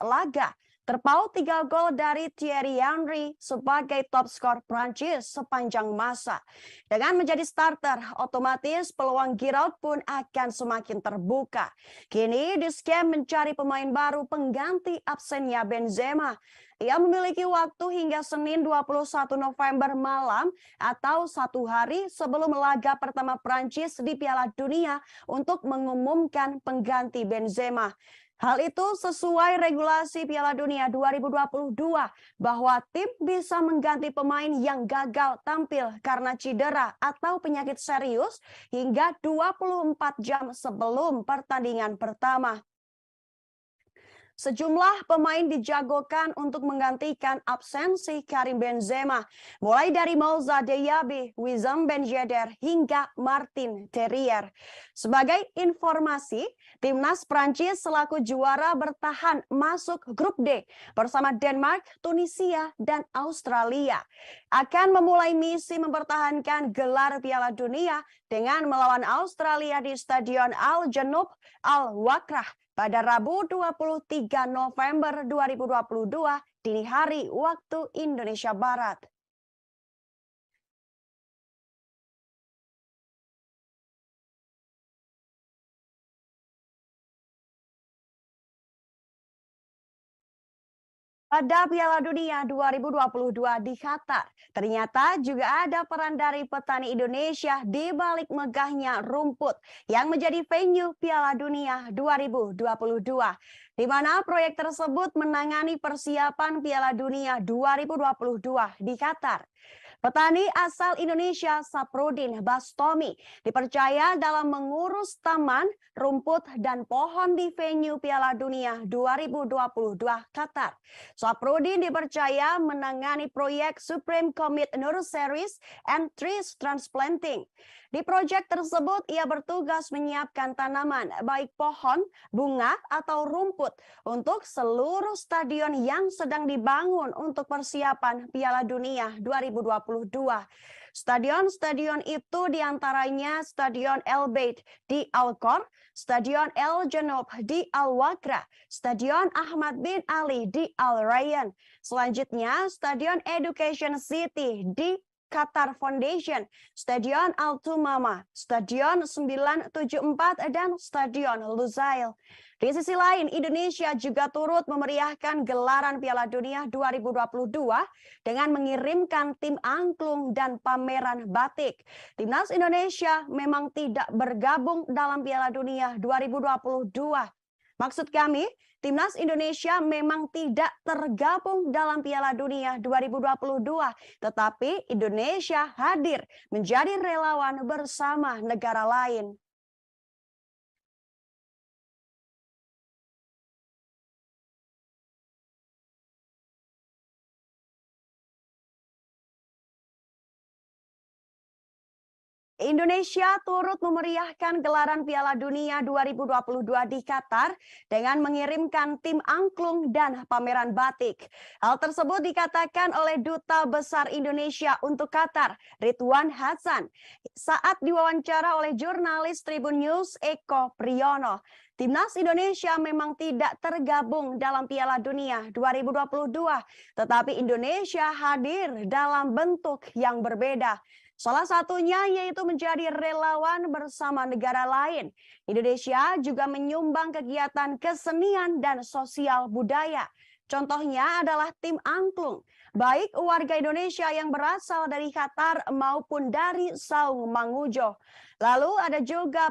laga, terpaut 3 gol dari Thierry Henry sebagai top skor Prancis sepanjang masa. Dengan menjadi starter, otomatis peluang Giroud pun akan semakin terbuka. Kini Deschamps mencari pemain baru pengganti absennya Benzema. Ia memiliki waktu hingga Senin 21 November malam atau 1 hari sebelum laga pertama Prancis di Piala Dunia untuk mengumumkan pengganti Benzema. Hal itu sesuai regulasi Piala Dunia 2022 bahwa tim bisa mengganti pemain yang gagal tampil karena cedera atau penyakit serius hingga 24 jam sebelum pertandingan pertama. Sejumlah pemain dijagokan untuk menggantikan absensi Karim Benzema, mulai dari Moussa Diaby, Wissam Ben Yedder, hingga Martin Terrier. Sebagai informasi, timnas Prancis selaku juara bertahan masuk grup D bersama Denmark, Tunisia, dan Australia. Akan memulai misi mempertahankan gelar Piala Dunia dengan melawan Australia di Stadion Al Janoub Al Wakrah pada Rabu 23 November 2022 dini hari waktu Indonesia Barat. Pada Piala Dunia 2022 di Qatar, ternyata juga ada peran dari petani Indonesia di balik megahnya rumput yang menjadi venue Piala Dunia 2022, di mana proyek tersebut menangani persiapan Piala Dunia 2022 di Qatar. Petani asal Indonesia Saprudin Bastomi dipercaya dalam mengurus taman, rumput, dan pohon di venue Piala Dunia 2022 Qatar. Saprudin dipercaya menangani proyek Supreme Commit Nurseries and Trees Transplanting. Di proyek tersebut, ia bertugas menyiapkan tanaman, baik pohon, bunga, atau rumput, untuk seluruh stadion yang sedang dibangun untuk persiapan Piala Dunia 2022. Stadion-stadion itu diantaranya Stadion El Bayt di Al-Khor, Stadion El Janoub di Al-Wakrah, Stadion Ahmad bin Ali di Al Rayyan. Selanjutnya, Stadion Education City di Qatar Foundation, Stadion Al Tumama, Stadion 974, dan Stadion Lusail. Di sisi lain, Indonesia juga turut memeriahkan gelaran Piala Dunia 2022 dengan mengirimkan tim angklung dan pameran batik. Timnas Indonesia memang tidak bergabung dalam Piala Dunia 2022. Maksud kami, Timnas Indonesia memang tidak tergabung dalam Piala Dunia 2022, tetapi Indonesia hadir menjadi relawan bersama negara lain. Indonesia turut memeriahkan gelaran Piala Dunia 2022 di Qatar dengan mengirimkan tim angklung dan pameran batik. Hal tersebut dikatakan oleh Duta Besar Indonesia untuk Qatar, Ridwan Hasan, saat diwawancara oleh jurnalis Tribun News Eko Priyono. Timnas Indonesia memang tidak tergabung dalam Piala Dunia 2022, tetapi Indonesia hadir dalam bentuk yang berbeda. Salah satunya yaitu menjadi relawan bersama negara lain. Indonesia juga menyumbang kegiatan kesenian dan sosial budaya. Contohnya adalah tim angklung, baik warga Indonesia yang berasal dari Qatar maupun dari Saung Mangujo. Lalu ada juga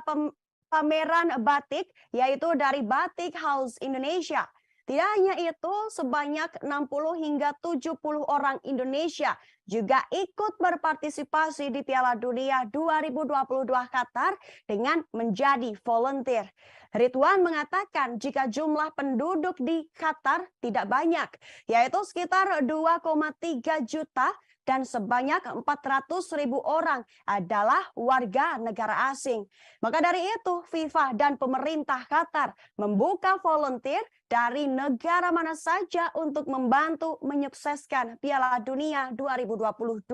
pameran batik, yaitu dari Batik House Indonesia. Tidak hanya itu, sebanyak 60 hingga 70 orang Indonesia juga ikut berpartisipasi di Piala Dunia 2022 Qatar dengan menjadi volunteer. Ridwan mengatakan jika jumlah penduduk di Qatar tidak banyak, yaitu sekitar 2,3 juta, dan sebanyak 400.000 orang adalah warga negara asing. Maka dari itu, FIFA dan pemerintah Qatar membuka volunteer dari negara mana saja untuk membantu menyukseskan Piala Dunia 2022.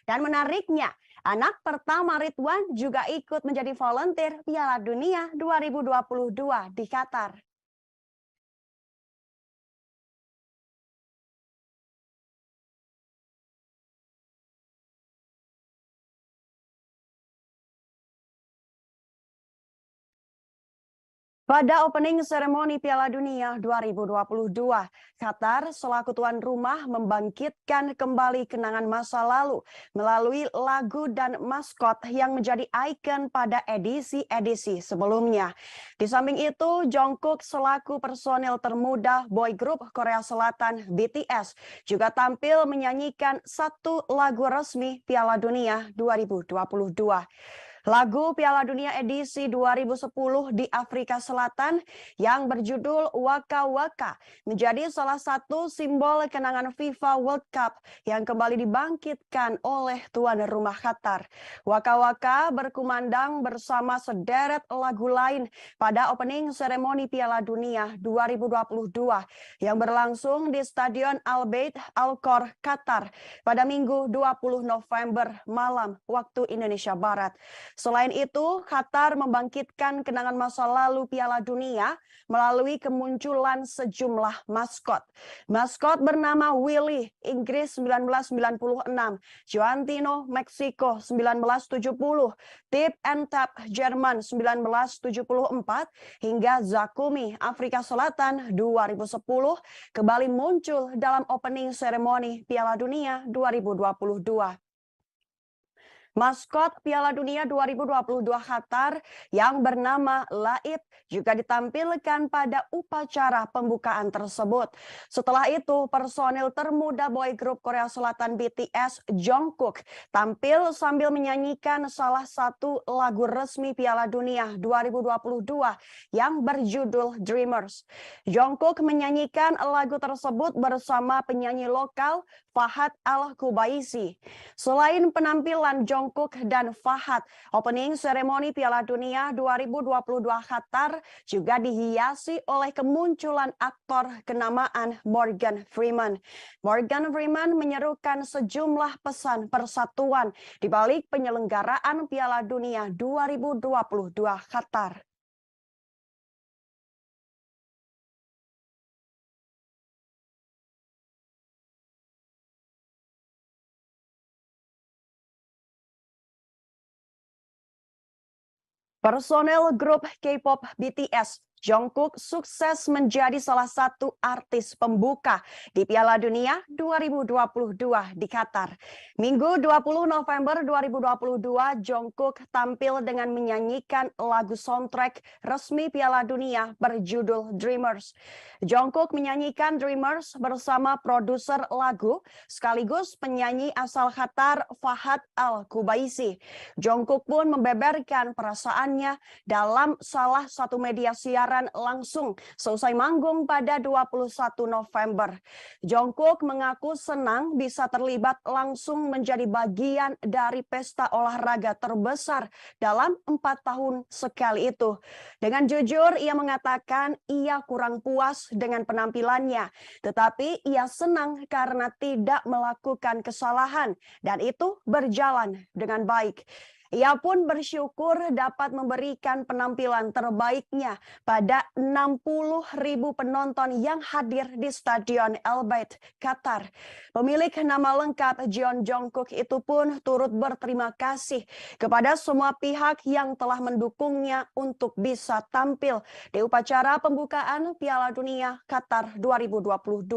Dan menariknya, anak pertama Ridwan juga ikut menjadi volunteer Piala Dunia 2022 di Qatar. Pada opening seremoni Piala Dunia 2022, Qatar selaku tuan rumah membangkitkan kembali kenangan masa lalu melalui lagu dan maskot yang menjadi ikon pada edisi-edisi sebelumnya. Di samping itu, Jungkook selaku personil termuda boy group Korea Selatan BTS juga tampil menyanyikan satu lagu resmi Piala Dunia 2022. Lagu Piala Dunia edisi 2010 di Afrika Selatan yang berjudul Waka Waka menjadi salah satu simbol kenangan FIFA World Cup yang kembali dibangkitkan oleh tuan rumah Qatar. Waka Waka berkumandang bersama sederet lagu lain pada opening seremoni Piala Dunia 2022 yang berlangsung di Stadion Al Bayt Al Khor, Qatar pada Minggu 20 November malam waktu Indonesia Barat. Selain itu, Qatar membangkitkan kenangan masa lalu Piala Dunia melalui kemunculan sejumlah maskot. Maskot bernama Willy, Inggris 1996, Joantino, Meksiko 1970, Tip and Tap, Jerman 1974, hingga Zakumi, Afrika Selatan 2010, kembali muncul dalam opening seremoni Piala Dunia 2022. Maskot Piala Dunia 2022 Qatar yang bernama Laib juga ditampilkan pada upacara pembukaan tersebut. Setelah itu, personil termuda boy group Korea Selatan BTS Jungkook tampil sambil menyanyikan salah satu lagu resmi Piala Dunia 2022 yang berjudul Dreamers. Jungkook menyanyikan lagu tersebut bersama penyanyi lokal Fahad Al-Kubaisi. Selain penampilan Jungkook dan Fahad, opening seremoni Piala Dunia 2022 Qatar juga dihiasi oleh kemunculan aktor kenamaan Morgan Freeman. Morgan Freeman menyerukan sejumlah pesan persatuan di balik penyelenggaraan Piala Dunia 2022 Qatar. Personel grup K-pop BTS Jungkook sukses menjadi salah satu artis pembuka di Piala Dunia 2022 di Qatar. Minggu 20 November 2022, Jungkook tampil dengan menyanyikan lagu soundtrack resmi Piala Dunia berjudul Dreamers. Jungkook menyanyikan Dreamers bersama produser lagu sekaligus penyanyi asal Qatar Fahad Al-Kubaisi. Jungkook pun membeberkan perasaannya dalam salah satu media siaran siaran langsung selesai manggung pada 21 November. Jungkook mengaku senang bisa terlibat langsung menjadi bagian dari pesta olahraga terbesar dalam 4 tahun sekali itu. Dengan jujur, ia mengatakan ia kurang puas dengan penampilannya, tetapi ia senang karena tidak melakukan kesalahan dan itu berjalan dengan baik. Ia pun bersyukur dapat memberikan penampilan terbaiknya pada 60.000 penonton yang hadir di Stadion Al Bayt, Qatar. Pemilik nama lengkap Jeon Jungkook itu pun turut berterima kasih kepada semua pihak yang telah mendukungnya untuk bisa tampil di upacara pembukaan Piala Dunia Qatar 2022.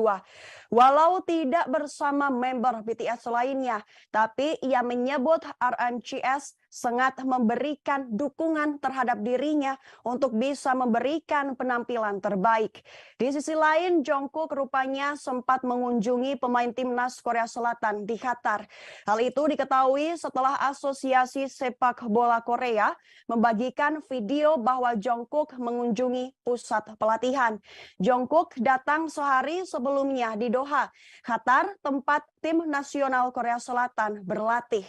Walau tidak bersama member BTS lainnya, tapi ia menyebut RNCS sangat memberikan dukungan terhadap dirinya untuk bisa memberikan penampilan terbaik. Di sisi lain, Jungkook rupanya sempat mengunjungi pemain timnas Korea Selatan di Qatar. Hal itu diketahui setelah Asosiasi Sepak Bola Korea membagikan video bahwa Jungkook mengunjungi pusat pelatihan. Jungkook datang sehari sebelumnya di Doha, Qatar, tempat tim nasional Korea Selatan berlatih.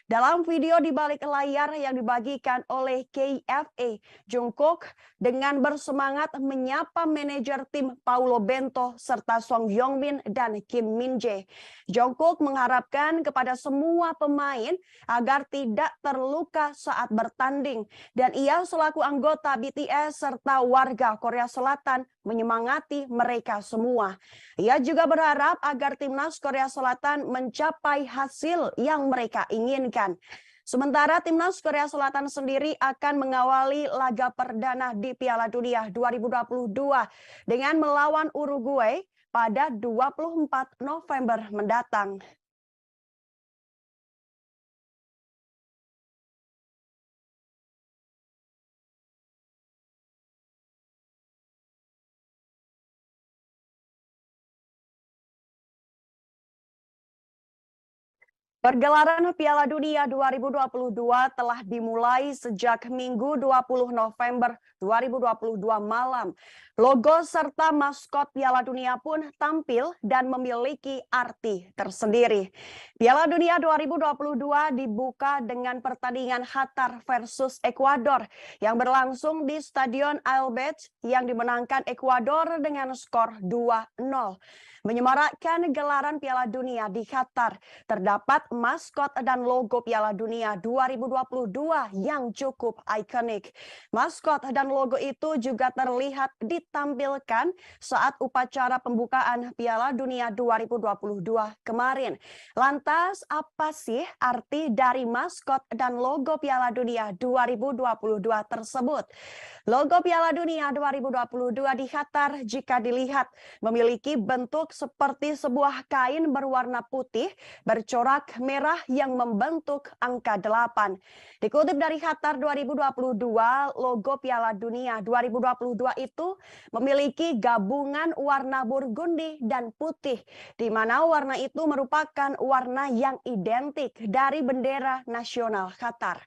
Dalam video di balik layar yang dibagikan oleh KFA, Jungkook dengan bersemangat menyapa manajer tim Paulo Bento serta Song Hyo-min dan Kim Min-jae. Jungkook mengharapkan kepada semua pemain agar tidak terluka saat bertanding dan ia selaku anggota BTS serta warga Korea Selatan menyemangati mereka semua. Ia juga berharap agar timnas Korea Selatan mencapai hasil yang mereka inginkan. Sementara timnas Korea Selatan sendiri akan mengawali laga perdana di Piala Dunia 2022 dengan melawan Uruguay pada 24 November mendatang. Pergelaran Piala Dunia 2022 telah dimulai sejak Minggu 20 November 2022 malam. Logo serta maskot Piala Dunia pun tampil dan memiliki arti tersendiri. Piala Dunia 2022 dibuka dengan pertandingan Qatar versus Ekuador yang berlangsung di Stadion Al Bayt yang dimenangkan Ekuador dengan skor 2-0. Menyemarakkan gelaran Piala Dunia di Qatar, terdapat maskot dan logo Piala Dunia 2022 yang cukup ikonik. Maskot dan logo itu juga terlihat ditampilkan saat upacara pembukaan Piala Dunia 2022 kemarin. Lantas, apa sih arti dari maskot dan logo Piala Dunia 2022 tersebut? Logo Piala Dunia 2022 di Qatar jika dilihat memiliki bentuk seperti sebuah kain berwarna putih bercorak merah yang membentuk angka 8. Dikutip dari Qatar 2022, logo Piala Dunia 2022 itu memiliki gabungan warna burgundi dan putih, di mana warna itu merupakan warna yang identik dari bendera nasional Qatar.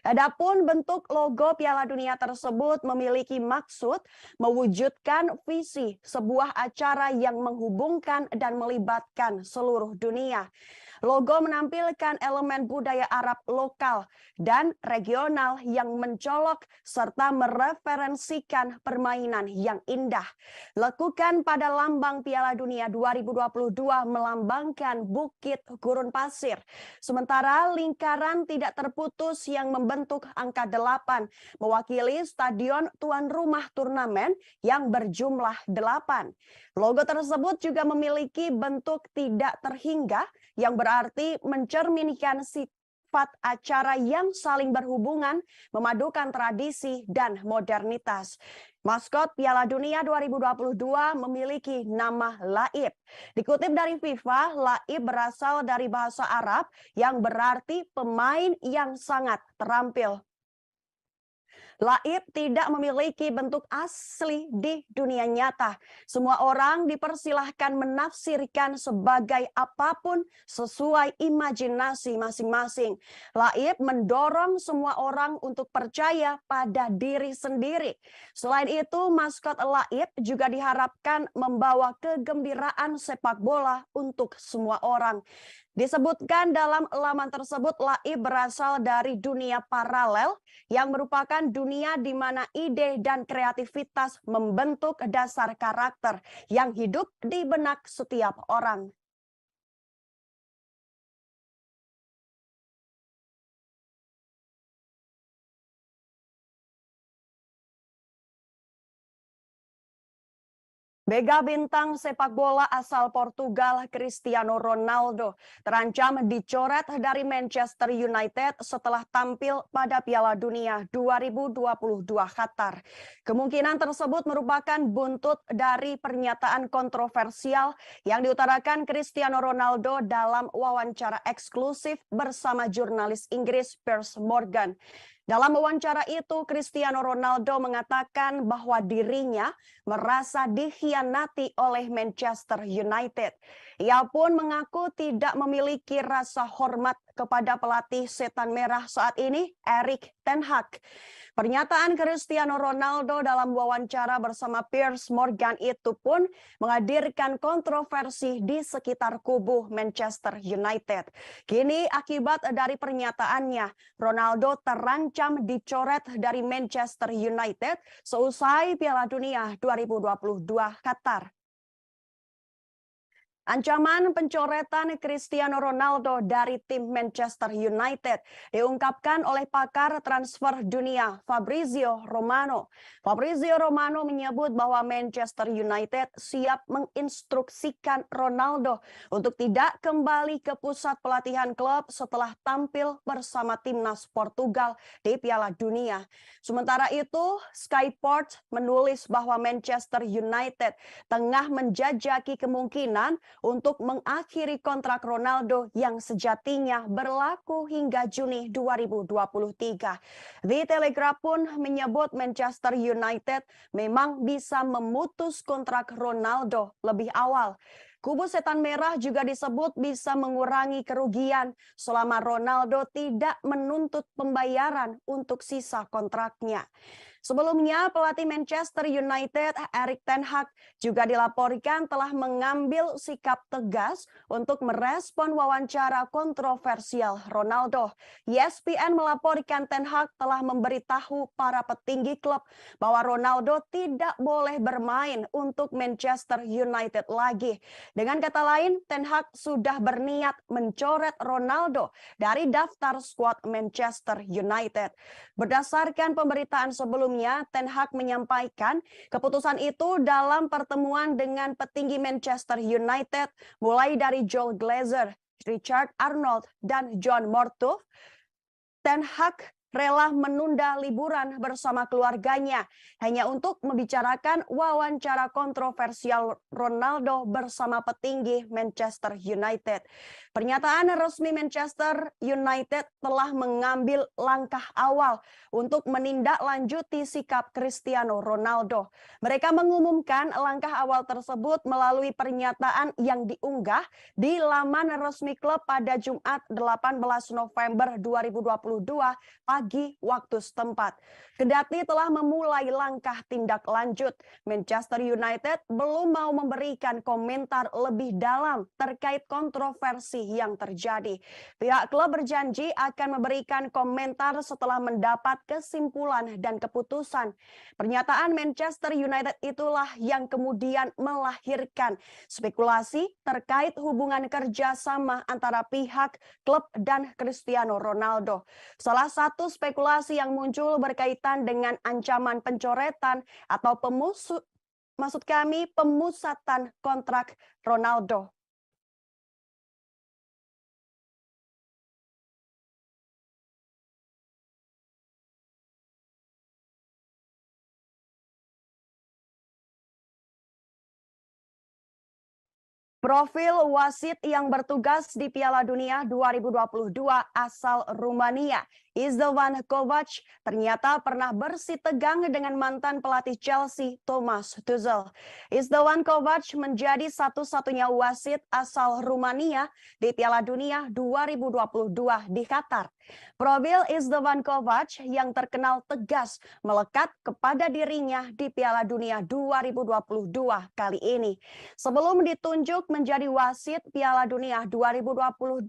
Adapun bentuk logo Piala Dunia tersebut memiliki maksud mewujudkan visi sebuah acara yang menghubungkan dan melibatkan seluruh dunia. Logo menampilkan elemen budaya Arab lokal dan regional yang mencolok serta mereferensikan permainan yang indah. Lekukan pada lambang Piala Dunia 2022 melambangkan bukit gurun pasir. Sementara lingkaran tidak terputus yang membentuk angka 8 mewakili stadion tuan rumah turnamen yang berjumlah 8. Logo tersebut juga memiliki bentuk tidak terhingga yang berarti mencerminkan sifat acara yang saling berhubungan, memadukan tradisi dan modernitas. Maskot Piala Dunia 2022 memiliki nama Laib. Dikutip dari FIFA, Laib berasal dari bahasa Arab yang berarti pemain yang sangat terampil. Laib tidak memiliki bentuk asli di dunia nyata. Semua orang dipersilahkan menafsirkan sebagai apapun sesuai imajinasi masing-masing. Laib mendorong semua orang untuk percaya pada diri sendiri. Selain itu, maskot Laib juga diharapkan membawa kegembiraan sepak bola untuk semua orang. Disebutkan dalam laman tersebut, Laib berasal dari dunia paralel yang merupakan dunia di mana ide dan kreativitas membentuk dasar karakter yang hidup di benak setiap orang. Mega bintang sepak bola asal Portugal Cristiano Ronaldo terancam dicoret dari Manchester United setelah tampil pada Piala Dunia 2022 Qatar. Kemungkinan tersebut merupakan buntut dari pernyataan kontroversial yang diutarakan Cristiano Ronaldo dalam wawancara eksklusif bersama jurnalis Inggris Piers Morgan. Dalam wawancara itu, Cristiano Ronaldo mengatakan bahwa dirinya merasa dikhianati oleh Manchester United. Ia pun mengaku tidak memiliki rasa hormat kepada pelatih setan merah saat ini, Erik ten Hag. Pernyataan Cristiano Ronaldo dalam wawancara bersama Piers Morgan itu pun menghadirkan kontroversi di sekitar kubu Manchester United. Kini akibat dari pernyataannya, Ronaldo terancam dicoret dari Manchester United seusai Piala Dunia 2022 Qatar. Ancaman pencoretan Cristiano Ronaldo dari tim Manchester United diungkapkan oleh pakar transfer dunia Fabrizio Romano. Fabrizio Romano menyebut bahwa Manchester United siap menginstruksikan Ronaldo untuk tidak kembali ke pusat pelatihan klub setelah tampil bersama timnas Portugal di Piala Dunia. Sementara itu, Sky Sports menulis bahwa Manchester United tengah menjajaki kemungkinan untuk mengakhiri kontrak Ronaldo yang sejatinya berlaku hingga Juni 2023. The Telegraph pun menyebut Manchester United memang bisa memutus kontrak Ronaldo lebih awal. Kubu setan merah juga disebut bisa mengurangi kerugian selama Ronaldo tidak menuntut pembayaran untuk sisa kontraknya. Sebelumnya, pelatih Manchester United, Erik ten Hag, juga dilaporkan telah mengambil sikap tegas untuk merespon wawancara kontroversial Ronaldo. ESPN melaporkan ten Hag telah memberitahu para petinggi klub bahwa Ronaldo tidak boleh bermain untuk Manchester United lagi. Dengan kata lain, ten Hag sudah berniat mencoret Ronaldo dari daftar skuad Manchester United. Berdasarkan pemberitaan sebelumnya, ten Hag menyampaikan keputusan itu dalam pertemuan dengan petinggi Manchester United mulai dari Joel Glazer, Richard Arnold, dan John Murtough. Ten Hag rela menunda liburan bersama keluarganya hanya untuk membicarakan wawancara kontroversial Ronaldo bersama petinggi Manchester United. Pernyataan resmi Manchester United telah mengambil langkah awal untuk menindaklanjuti sikap Cristiano Ronaldo. Mereka mengumumkan langkah awal tersebut melalui pernyataan yang diunggah di laman resmi klub pada Jumat 18 November 2022 pagi waktu setempat. Kendati telah memulai langkah tindak lanjut, Manchester United belum mau memberikan komentar lebih dalam terkait kontroversi yang terjadi. Pihak klub berjanji akan memberikan komentar setelah mendapat kesimpulan dan keputusan. Pernyataan Manchester United itulah yang kemudian melahirkan spekulasi terkait hubungan kerjasama antara pihak klub dan Cristiano Ronaldo. Salah satu spekulasi yang muncul berkaitan dengan ancaman pencoretan atau pemusatan kontrak Ronaldo. Profil wasit yang bertugas di Piala Dunia 2022 asal Rumania, Istvan Kovac ternyata pernah bersitegang dengan mantan pelatih Chelsea Thomas Tuchel. Istvan Kovac menjadi satu-satunya wasit asal Rumania di Piala Dunia 2022 di Qatar. Profil Istvan Kovac yang terkenal tegas melekat kepada dirinya di Piala Dunia 2022 kali ini. Sebelum ditunjuk menjadi wasit Piala Dunia 2022,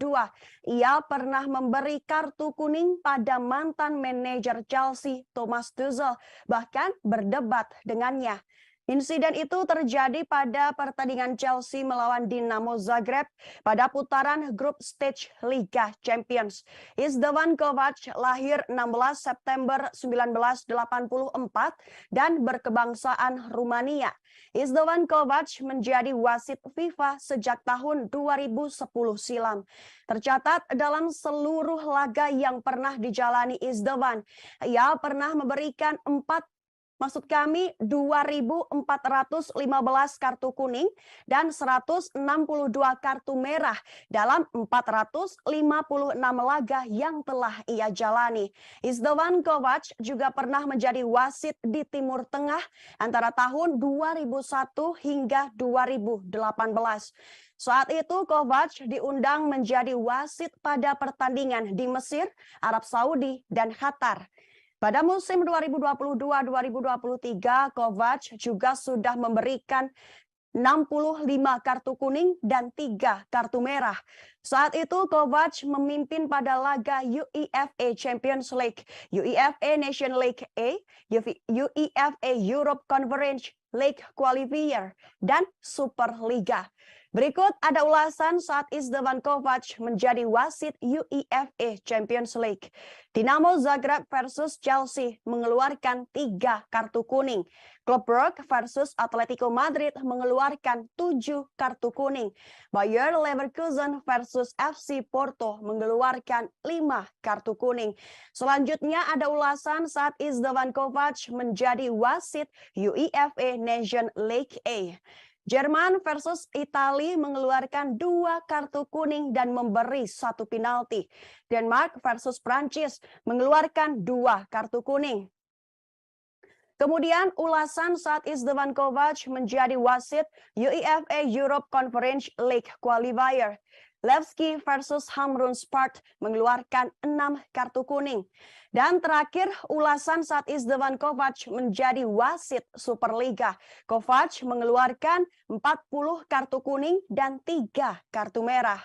ia pernah memberi kartu kuning pada mantan manajer Chelsea Thomas Tuchel, bahkan berdebat dengannya. Insiden itu terjadi pada pertandingan Chelsea melawan Dinamo Zagreb pada putaran grup stage Liga Champions. Istvan Kovac lahir 16 September 1984 dan berkebangsaan Rumania. Istvan Kovac menjadi wasit FIFA sejak tahun 2010 silam. Tercatat dalam seluruh laga yang pernah dijalani Istvan, ia pernah memberikan 2.415 kartu kuning dan 162 kartu merah dalam 456 laga yang telah ia jalani. Istvan Kovac juga pernah menjadi wasit di Timur Tengah antara tahun 2001 hingga 2018. Saat itu Kovac diundang menjadi wasit pada pertandingan di Mesir, Arab Saudi, dan Qatar. Pada musim 2022-2023, Kovac juga sudah memberikan 65 kartu kuning dan 3 kartu merah. Saat itu Kovac memimpin pada laga UEFA Champions League, UEFA Nation League A, UEFA Europe Conference League Qualifier, dan Superliga. Berikut ada ulasan saat Istvan Kovac menjadi wasit UEFA Champions League. Dinamo Zagreb versus Chelsea mengeluarkan 3 kartu kuning. Klub Brugge versus Atletico Madrid mengeluarkan 7 kartu kuning. Bayer Leverkusen versus FC Porto mengeluarkan 5 kartu kuning. Selanjutnya ada ulasan saat Istvan Kovac menjadi wasit UEFA Nation League A. Jerman versus Italia mengeluarkan 2 kartu kuning dan memberi 1 penalti. Denmark versus Prancis mengeluarkan 2 kartu kuning. Kemudian ulasan saat Istvan Kovac menjadi wasit UEFA Europe Conference League Qualifier. Levski versus Hamrunsport mengeluarkan 6 kartu kuning. Dan terakhir, ulasan saat Istvan Kovac menjadi wasit Superliga. Kovac mengeluarkan 40 kartu kuning dan 3 kartu merah.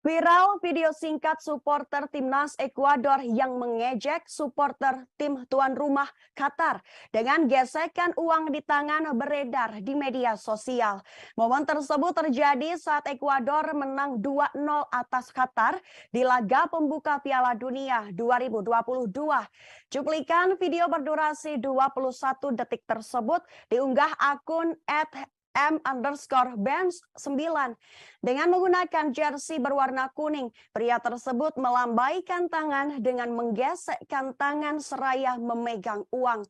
Viral video singkat supporter timnas Ekuador yang mengejek supporter tim tuan rumah Qatar dengan gesekan uang di tangan beredar di media sosial. Momen tersebut terjadi saat Ekuador menang 2-0 atas Qatar di laga pembuka Piala Dunia 2022. Cuplikan video berdurasi 21 detik tersebut diunggah akun @m_benz9 dengan menggunakan jersey berwarna kuning. Pria tersebut melambaikan tangan dengan menggesekkan tangan seraya memegang uang.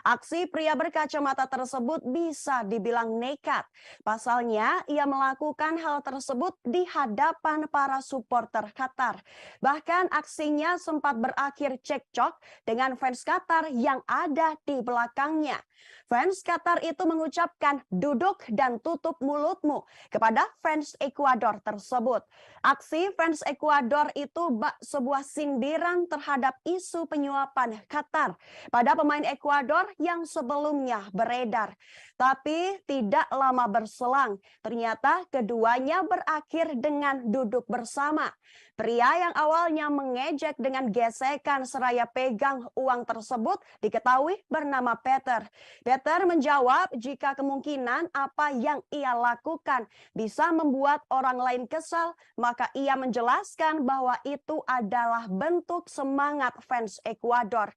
Aksi pria berkacamata tersebut bisa dibilang nekat. Pasalnya, ia melakukan hal tersebut di hadapan para supporter Qatar. Bahkan aksinya sempat berakhir cekcok dengan fans Qatar yang ada di belakangnya. Fans Qatar itu mengucapkan "duduk dan tutup mulutmu" kepada fans Ekuador tersebut. Aksi fans Ekuador itu sebuah sindiran terhadap isu penyuapan Qatar pada pemain Ekuador yang sebelumnya beredar. Tapi tidak lama berselang, ternyata keduanya berakhir dengan duduk bersama. Pria yang awalnya mengejek dengan gesekan seraya pegang uang tersebut diketahui bernama Peter. Peter menjawab jika kemungkinan apa apa yang ia lakukan bisa membuat orang lain kesal, maka ia menjelaskan bahwa itu adalah bentuk semangat fans Ekuador.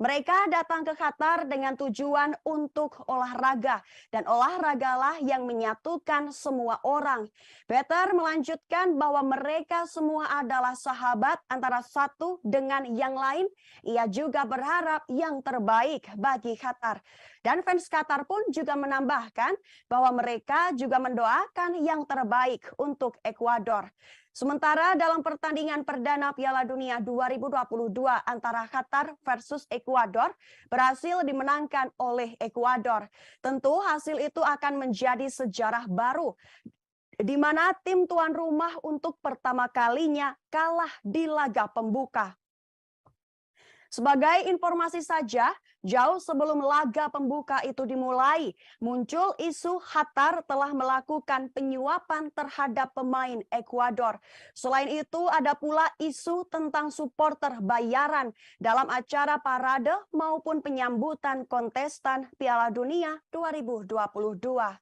Mereka datang ke Qatar dengan tujuan untuk olahraga, dan olahragalah yang menyatukan semua orang. Peter melanjutkan bahwa mereka semua adalah sahabat antara satu dengan yang lain. Ia juga berharap yang terbaik bagi Qatar. Dan fans Qatar pun juga menambahkan bahwa mereka juga mendoakan yang terbaik untuk Ekuador. Sementara dalam pertandingan perdana Piala Dunia 2022 antara Qatar versus Ekuador berhasil dimenangkan oleh Ekuador. Tentu hasil itu akan menjadi sejarah baru di mana tim tuan rumah untuk pertama kalinya kalah di laga pembuka. Sebagai informasi saja, jauh sebelum laga pembuka itu dimulai, muncul isu Qatar telah melakukan penyuapan terhadap pemain Ekuador. Selain itu, ada pula isu tentang supporter bayaran dalam acara parade maupun penyambutan kontestan Piala Dunia 2022.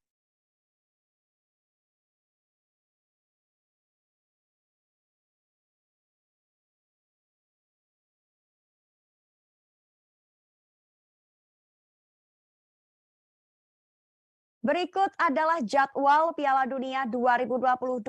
Berikut adalah jadwal Piala Dunia 2022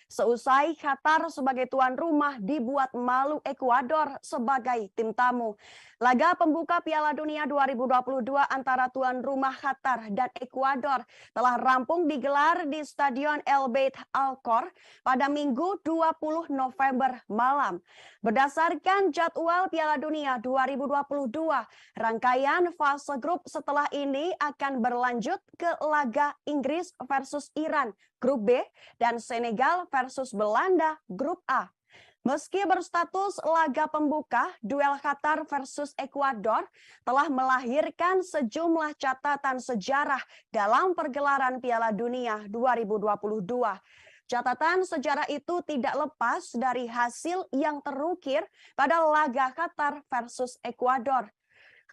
seusai Qatar sebagai tuan rumah dibuat malu Ekuador sebagai tim tamu. Laga pembuka Piala Dunia 2022 antara tuan rumah Qatar dan Ekuador telah rampung digelar di Stadion El Beit Al Khor pada Minggu 20 November malam. Berdasarkan jadwal Piala Dunia 2022, rangkaian fase grup setelah ini akan berlanjut ke laga Inggris versus Iran, grup B, dan Senegal versus Belanda, grup A. Meski berstatus laga pembuka, duel Qatar versus Ekuador telah melahirkan sejumlah catatan sejarah dalam pergelaran Piala Dunia 2022. Catatan sejarah itu tidak lepas dari hasil yang terukir pada laga Qatar versus Ekuador.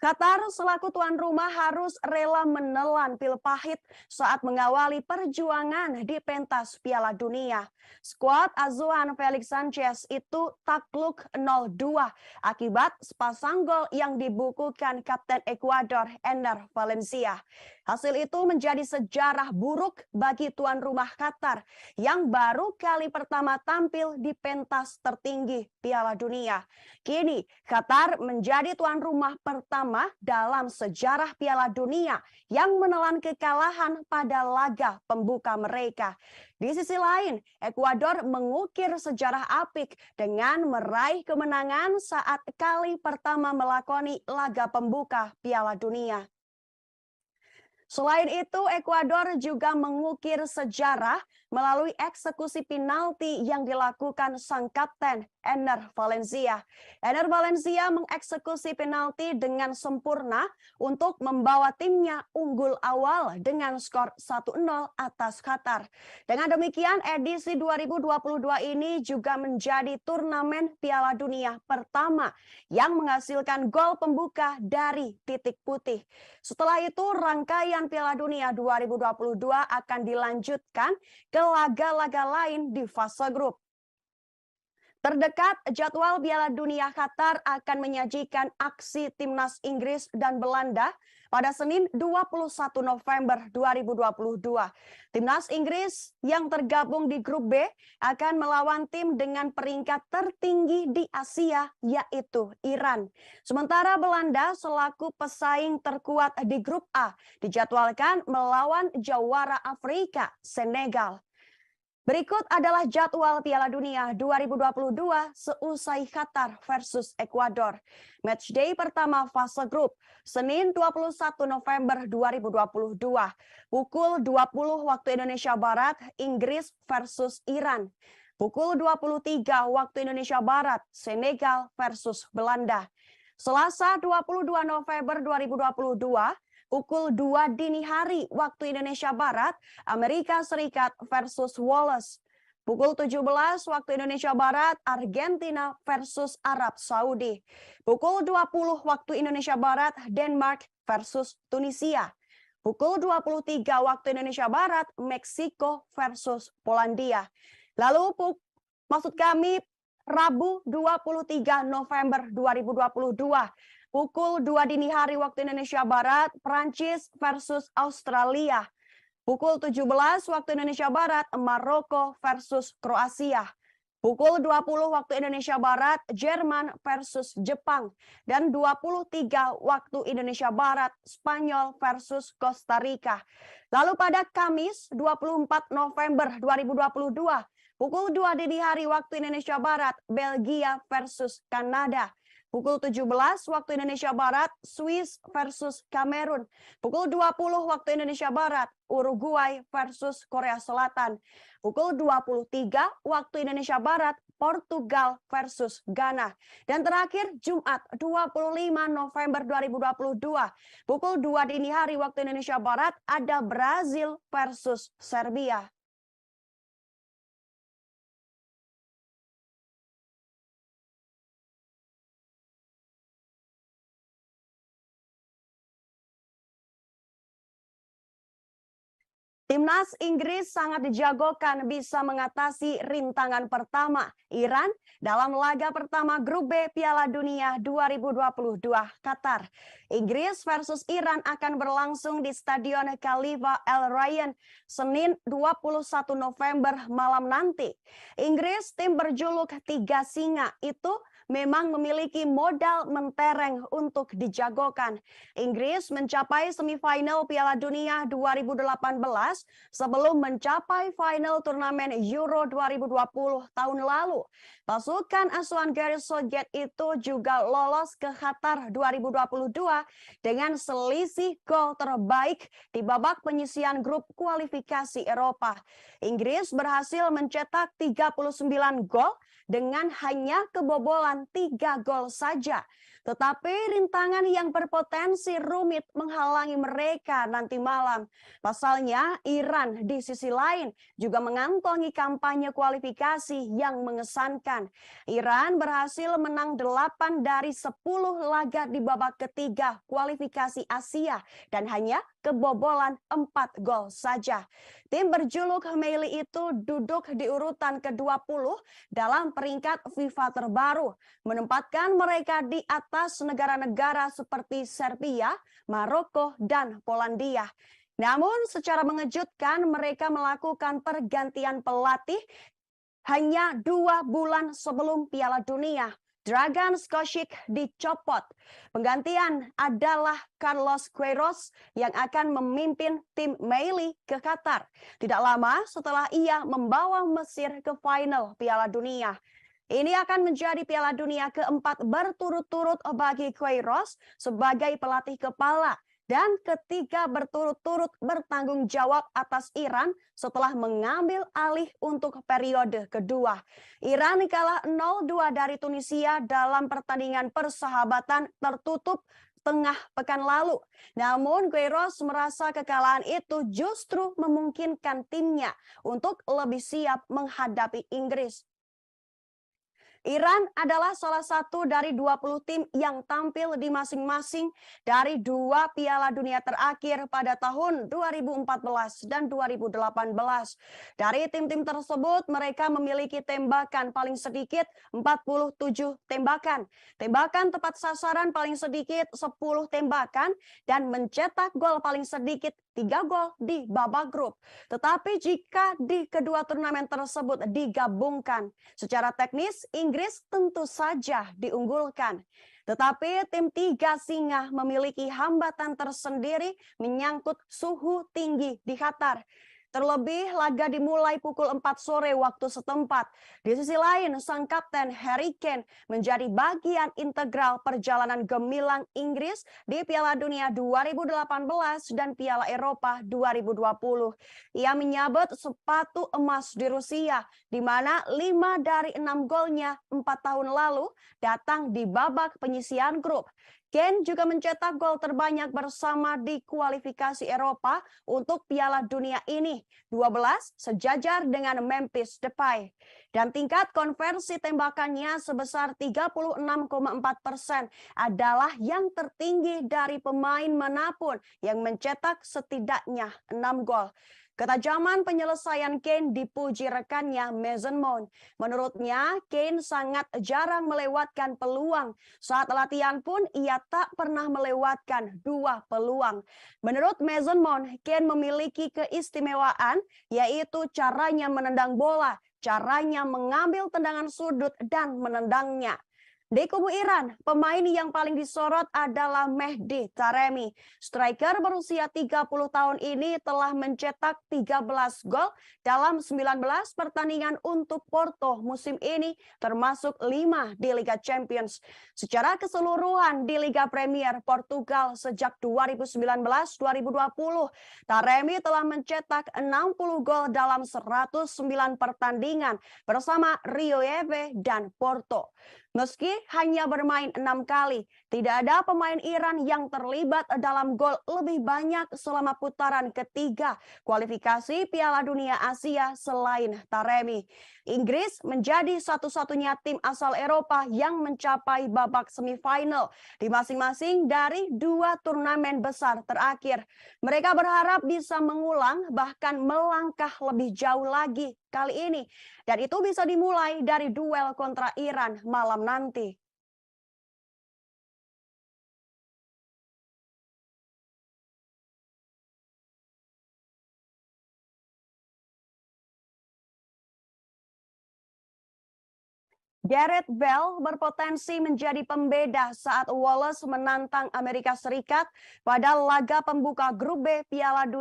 Qatar selaku tuan rumah harus rela menelan pil pahit saat mengawali perjuangan di pentas Piala Dunia. Skuad asuhan Felix Sanchez itu takluk 0-2 akibat sepasang gol yang dibukukan Kapten Ekuador Enner Valencia. Hasil itu menjadi sejarah buruk bagi tuan rumah Qatar yang baru kali pertama tampil di pentas tertinggi Piala Dunia. Kini Qatar menjadi tuan rumah pertama dalam sejarah Piala Dunia yang menelan kekalahan pada laga pembuka mereka. Di sisi lain, Ekuador mengukir sejarah apik dengan meraih kemenangan saat kali pertama melakoni laga pembuka Piala Dunia. Selain itu, Ekuador juga mengukir sejarah melalui eksekusi penalti yang dilakukan sang kapten Enner Valencia. Enner Valencia mengeksekusi penalti dengan sempurna untuk membawa timnya unggul awal dengan skor 1-0 atas Qatar. Dengan demikian, edisi 2022 ini juga menjadi turnamen Piala Dunia pertama yang menghasilkan gol pembuka dari titik putih. Setelah itu, rangkaian Piala Dunia 2022 akan dilanjutkan ke laga-laga lain di fase grup. Terdekat, jadwal Piala Dunia Qatar akan menyajikan aksi timnas Inggris dan Belanda pada Senin 21 November 2022. Timnas Inggris yang tergabung di grup B akan melawan tim dengan peringkat tertinggi di Asia, yaitu Iran. Sementara Belanda selaku pesaing terkuat di grup A dijadwalkan melawan jawara Afrika, Senegal. Berikut adalah jadwal Piala Dunia 2022 seusai Qatar versus Ekuador. Matchday pertama fase grup, Senin 21 November 2022. Pukul 20 waktu Indonesia Barat, Inggris versus Iran. Pukul 23 waktu Indonesia Barat, Senegal versus Belanda. Selasa 22 November 2022, pukul 2 dini hari waktu Indonesia Barat, Amerika Serikat versus Wales. Pukul 17 waktu Indonesia Barat, Argentina versus Arab Saudi. Pukul 20 waktu Indonesia Barat, Denmark versus Tunisia. Pukul 23 waktu Indonesia Barat, Meksiko versus Polandia. Lalu maksud kami Rabu 23 November 2022. Pukul 2 dini hari waktu Indonesia Barat, Prancis versus Australia. Pukul 17 waktu Indonesia Barat, Maroko versus Kroasia. Pukul 20 waktu Indonesia Barat, Jerman versus Jepang. Dan 23 waktu Indonesia Barat, Spanyol versus Costa Rica. Lalu pada Kamis 24 November 2022, pukul 2 dini hari waktu Indonesia Barat, Belgia versus Kanada. Pukul 17 waktu Indonesia Barat, Swiss versus Kamerun. Pukul 20 waktu Indonesia Barat, Uruguay versus Korea Selatan. Pukul 23 waktu Indonesia Barat, Portugal versus Ghana. Dan terakhir Jumat 25 November 2022, pukul 2 dini hari waktu Indonesia Barat, ada Brazil versus Serbia. Timnas Inggris sangat dijagokan bisa mengatasi rintangan pertama Iran dalam laga pertama Grup B Piala Dunia 2022 Qatar. Inggris versus Iran akan berlangsung di Stadion Khalifa Al Ryan Senin 21 November malam nanti. Inggris, tim berjuluk Tiga Singa itu memang memiliki modal mentereng untuk dijagokan. Inggris mencapai semifinal Piala Dunia 2018 sebelum mencapai final turnamen Euro 2020 tahun lalu. Pasukan asuhan Gareth Southgate itu juga lolos ke Qatar 2022 dengan selisih gol terbaik di babak penyisian grup kualifikasi Eropa. Inggris berhasil mencetak 39 gol dengan hanya kebobolan 3 gol saja. Tetapi rintangan yang berpotensi rumit menghalangi mereka nanti malam. Pasalnya, Iran di sisi lain juga mengantongi kampanye kualifikasi yang mengesankan. Iran berhasil menang 8 dari 10 laga di babak ketiga kualifikasi Asia dan hanya kebobolan 4 gol saja. Tim berjuluk Meili itu duduk di urutan ke-20 dalam peringkat FIFA terbaru, menempatkan mereka di atas negara-negara seperti Serbia, Maroko, dan Polandia. Namun secara mengejutkan mereka melakukan pergantian pelatih hanya 2 bulan sebelum Piala Dunia. Dragan Skocic dicopot. Penggantian adalah Carlos Queiroz yang akan memimpin tim Meili ke Qatar. Tidak lama setelah ia membawa Mesir ke final Piala Dunia. Ini akan menjadi Piala Dunia keempat berturut-turut bagi Queiroz sebagai pelatih kepala dan ketiga berturut-turut bertanggung jawab atas Iran setelah mengambil alih untuk periode kedua. Iran kalah 0-2 dari Tunisia dalam pertandingan persahabatan tertutup tengah pekan lalu. Namun Queiroz merasa kekalahan itu justru memungkinkan timnya untuk lebih siap menghadapi Inggris. Iran adalah salah satu dari 20 tim yang tampil di masing-masing dari 2 Piala Dunia terakhir pada tahun 2014 dan 2018. Dari tim-tim tersebut, mereka memiliki tembakan paling sedikit 47 tembakan. Tembakan tepat sasaran paling sedikit 10 tembakan dan mencetak gol paling sedikit 3 gol di babak grup. Tetapi jika di kedua turnamen tersebut digabungkan, secara teknis Inggris tentu saja diunggulkan. Tetapi tim Tiga Singa memiliki hambatan tersendiri menyangkut suhu tinggi di Qatar. Terlebih laga dimulai pukul 4 sore waktu setempat. Di sisi lain, sang kapten Harry Kane menjadi bagian integral perjalanan gemilang Inggris di Piala Dunia 2018 dan Piala Eropa 2020. Ia menyabet sepatu emas di Rusia, di mana 5 dari 6 golnya 4 tahun lalu datang di babak penyisian grup. Kane juga mencetak gol terbanyak bersama di kualifikasi Eropa untuk Piala Dunia ini, 12 sejajar dengan Memphis Depay. Dan tingkat konversi tembakannya sebesar 36,4% adalah yang tertinggi dari pemain manapun yang mencetak setidaknya 6 gol. Ketajaman penyelesaian Kane dipuji rekannya Mason Mount. Menurutnya, Kane sangat jarang melewatkan peluang. Saat latihan pun ia tak pernah melewatkan 2 peluang. Menurut Mason Mount, Kane memiliki keistimewaan, yaitu caranya menendang bola, caranya mengambil tendangan sudut dan menendangnya. Di kubu Iran, pemain yang paling disorot adalah Mehdi Taremi. Striker berusia 30 tahun ini telah mencetak 13 gol dalam 19 pertandingan untuk Porto musim ini, termasuk 5 di Liga Champions. Secara keseluruhan di Liga Premier Portugal sejak 2019-2020, Taremi telah mencetak 60 gol dalam 109 pertandingan bersama Rio Ave dan Porto. Meski hanya bermain 6 kali, tidak ada pemain Iran yang terlibat dalam gol lebih banyak selama putaran ketiga kualifikasi Piala Dunia Asia selain Taremi. Inggris menjadi satu-satunya tim asal Eropa yang mencapai babak semifinal di masing-masing dari 2 turnamen besar terakhir. Mereka berharap bisa mengulang bahkan melangkah lebih jauh lagi kali ini. Dan itu bisa dimulai dari duel kontra Iran malam nanti. Gareth Bale berpotensi menjadi pembeda saat Wallace menantang Amerika Serikat pada laga pembuka grup B Piala Dunia